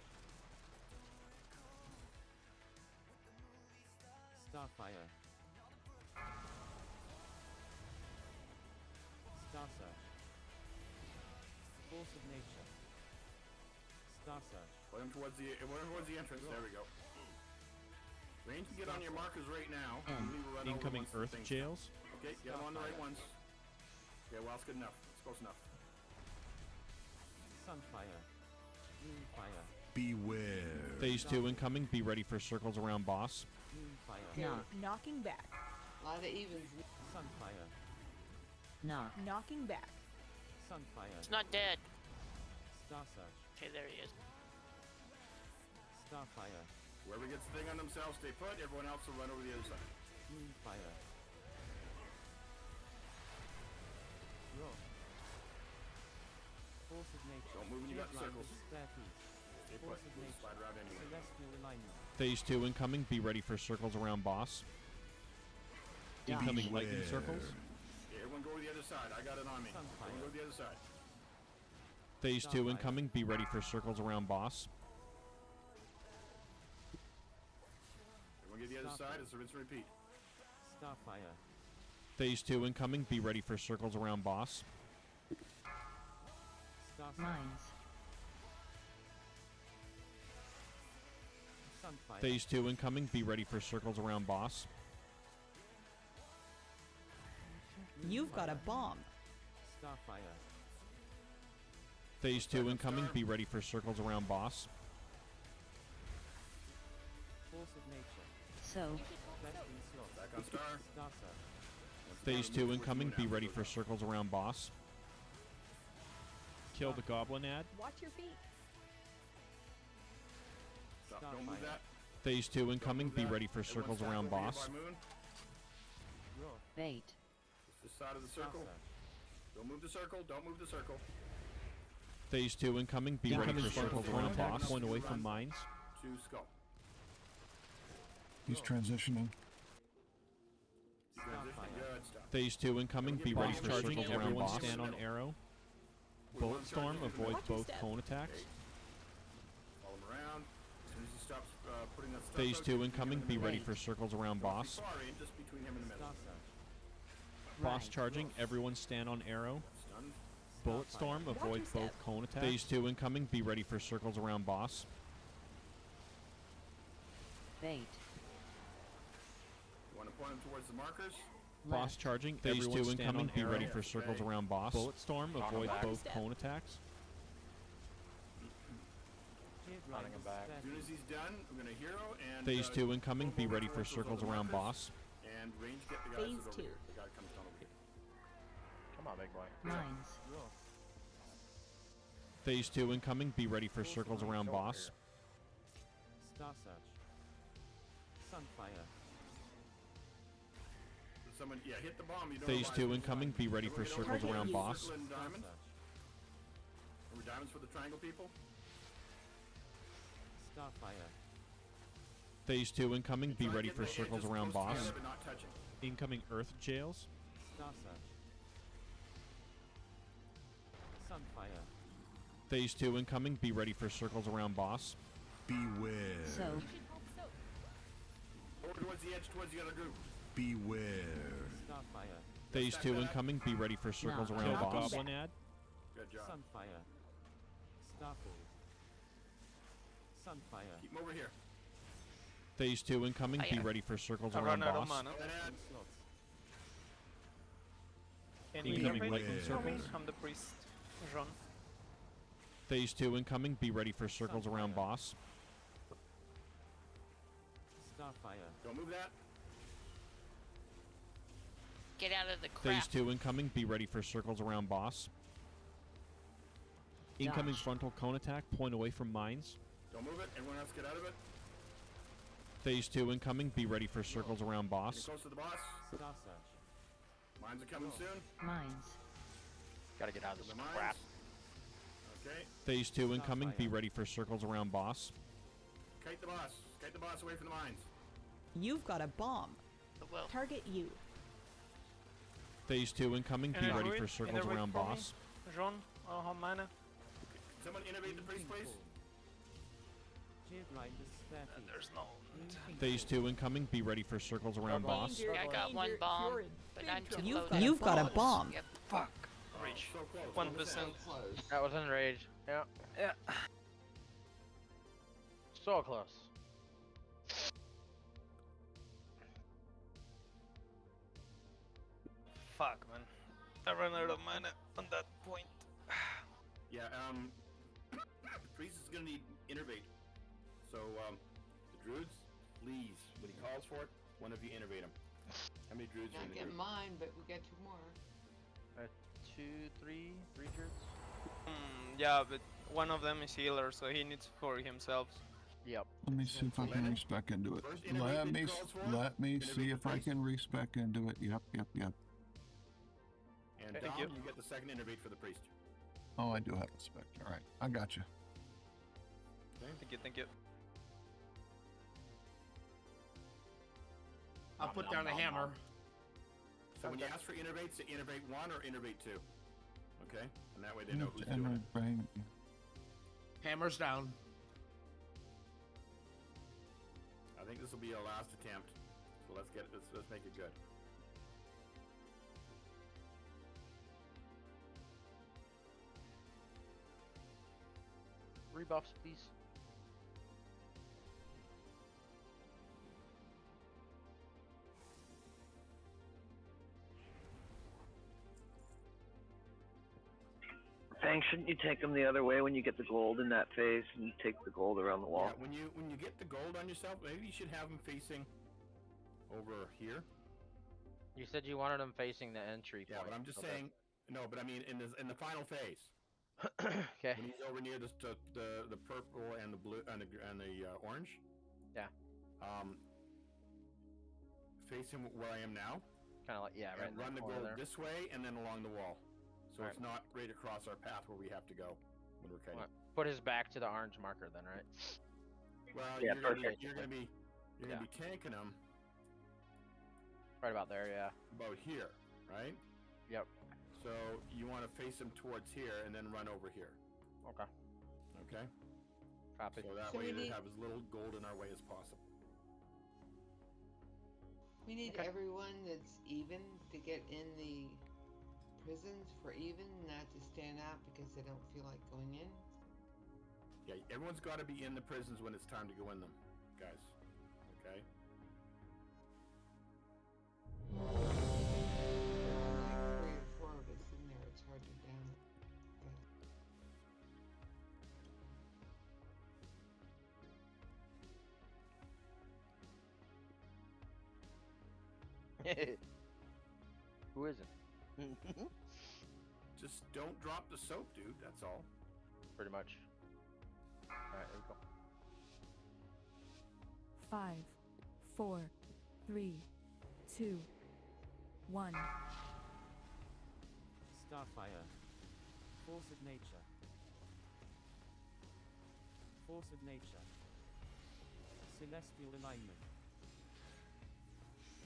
Starfire. Star Search. Force of Nature. Star Search. Point him towards the entrance. There we go. Range can get on your markers right now. Incoming Earth Jails. Okay, get them on the right ones. Okay, well, that's good enough. It's close enough. Sunfire. Moonfire. Beware. Phase 2 incoming. Be ready for circles around boss. Moonfire. Knock. Knocking back. A lot of evens. Sunfire. Knock. Knocking back. Sunfire. It's not dead. Star Search. Okay, there he is. Starfire. Whoever gets the thing on themselves, stay put. Everyone else will run over the other side. Moonfire. Roar. Force of Nature. Don't move when you got Jet circles. Riders, Spare piece. Stay put. Force of We'll Nature. slide around anyway. Celestial Alignment. Phase 2 incoming. Be ready for circles around boss. Incoming lightning circles. Okay, everyone go to the other side. I got it on me. Everyone go to the other side. Phase 2 incoming. Be ready for circles around boss. Everyone get to the other side. It's a rinse and repeat. Starfire. Phase 2 incoming. Be ready for circles around boss. Starfire. Mines. Sunfire. Phase 2 incoming. Be ready for circles around boss. You've got a bomb. Starfire. Phase 2 incoming. Be ready for circles around boss. Force of Nature. So. Vesting Slot. Back on star. Star Search. Phase 2 incoming. Be ready for circles around boss. Kill the goblin ad. Watch your feet. Stop. Don't move that. Phase 2 incoming. Be ready for circles around boss. Roar. Bait. This side of the circle. Don't move the circle. Don't move the circle. Phase 2 incoming. Be ready for circles around boss. Point away from mines. To skull. He's transitioning. Good stuff. Phase 2 incoming. Be ready for Charging. circles around Everyone boss. stand on arrow. Bullet storm avoids both cone attacks. Follow him around. As soon as he stops putting that stuff Phase out, 2 just incoming. between Be him ready and for circles around the boss. far end, just between him and the middle. Star Search. Boss charging. Everyone stand on arrow. Stunned. Bullet storm avoids both cone attacks. Phase 2 incoming. Be ready for circles around boss. Bait. You want to point him towards the markers? Boss charging. Phase 2 incoming. Be ready for circles around boss. Bullet storm avoids both cone attacks. Jet Running Riders, him back. Spare As soon as piece. he's done, we're going to hero and... Phase 2 incoming. move Be over ready the for rest of circles the around markers, boss. And range get the guy Phase that's over 2. here. The guy that comes down over here. Come on, big boy. Mines. Roar. Phase 2 incoming. Be ready for circles around boss. Star Search. Sunfire. Someone, yeah, hit the bomb. You don't Phase realize 2 it's incoming. alive. Be ready for Everybody circles over around here, boss. circle and Star diamond. Search. Remember diamonds for the triangle people? Starfire. Phase 2 incoming. Be Try ready getting for the circles edges around close boss. together, but not touching. Incoming Earth Jails. Star Search. Sunfire. Phase 2 incoming. Be ready for circles around boss. Beware. So. Over towards the edge, towards the other group. Beware. Starfire. Phase 2 incoming. Be ready for circles No. around Kill boss. goblin ad. Good job. Sunfire. Starfield. Sunfire. Keep 'em over here. Phase 2 incoming. Be Fire. ready for circles A around runner boss. romano. Vesting Slots. Can Incoming you lightning for me? circles. I'm the priest. Jean. Phase 2 incoming. Be ready for circles around boss. Starfire. Don't move that. Get out of the crap. Phase 2 incoming. Be ready for circles around boss. Incoming Dodge. frontal cone attack. Point away from mines. Don't move it. Everyone else get out of it. Phase 2 incoming. Be ready for circles around Getting boss. close to the boss. Star Search. Mines are coming soon. Mines. Gotta get out of The this mines. crap. Okay. Phase 2 incoming. Be Starfire. ready for circles around boss. Kite the boss. Kite the boss away from the mines. You've got a bomb. Well, Target you. Phase 2 incoming. Be Innervate- ready for circles innervate around for me. boss. Jean, I don't have mana. Someone innovate the priest, please. Jet Riders. Spare piece. There's no. Phase 2 incoming. Be ready for circles around boss. Danger, I got one danger, bomb, you're in but big I'm too trouble. low to You've got a use. bomb. Yep. Fuck. Rage. So close. 1%. That was enraged. Yeah. Yeah. So close. Fuck, man. I ran out of mana on that point. Yeah, Priest is gonna need innervate. So, the druids, please, when he calls for it, one of you innervate him. How many druids are in Not the get group? mine, but we get 2 more. 3 druids. Yeah, but one of them is healer, so he needs for himself. Yep. Let me see if I can respec into it. Let me see if I can respec into it. Yep. And Thank Dom, you. you get the second innervate for the priest. Oh, I do have a spec. All right, I got you. Okay. Thank you. I'll put down a hammer. So when you ask for innervate, say innervate 1 or innervate 2. Okay? And that way they know who's doing it. Hammer's down. I think this will be our last attempt. So let's make it good. Rebuffs, please. Fang, shouldn't you take them the other way when you get the gold in that phase and you take the gold around the wall? Yeah, when you get the gold on yourself, maybe you should have them facing over here. You said you wanted them facing the entry Yeah, point. but I'm just saying. No, but I mean in the final phase. Okay. When he's over near the purple and the blue and the orange. Yeah. Face him where I am now. Kind of like right. And run the gold this way and then along the wall, so Right. it's not right across our path where we have to go when we're cutting. Put his back to the orange marker then, right? Well, Yeah, you're gonna be tanking him right about there, yeah. about here, right? Yep. So you want to face him towards here and then run over here. Okay. Okay. Copy. So that So way we they need- have as little gold in our way as possible. We need everyone that's even to get in the prisons for even, not to stand out because they don't feel like going in. Yeah, everyone's got to be in the prisons when it's time to go in them, guys. Okay. Like 3 or 4 of us in there, it's hard to down it. Who isn't? Just don't drop the soap, dude. That's all. Pretty much. Alright, there we go. 5, 4, 3, 2, 1. Starfire. Force of nature. Force of nature. Celestial alignment.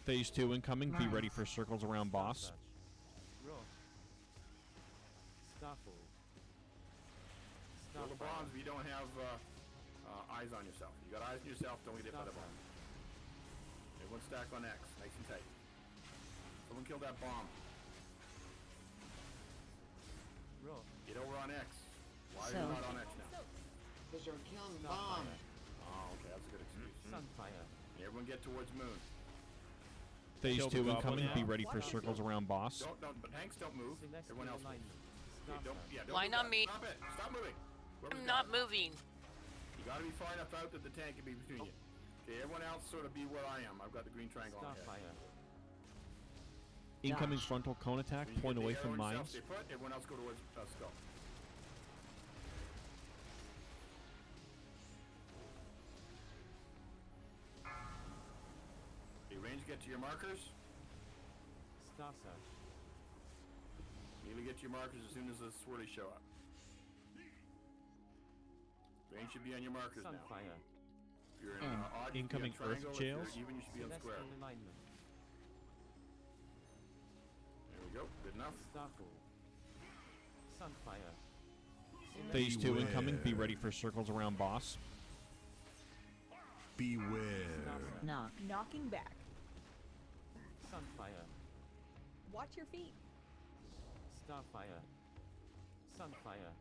Phase 2 incoming. Be ready for circles around boss. Roar. Starfall. Roll the bombs if you don't have eyes on yourself. You got eyes on yourself, don't get hit by the bomb. Everyone stack on X, nice and tight. Someone kill that bomb. Roar. Get over on X. Why are you not on X now? Because you're killing bombs. Oh, okay, that's a good excuse. Sunfire. Everyone get towards moon. Phase Kill 2 the incoming. goblin Be now. ready for circles around boss. Don't, but Hanks don't move. Everyone else moves. Okay, don't Why move not that. me? Stop it. Stop moving. Whoever's I'm got not it. moving. You gotta be far enough out that the tank can be between you. Okay, everyone else sort of be where I am. I've got the green triangle on here. Incoming frontal cone attack. When you Point get away the from arrow mines. yourself, stay put. Everyone else go towards skull. Okay, range get to your markers. Star Search. Immediately get to your markers as soon as the swirlies show up. Range should be on your markers now. Sunfire. If you're in odd, you should be on Incoming earth triangle. jails. If you're even, you should be on square. Celestial alignment. There we go. Good enough. Starfall. Sunfire. Phase 2 Beware. incoming. Be ready for circles around boss. Beware. Knock. Knocking back. Sunfire. Watch your feet. Starfire. Sunfire.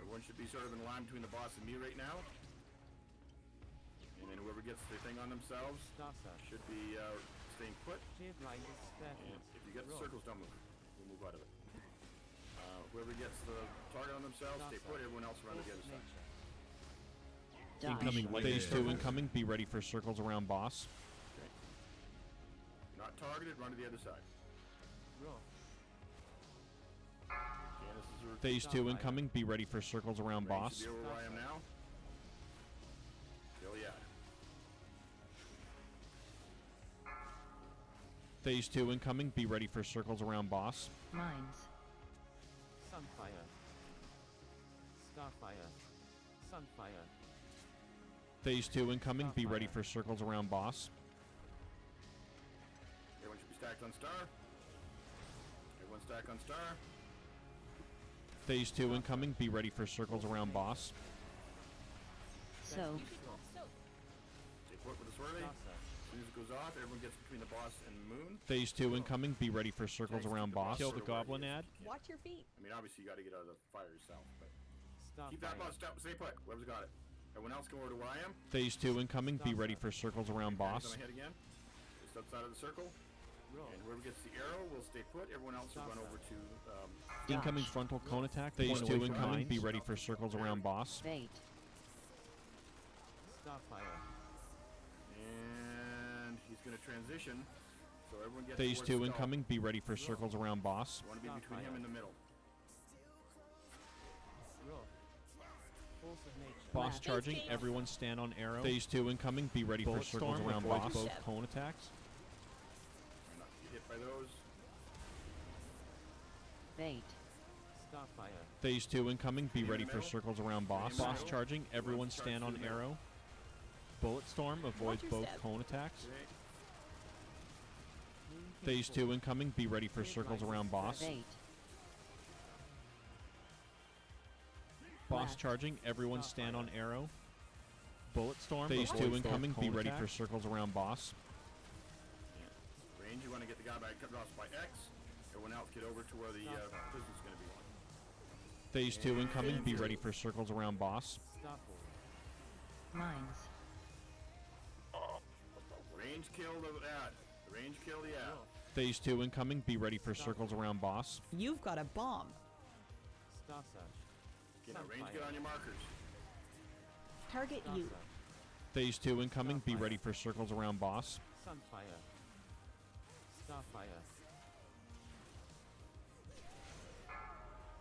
Everyone should be sort of in line between the boss and me right now. And then whoever gets the thing on themselves should be staying put. And if you get the circles, don't move. We'll move out of it. Whoever gets the target on themselves, stay put. Everyone else run to the other side. Incoming phase 2 incoming. Be ready for circles around boss. Okay. You're not targeted, run to the other side. Okay, this is Phase 2 incoming. Be ready for circles around boss. Should be over where I am now. Kill yeah. Phase 2 incoming. Be ready for circles around boss. Mines. Sunfire. Starfire. Sunfire. Phase 2 incoming. Be ready for circles around boss. Everyone should be stacked on star. Everyone stack on star. Phase 2 incoming. Be ready for circles around boss. So. Stay put with the swirly. As soon as it goes off, everyone gets between the boss and moon. Phase 2 incoming. Be ready for circles around boss. Kill the goblin ad. Watch your feet. I mean, obviously you got to get out of the fire yourself, but keep that boss. Stay put. Whoever's got it. Everyone else go over to where I am. Phase 2 incoming. Be ready for circles around boss. On my head again. Just outside of the circle. And whoever gets the arrow will stay put. Everyone else will run over to. Incoming frontal cone attack. Phase 2 incoming. Be ready for circles around boss. Bait. Starfire. And he's going to transition. So everyone gets. Phase 2 towards incoming. Be ready for circles around boss. You want to be between him and the middle. Boss charging. Everyone stand on arrow. Phase 2 incoming. Be ready for circles around boss. Both cone attacks. Try not to get hit by those. Bait. Starfire. Phase 2 incoming. Be ready for circles around boss. Boss charging. Everyone stand on arrow. Bullet storm avoids both cone attacks. Phase 2 incoming. Be ready for circles around boss. Bait. Boss charging. Everyone stand on arrow. Bullet storm. Phase 2 incoming. Be ready for circles around boss. Range. You want to get the guy by cut off by X. Everyone else get over to where the prison's going to be. Phase 2 incoming. Be ready for circles around boss. Mines. Range kill the ad. Range kill the ad. Phase 2 incoming. Be ready for circles around boss. You've got a bomb. Star Search. Get a range. Get on your markers. Target you. Phase 2 incoming. Be ready for circles around boss. Sunfire. Starfire.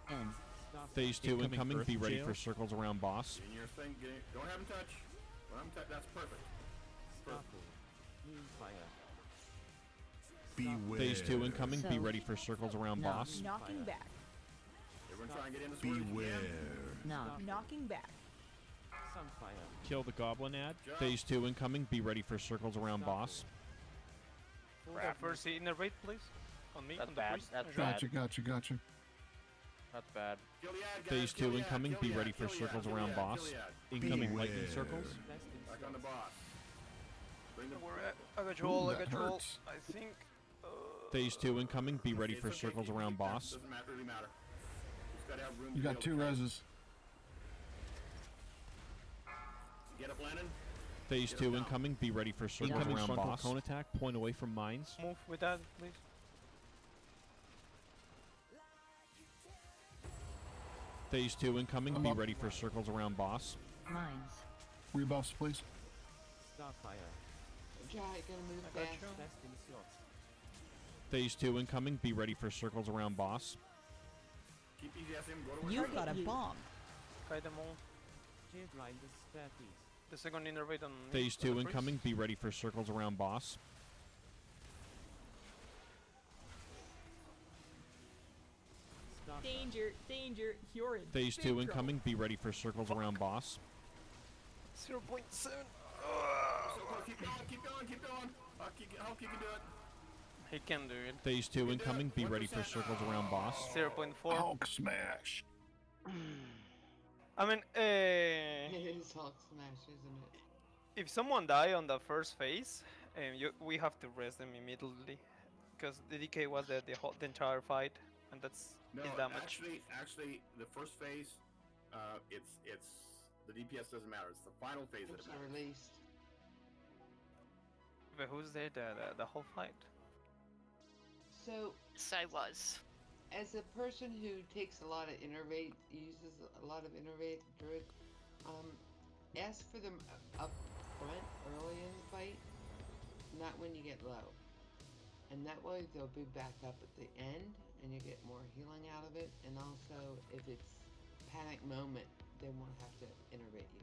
N. Phase 2 incoming. Be ready for circles around boss. In your thing. Don't have him touch. Don't have him touch. That's perfect. Moonfire. Beware. Phase 2 incoming. Be ready for circles around boss. Knocking back. Everyone try and get in the sword. Beware. Knocking back. Sunfire. Kill the goblin ad. Phase 2 incoming. Be ready for circles around boss. First innervate, please. On me. That's on the bad. priest. That's Gotcha, bad. gotcha. That's bad. Kill the ad, guys. Phase Kill 2 the ad, incoming. kill Be the ad, ready for kill the ad, circles kill the around ad, boss. kill the ad. Incoming lightning Beware. circles. Back on the boss. Bring the I got roll. I that got roll. hurts. I think. Phase 2 incoming. Be ready It's for okay, circles keep around that. boss. Doesn't really matter. Just gotta have room You to got be 2 able to reses. get it, Lennon. Phase 2 incoming. Be ready for circles Incoming around frontal boss. Cone attack. Point away from mines. Move with that, please. Phase 2 incoming. I'm Be up. ready for circles around boss. Mines. Rebuffs, please. Starfire. Yeah, you gotta move I got fast. you. Testing slots. Phase 2 incoming. Be ready for circles around boss. Keep easy as him. Go to where You've got a bomb. Kite them all. Geargrinders stairpiece. The second innervate on me. Phase on 2 the incoming. priest. Be ready for circles around boss. Starfire. Danger, danger, you're in Phase big 2 trouble. incoming. Be ready for circles around boss. 0.7. Keep going, keep going, keep going. Hulk, you can do it. He can do it. Phase 2 incoming. Be ready for circles around boss. 0.4. Hulk smash. I mean, It is Hulk smash, isn't it? if someone die on the first phase, we have to rest them immediately, because the DK was the entire fight, and that's No, his damage. actually, the first phase, it's the DPS doesn't matter. It's the final phase that it matters. Released. But who's there the whole fight? So, Yes, I was. as a person who takes a lot of innervate, uses a lot of innervate druid, ask for them up front early in the fight, not when you get low. And that way they'll be back up at the end and you get more healing out of it. And also, if it's panic moment, they won't have to innervate you.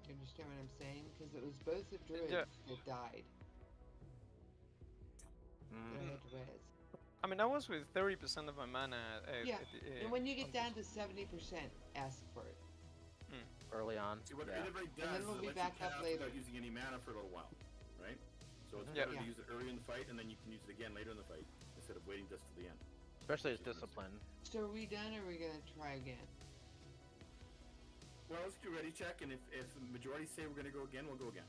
Do you understand what I'm saying? Because it was both the druids that died. That I had to res. I mean, I was with 30% of my mana. Yeah, and when you get down to 70%, ask for it. Early on. See, what yeah. Innervate does And then is we'll it be lets back you up cast later. without using any mana for a little while, right? So it's better to use it early in the fight, and then you can use it again later in the fight, instead of waiting just to the end. Especially as discipline. So are we done, or are we going to try again? Well, let's do ready check, and if the majority say we're going to go again, we'll go again.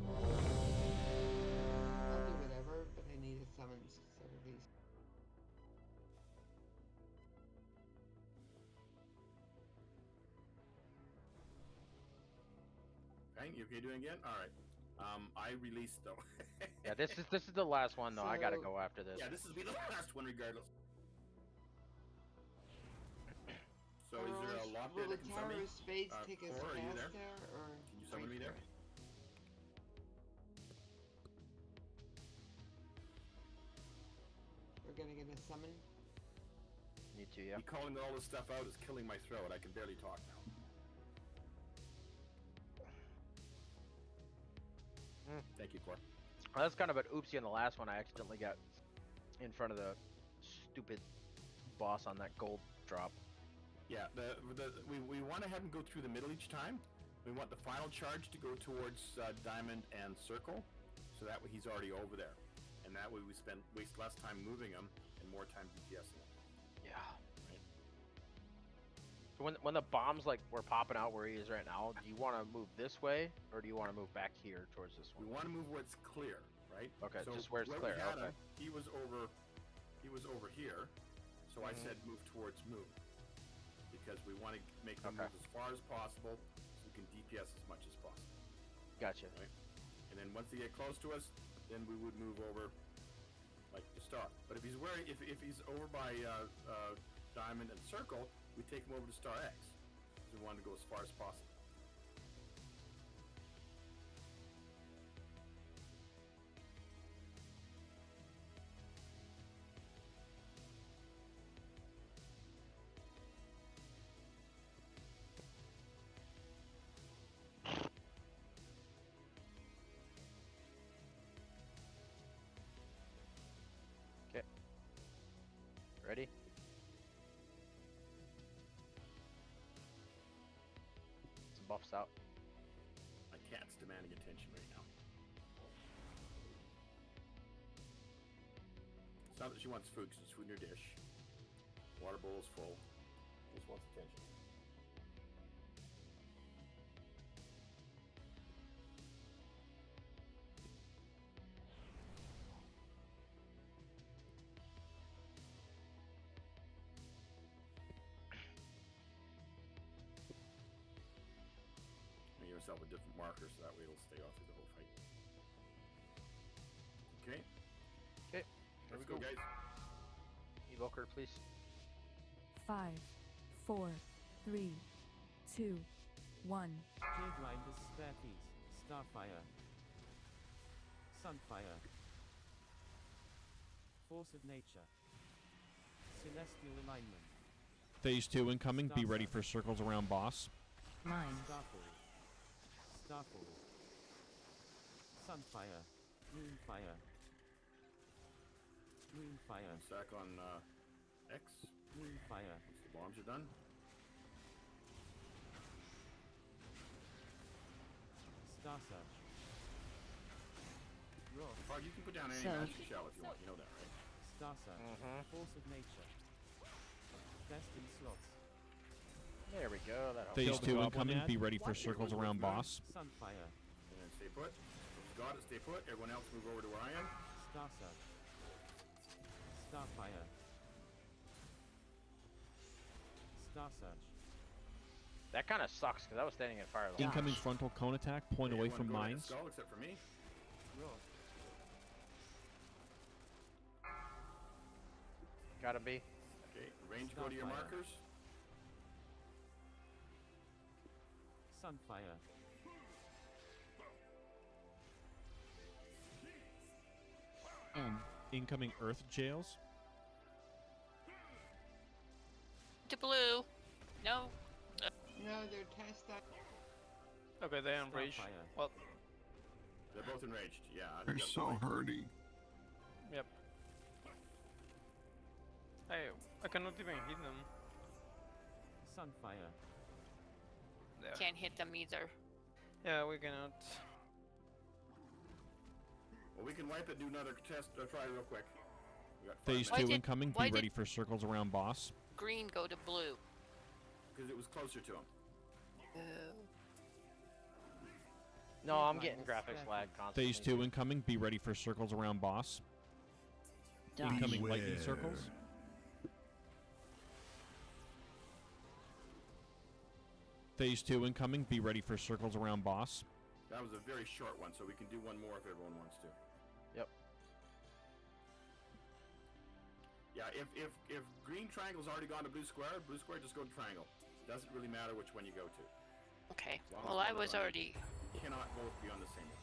I'll do whatever, but I need a summons some of these. Okay, you okay doing again? All right. I released though. Yeah, this is the last one though. I gotta go after this. Yeah, this will be the last one regardless. So is there a lock there Will that the can summon Tower me? of Spades take us Cor, are you past there? there, or Can you summon me wait there? for it? We're gonna get a summon. Need to, yeah. Me calling all this stuff out is killing my throat. I can barely talk now. Thank you, Cor. Well, that's kind of an oopsie in the last one. I accidentally got in front of the stupid boss on that gold drop. Yeah, we want to have him go through the middle each time. We want the final charge to go towards diamond and circle, so that way he's already over there, and that way we waste less time moving him and more time DPSing him. Yeah. Right. So when the bombs like were popping out where he is right now, do you want to move this way or do you want to move back here towards this one? We want to move where it's clear, right? Okay, so just where it's clear. We had Okay. him, he was over here, so I said move towards moon, because we want to make him move as far as possible, so we can DPS as much as possible. Gotcha. Right? And then once they get close to us, then we would move over, like the star. But if he's over by diamond and circle, we take him over to star X, because we want to go as far as possible. Ready? Some buffs out. My cat's demanding attention right now. It's not that she wants food, because there's food in her dish. Water bowl is full. She just wants attention. Make yourself a different marker, so that way it'll stay off through the whole fight. Okay. Okay. Let's go, guys. Evoker, please. 5, 4, 3, 2, 1. Jadeblinders, Staircase, Starfire, Sunfire, Force of Nature, Celestial Alignment, Phase 2 incoming. Be ready for circles around boss. Mine. Starfall, Sunfire, Moonfire, Moonfire, Stack on X. Moonfire, Once the bombs are done. Star Search, Roar, Frog, you can put down any So- magic shell if you want. You know that, right? Star Search, Force of Nature, Destined Slots, There we go. That'll Phase help. 2 Goblin incoming. ad. Be ready for circles around boss. Sunfire, And then Stay put. Got it. Stay put. Everyone else move over to where I am. Star Search. Starfire. Star Search. That kind of sucks because I was standing in fire. the whole Incoming time. frontal cone attack. Point away Everyone from go to hit mines. Skull except for me. Roar. Gotta be. Okay. Range. Go to your Starfire. markers. Sunfire. Incoming earth jails. To blue. No. No, they're test that. Okay, they're enraged. Starfire. Well, They're both enraged. Yeah. I They're think that's so fine. hurty. yep. Hey, I cannot even hit them. Sunfire. There. Can't hit them either. Yeah, we cannot. Well, we can wipe it. Do another test. Try real quick. We got Phase 2 incoming. why Be did- ready for circles around boss. Green go to blue. Because it was closer to him. No, I'm getting graphics lag constantly. Phase 2 incoming. Be ready for circles around boss. Incoming lightning circles. Phase 2 incoming. Be ready for circles around boss. That was a very short one, so we can do one more if everyone wants to. Yep. Yeah, if green triangle's already gone to blue square just go to triangle. Doesn't really matter which one you go to. Okay. As long Well, as I both was are on. already. Cannot both be on the same one.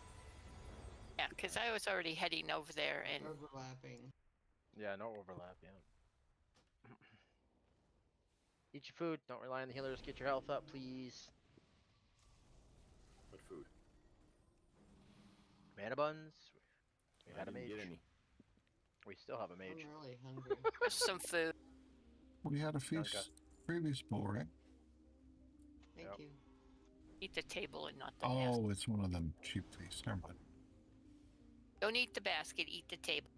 Yeah, because I was already heading over there and. Overlapping. Yeah, no overlap. Yeah. Eat your food. Don't rely on the healers. Get your health up, please. What food? Mana buns. We I had a didn't mage. get any. We still have a I'm mage. really hungry. Some food. We had a feast Okay. previous bowl, right? Thank Yep. you. Eat the table and not the basket. Oh, it's one of them cheap feasts. Never mind. Don't eat the basket. Eat the table.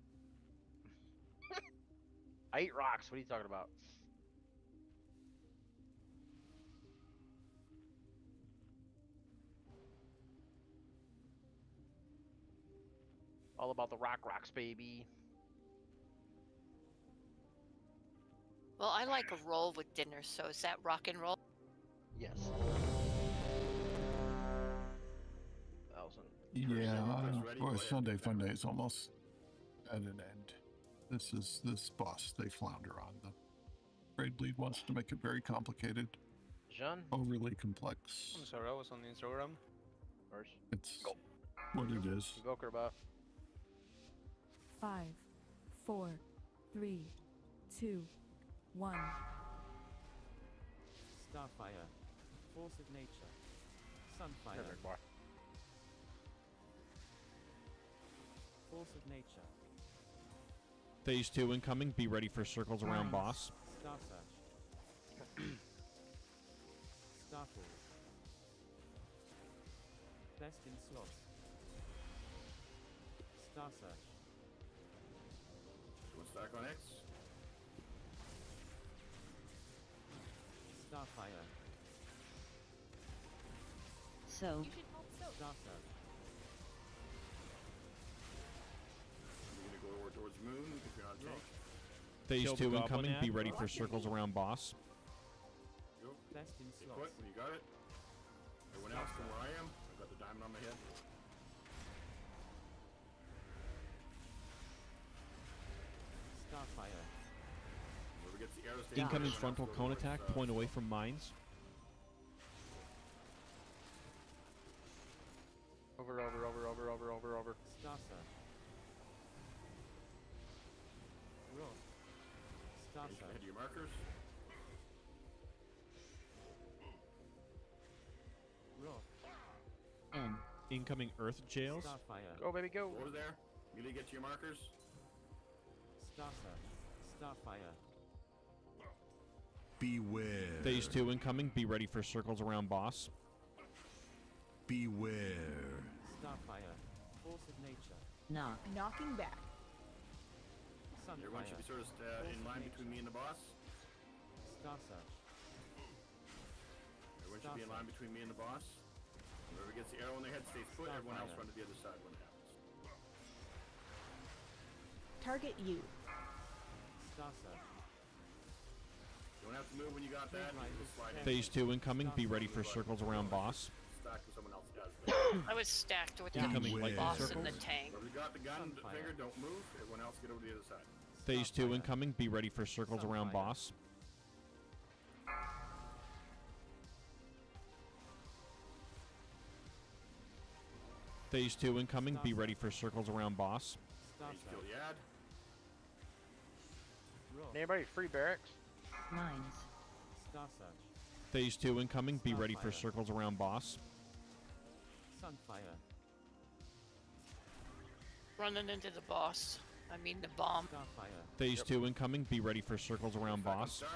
I eat rocks. What are you talking about? All about the rocks, baby. Well, I like a roll with dinner, so is that rock and roll? Yes. 1,000. Yeah, ready? boy, Go ahead. Sunday Fun Day is almost at an end. This boss they flounder on. The Raid Bleed wants to make it very complicated, Jean? overly complex. I'm sorry, I was on Instagram. First. It's what it is. Evoker buff. 5, 4, 3, 2, 1. Starfire. Force of nature. Sunfire. Here, big boy. Force of nature. Phase 2 incoming. Be ready for circles around boss. Star Search. Starfall. Best in slot. Star Search. One stack on X. Starfire. So. Star Search. We're gonna go over towards moon if you're not tank. Phase Kill the 2 goblin incoming. ad. Be ready for circles around boss. Go. Best in Stay slot. put when you got it. Everyone else come where I am. I've got the diamond on my head. Starfire. Whoever gets the arrows taken. Incoming everyone frontal else go cone towards, attack. Point away from mines. Over. Star Search. Roar. Star Head Search. to your markers. Roar. Incoming earth jails. Starfire. Go, baby, go. Over there. Immediately get to your markers. Star Search. Starfire. Beware. Phase 2 incoming. Be ready for circles around boss. Beware. Starfire. Force of nature. Knock. Knocking back. Everyone should be sort of in line between me and the boss. Star Search. Everyone should be in line between me and the boss. Whoever gets the arrow in their head stays put. Everyone else run to the other side when it happens. Target you. Star Search. You don't have to move when you got that. You can just slide in. Phase 2 incoming. Be ready for circles around boss. Stack with someone else. I was stacked with Incoming the lightning boss circles. and the tank. Whoever got the gun finger, don't move. Everyone else get over to the other side. Phase 2 incoming. Be ready for circles around boss. Phase 2 incoming. Be ready for circles around boss. Star Phase kill Search. the ad. Roll. Anybody free barracks? Mines. Star Search. Phase 2 incoming. Be ready for circles around boss. Sunfire. Running into the boss. I mean the bomb. Starfire. Phase 2 incoming. Be ready for circles around boss. Star.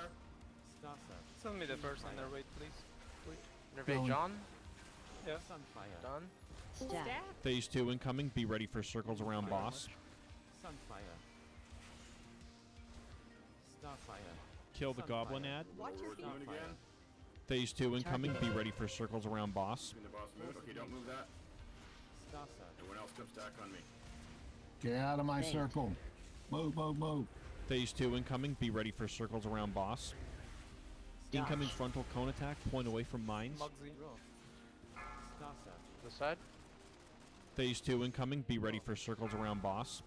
Star Search. Send me the first on the right, please. Nervate John. Yeah. Sunfire. Done. Stack. Phase 2 incoming. Be ready for circles around boss. Sunfire. Starfire. Kill the goblin ad. Watch your We're feet. doing again. Phase 2 incoming. Be ready for circles around boss. Between the boss move. Okay, don't move that. Star Search. Everyone else come stack on me. Get out of my Thanks. circle. Move, move, move. Phase 2 incoming. Be ready for circles around boss. Incoming frontal cone attack. Point away from mines. Mugsy. Roll. Star Search. This side. Phase 2 incoming. Be ready for circles around boss.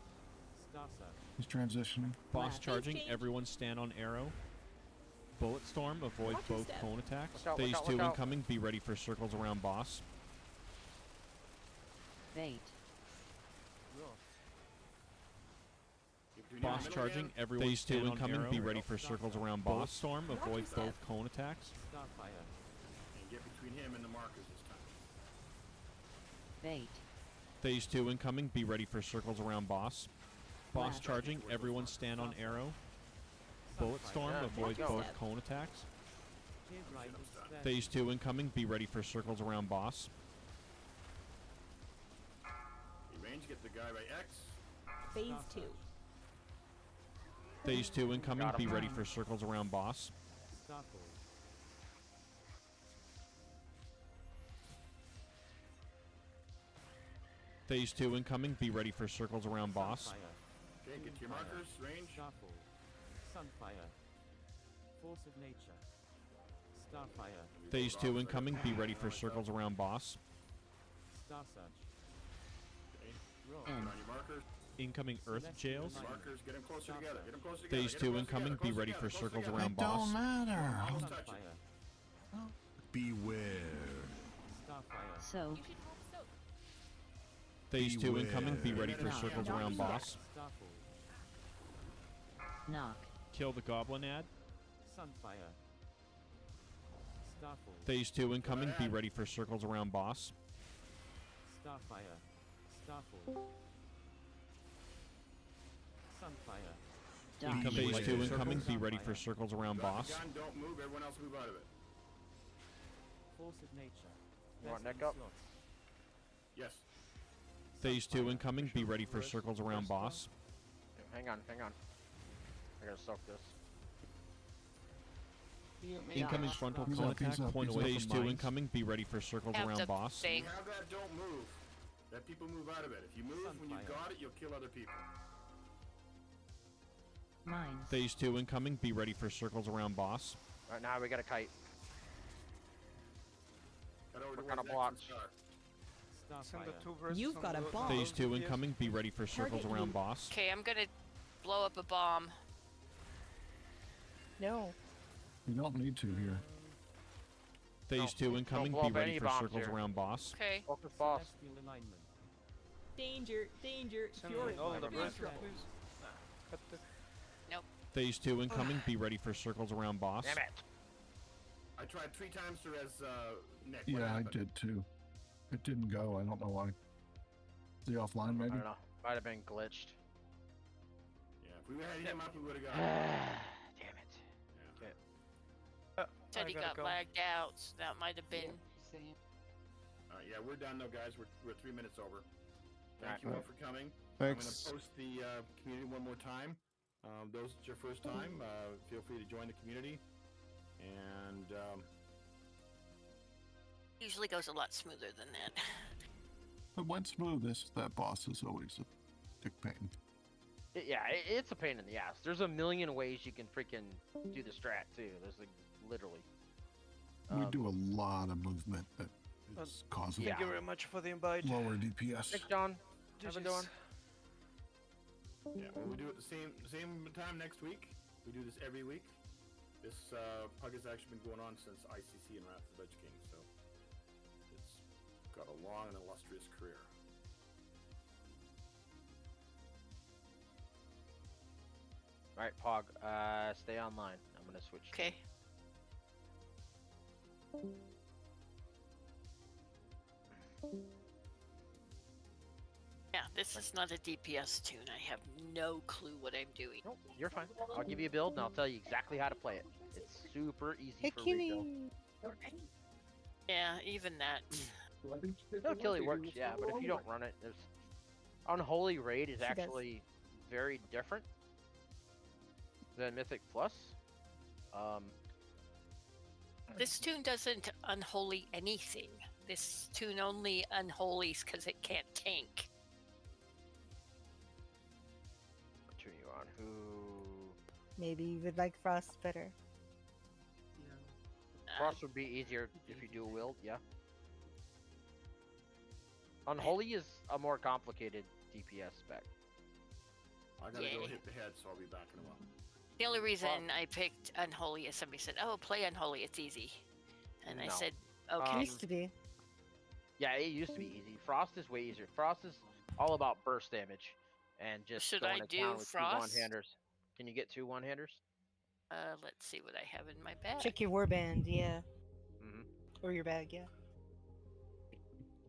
Star Search. He's transitioning. Boss Phase charging. change. Everyone stand on arrow. Bullet storm. Avoid Watch your both step. cone attacks. Look out, look Phase out, 2 look out. incoming. Be ready for circles around boss. Fate. Roll. Get between you and Boss the middle charging. again. Everyone Phase 2 stand on incoming. arrow. Be ready for circles around Bullet boss. Storm. Watch Avoid yourself. both cone attacks. Starfire. And get between him and the markers this time. Fate. Phase 2 incoming. Be ready for circles around boss. Boss Left. charging. Everyone stand on arrow. Bullet storm. Yeah, Avoid go. both cone attacks. Here's lightning. Spread. Phase 2 incoming. Be ready for circles around boss. You range, get the guy by X. Phase 2. Phase 2 incoming. Got him. Be ready for circles around boss. Starfall. Phase 2 incoming. Be ready for circles around boss. Sunfire. Okay, get to your markers, range. Starfall. Sunfire. Force of nature. Starfire. Phase 2 incoming. Be ready for circles around boss. Star Search. Okay, Roll. get on your markers. Incoming earth jails. Markers, get them closer together. Get them closer together. Phase get 'em 2 closer incoming. together, Be closer ready together, for closer circles together. around It boss. don't matter. Almost touch it. Sunfire. Beware. Starfire. Soak. Phase 2 incoming. Be ready for Beware. circles around boss. Starfall. Knock. Kill the goblin ad. Sunfire. Starfall. Phase 2 incoming. Be ready for circles around boss. Starfire. Starfall. Sunfire. Dodge. Phase 2 incoming. Be Sunfire. ready for circles around Drop boss. the gun, don't move. Everyone else move out of it. Force of nature. You want Destiny neck up? slot. Yes. Phase 2 incoming. Be ready for circles around boss. Hang on, hang on. I gotta soak this. You make Incoming it. frontal He's cone up, he's attack. up, Point he's away. up. Phase 2 incoming. Be ready for circles Have around the boss. thing. You have that, don't move. Let people move out of it. If you move when you Sunfire. got it, you'll kill other people. Mines. Phase 2 incoming. Be ready for circles around boss. Alright, now we got a kite. Cut over What towards kind of X and blocks? start. Send the Starfire. two verses You've on got a the- bomb. Phase 2 Yes. incoming. Be ready for circles Target around you. boss. Okay, I'm gonna blow up a bomb. No. You don't need to here. Phase 2 incoming. blow Be up ready any for bombs circles here. around boss. Okay. Focus boss. Celestial alignment. Danger, danger, Send you're me in all the big verses, trouble. please. Cut the... Phase 2 incoming. Be ready for circles around boss. Damn it. I tried 3 times to res Nick. What Yeah, I happened? did too. It didn't go. I don't know why. Is he offline I maybe? don't know. Might have been glitched. Yeah, if we had him up, we would have got Damn it. it. Yeah. Said he got lagged out, so that might have been. Same. Yeah, we're done though, guys. We're 3 minutes over. Thank Alright. you all for coming. Thanks. I'm going to post the community one more time. Those it's your first time, feel free to join the community. And Usually goes a lot smoother than that. But when smoothest, that boss is always a dick pain. It's a pain in the ass. There's a million ways you can freaking do the strat too. There's like literally. We do a lot of movement that is causing Thank you very much for the invite. lower DPS. Thanks, John. How's it going? Yeah, well, we do it the same time next week. We do this every week. This pug has actually been going on since ICC and Wrath of the Ledge King, so it's got a long and illustrious career. All right, Pog. Stay online. I'm gonna switch. Okay. Yeah, this is not a DPS tune. I have no clue what I'm doing. Nope, you're fine. I'll give you a build and I'll tell you exactly how to play it. It's super easy for refill. Yeah, even that. No, Killy works, yeah, but if you don't run it, there's Unholy Raid is actually very different than Mythic Plus. This tune doesn't unholy anything. This tune only unholies because it can't tank. What tune you on? Who? Maybe you would like Frost better. Frost would be easier if you do a wield, yeah. Unholy is a more complicated DPS spec. I gotta go hit the head, so I'll be back in a while. The only reason I picked Unholy is somebody said, "Oh, play Unholy, it's easy," and I No. said, "Okay." Used to be. Yeah, it used to be easy. Frost is way easier. Frost is all about burst damage and just Should going I to town do with Frost? 2 one-handers. Can you get 2 one-handers? Let's see what I have in my bag. Check your warband, yeah. Mm-hmm. Or your bag, yeah.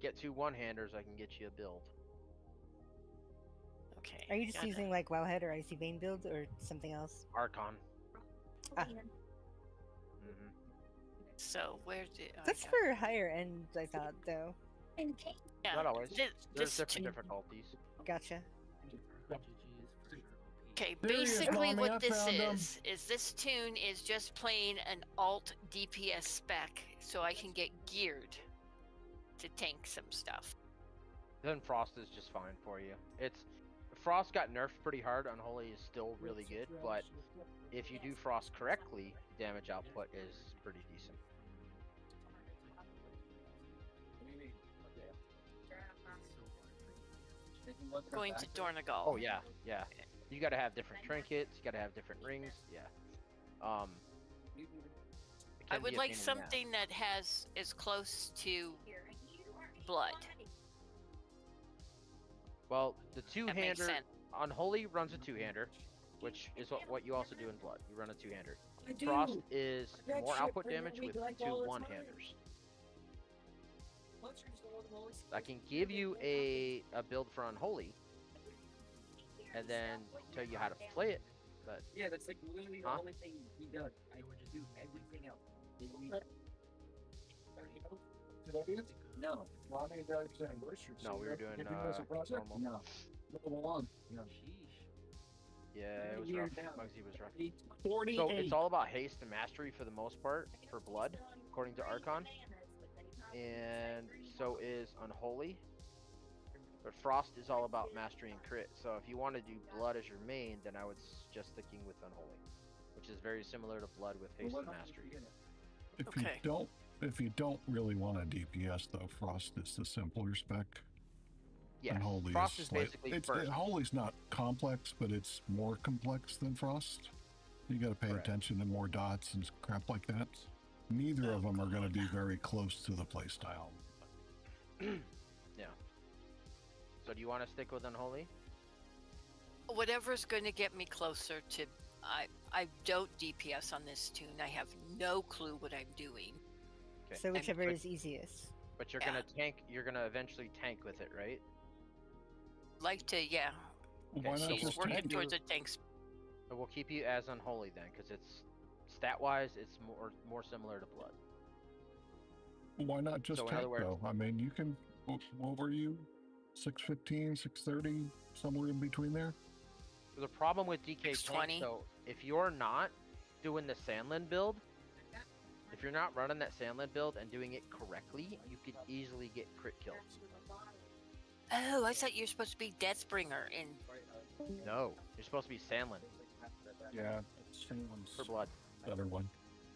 Get 2 one-handers, I can get you a build. Okay. Are you just using like Wowhead or Icy Vein builds or something else? Archon. Ah. Mm-hmm. So where did That's for higher end, I thought, though. Yeah, Not always. There's this different tune- difficulties. Gotcha. Okay, There he is, basically Mommy, I what this found him. is this tune is just plain an alt DPS spec, so I can get geared to tank some stuff. Then Frost is just fine for you. Frost got nerfed pretty hard. Unholy is still really good, but if you do Frost correctly, damage output is pretty decent. Going to Dornagal. Oh yeah, yeah. You gotta have different trinkets. You gotta have different rings. Yeah. It I can would be a like pain in the ass. something that is close to blood. Well, the makes two-hander sense. Unholy runs a two-hander, which is what you also do in Blood. You run a two-hander. I do. Frost is I got more shit output for you, damage we with like 2 all the one-handers. What's your Holy I can give you a build for Unholy, and then tell you how to play it. But Yeah, that's like literally the Huh? only thing he does. I would just do everything else. No. no, we were doing normal. No. Number one. No. Yeah, it was Year rough. down. Muggsy was rough. 48. So it's all about haste and mastery for the most part for Blood, according to Archon. And so is Unholy. But Frost is all about mastery and crit. So if you want to do Blood as your main, then I would suggest sticking with Unholy, which is very similar to Blood with haste and mastery. If you don't really want a DPS though, Frost is the simpler spec. Yes, Unholy Frost is basically burst. Unholy's not complex, but it's more complex than Frost. You got to pay attention to more dots and crap like that. Neither of them are going to be very close to the playstyle. Yeah. So do you want to stick with Unholy? Whatever's going to get me closer to. I don't DPS on this tune. I have no clue what I'm doing. Okay. So whichever is easiest. But you're gonna tank. You're gonna eventually tank with it, right? Like to, yeah. Why not She's just working tank? towards a tank. We'll keep you as Unholy then, because it's stat-wise, it's more similar to Blood. Why not just So in tank other words- though? I mean, you can. What were you? 615, 630, somewhere in between there. The problem with DK tank, 620. though, if you're not doing the Sandland build, If you're not running that Sandland build and doing it correctly, you could easily get crit kills. Oh, I thought you were supposed to be Deathbringer in. No, you're supposed to be Sandland. Yeah, Sandland's for blood. Better one.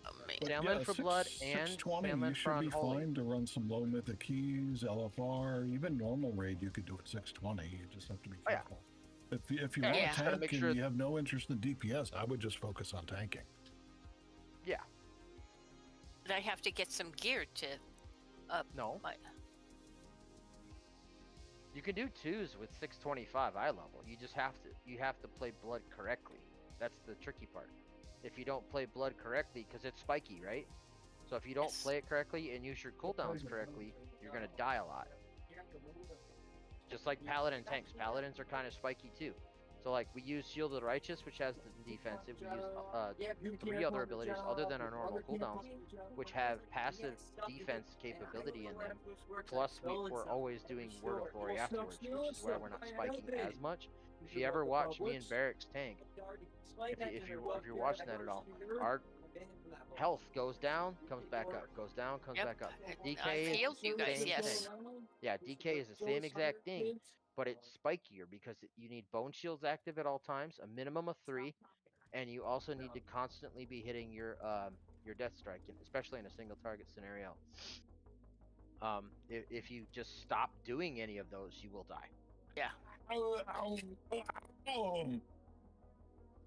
Oh, man. But Sandland yeah, for blood and 620, Sandland you for should be unholy. fine to run some low mythic keys, LFR, even normal raid you could do at 620. You just have to be Oh, yeah. careful. If you Yeah, want you to just gotta tank make and sure- you have no interest in DPS, I would just focus on tanking. Yeah. But I have to get some gear to up. No. My... You can do 2s with 625 eye level. You just have to play blood correctly. That's the tricky part. If you don't play blood correctly, because it's spiky, right? So if you don't play it correctly and use your cooldowns correctly, you're gonna die a lot. Just like paladin tanks. Paladins are kind of spiky too. So like we use Shield of the Righteous, which has the defensive. We use 3 other abilities other than our normal cooldowns, which have passive defense capability in them. Plus we're always doing Word of Glory afterwards, which is why we're not spiking as much. If you ever watch me and Barrick's tank, if you're watching that at all, our health goes down, comes back up, goes down, comes back up. DK I've is healed the you guys, same yes. thing. Yeah, DK is the same exact thing, but it's spikier because you need bone shields active at all times, a minimum of 3, and you also need to constantly be hitting your death strike, especially in a single target scenario. If you just stop doing any of those, you will die. Yeah.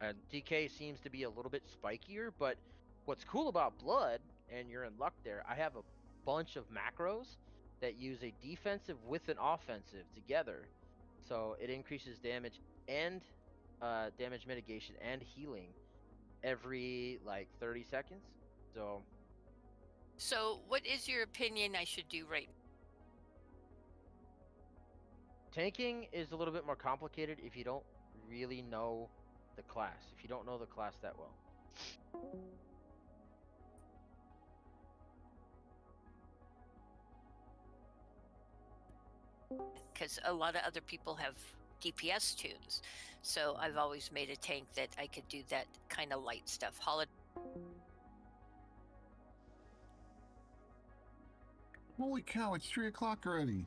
And DK seems to be a little bit spikier, but what's cool about blood, and you're in luck there, I have a bunch of macros that use a defensive with an offensive together. So it increases damage and damage mitigation and healing every like 30 seconds. So what is your opinion I should do right now? Tanking is a little bit more complicated if you don't really know the class, if you don't know the class that well. Because a lot of other people have DPS tunes, so I've always made a tank that I could do that kind of light stuff. Holy cow, it's 3 o'clock already.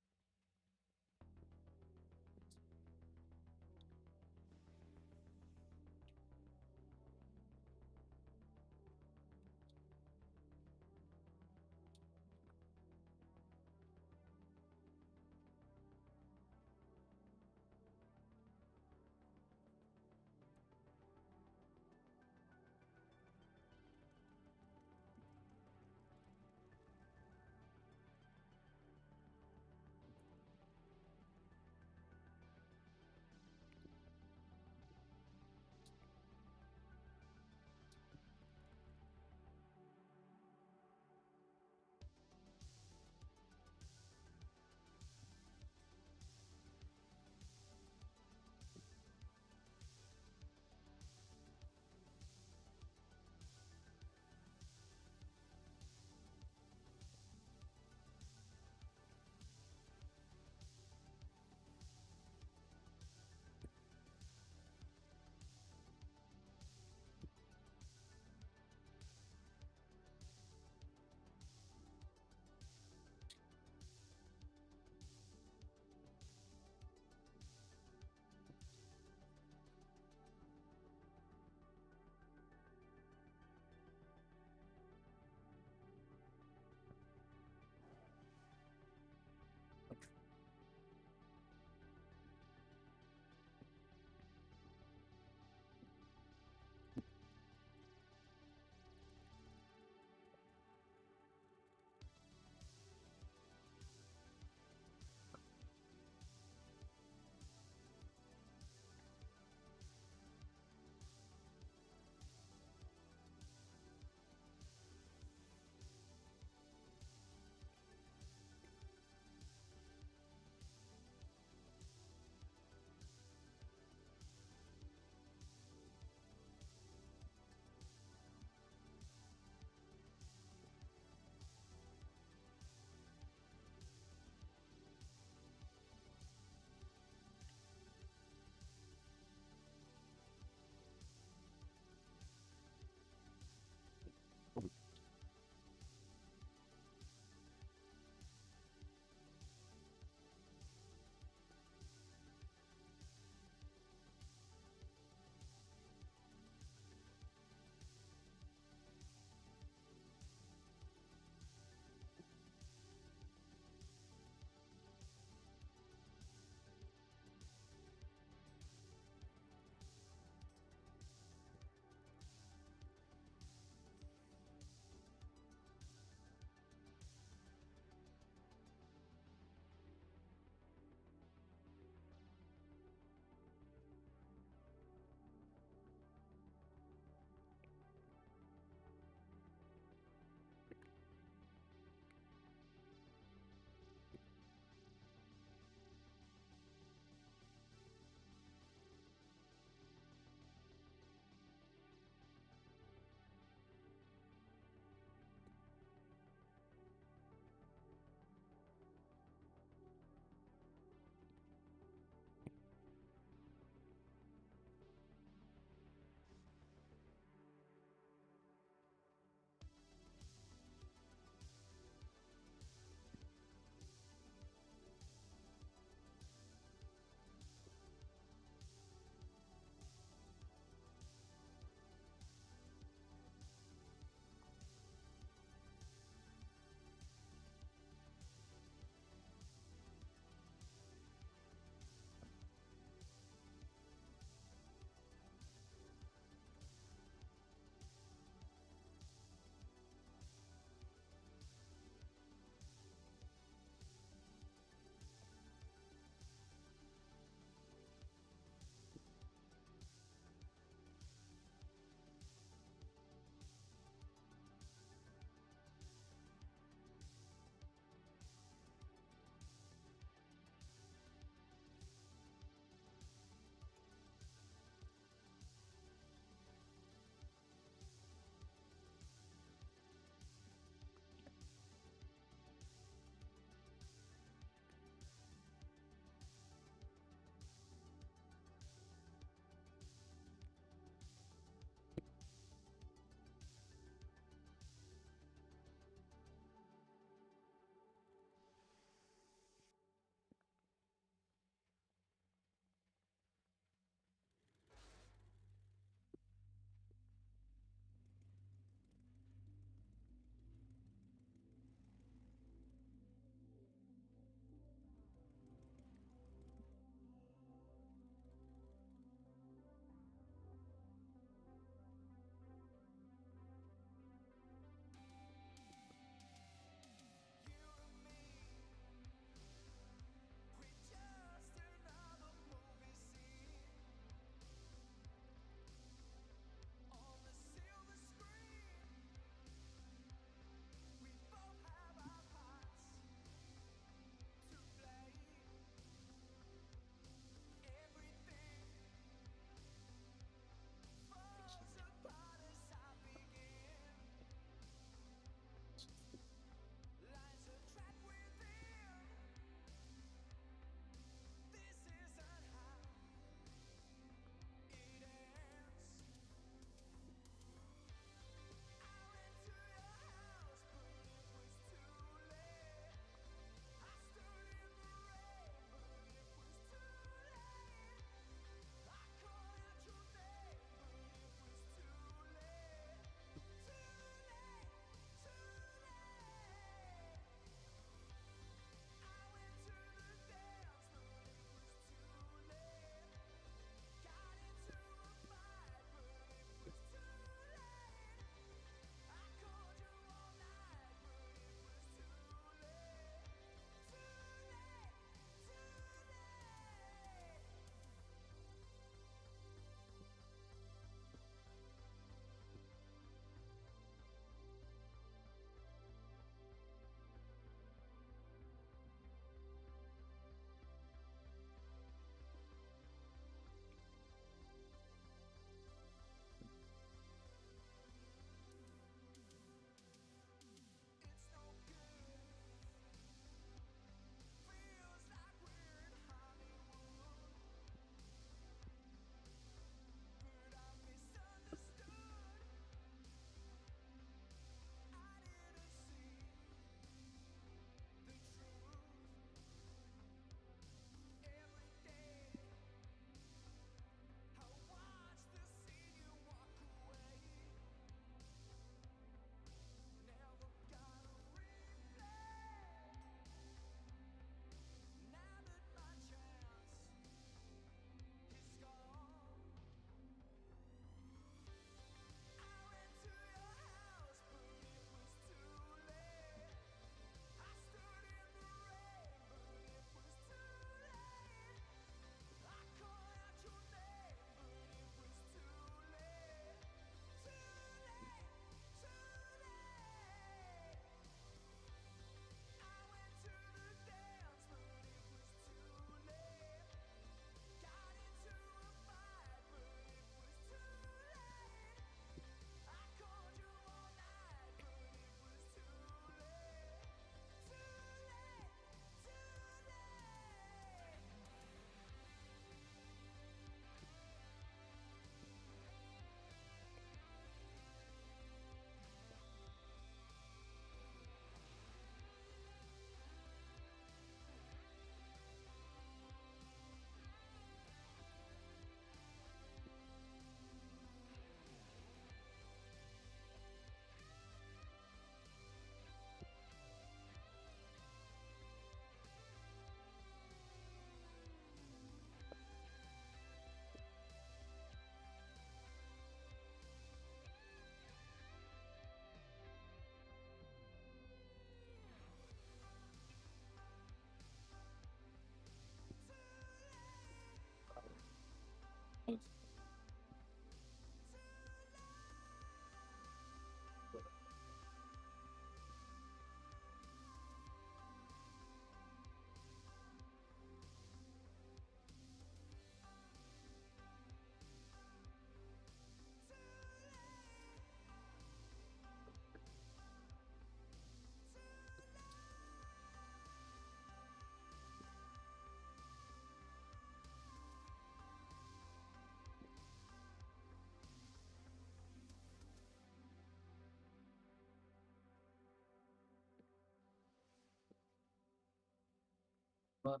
But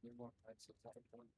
you're more that's a point.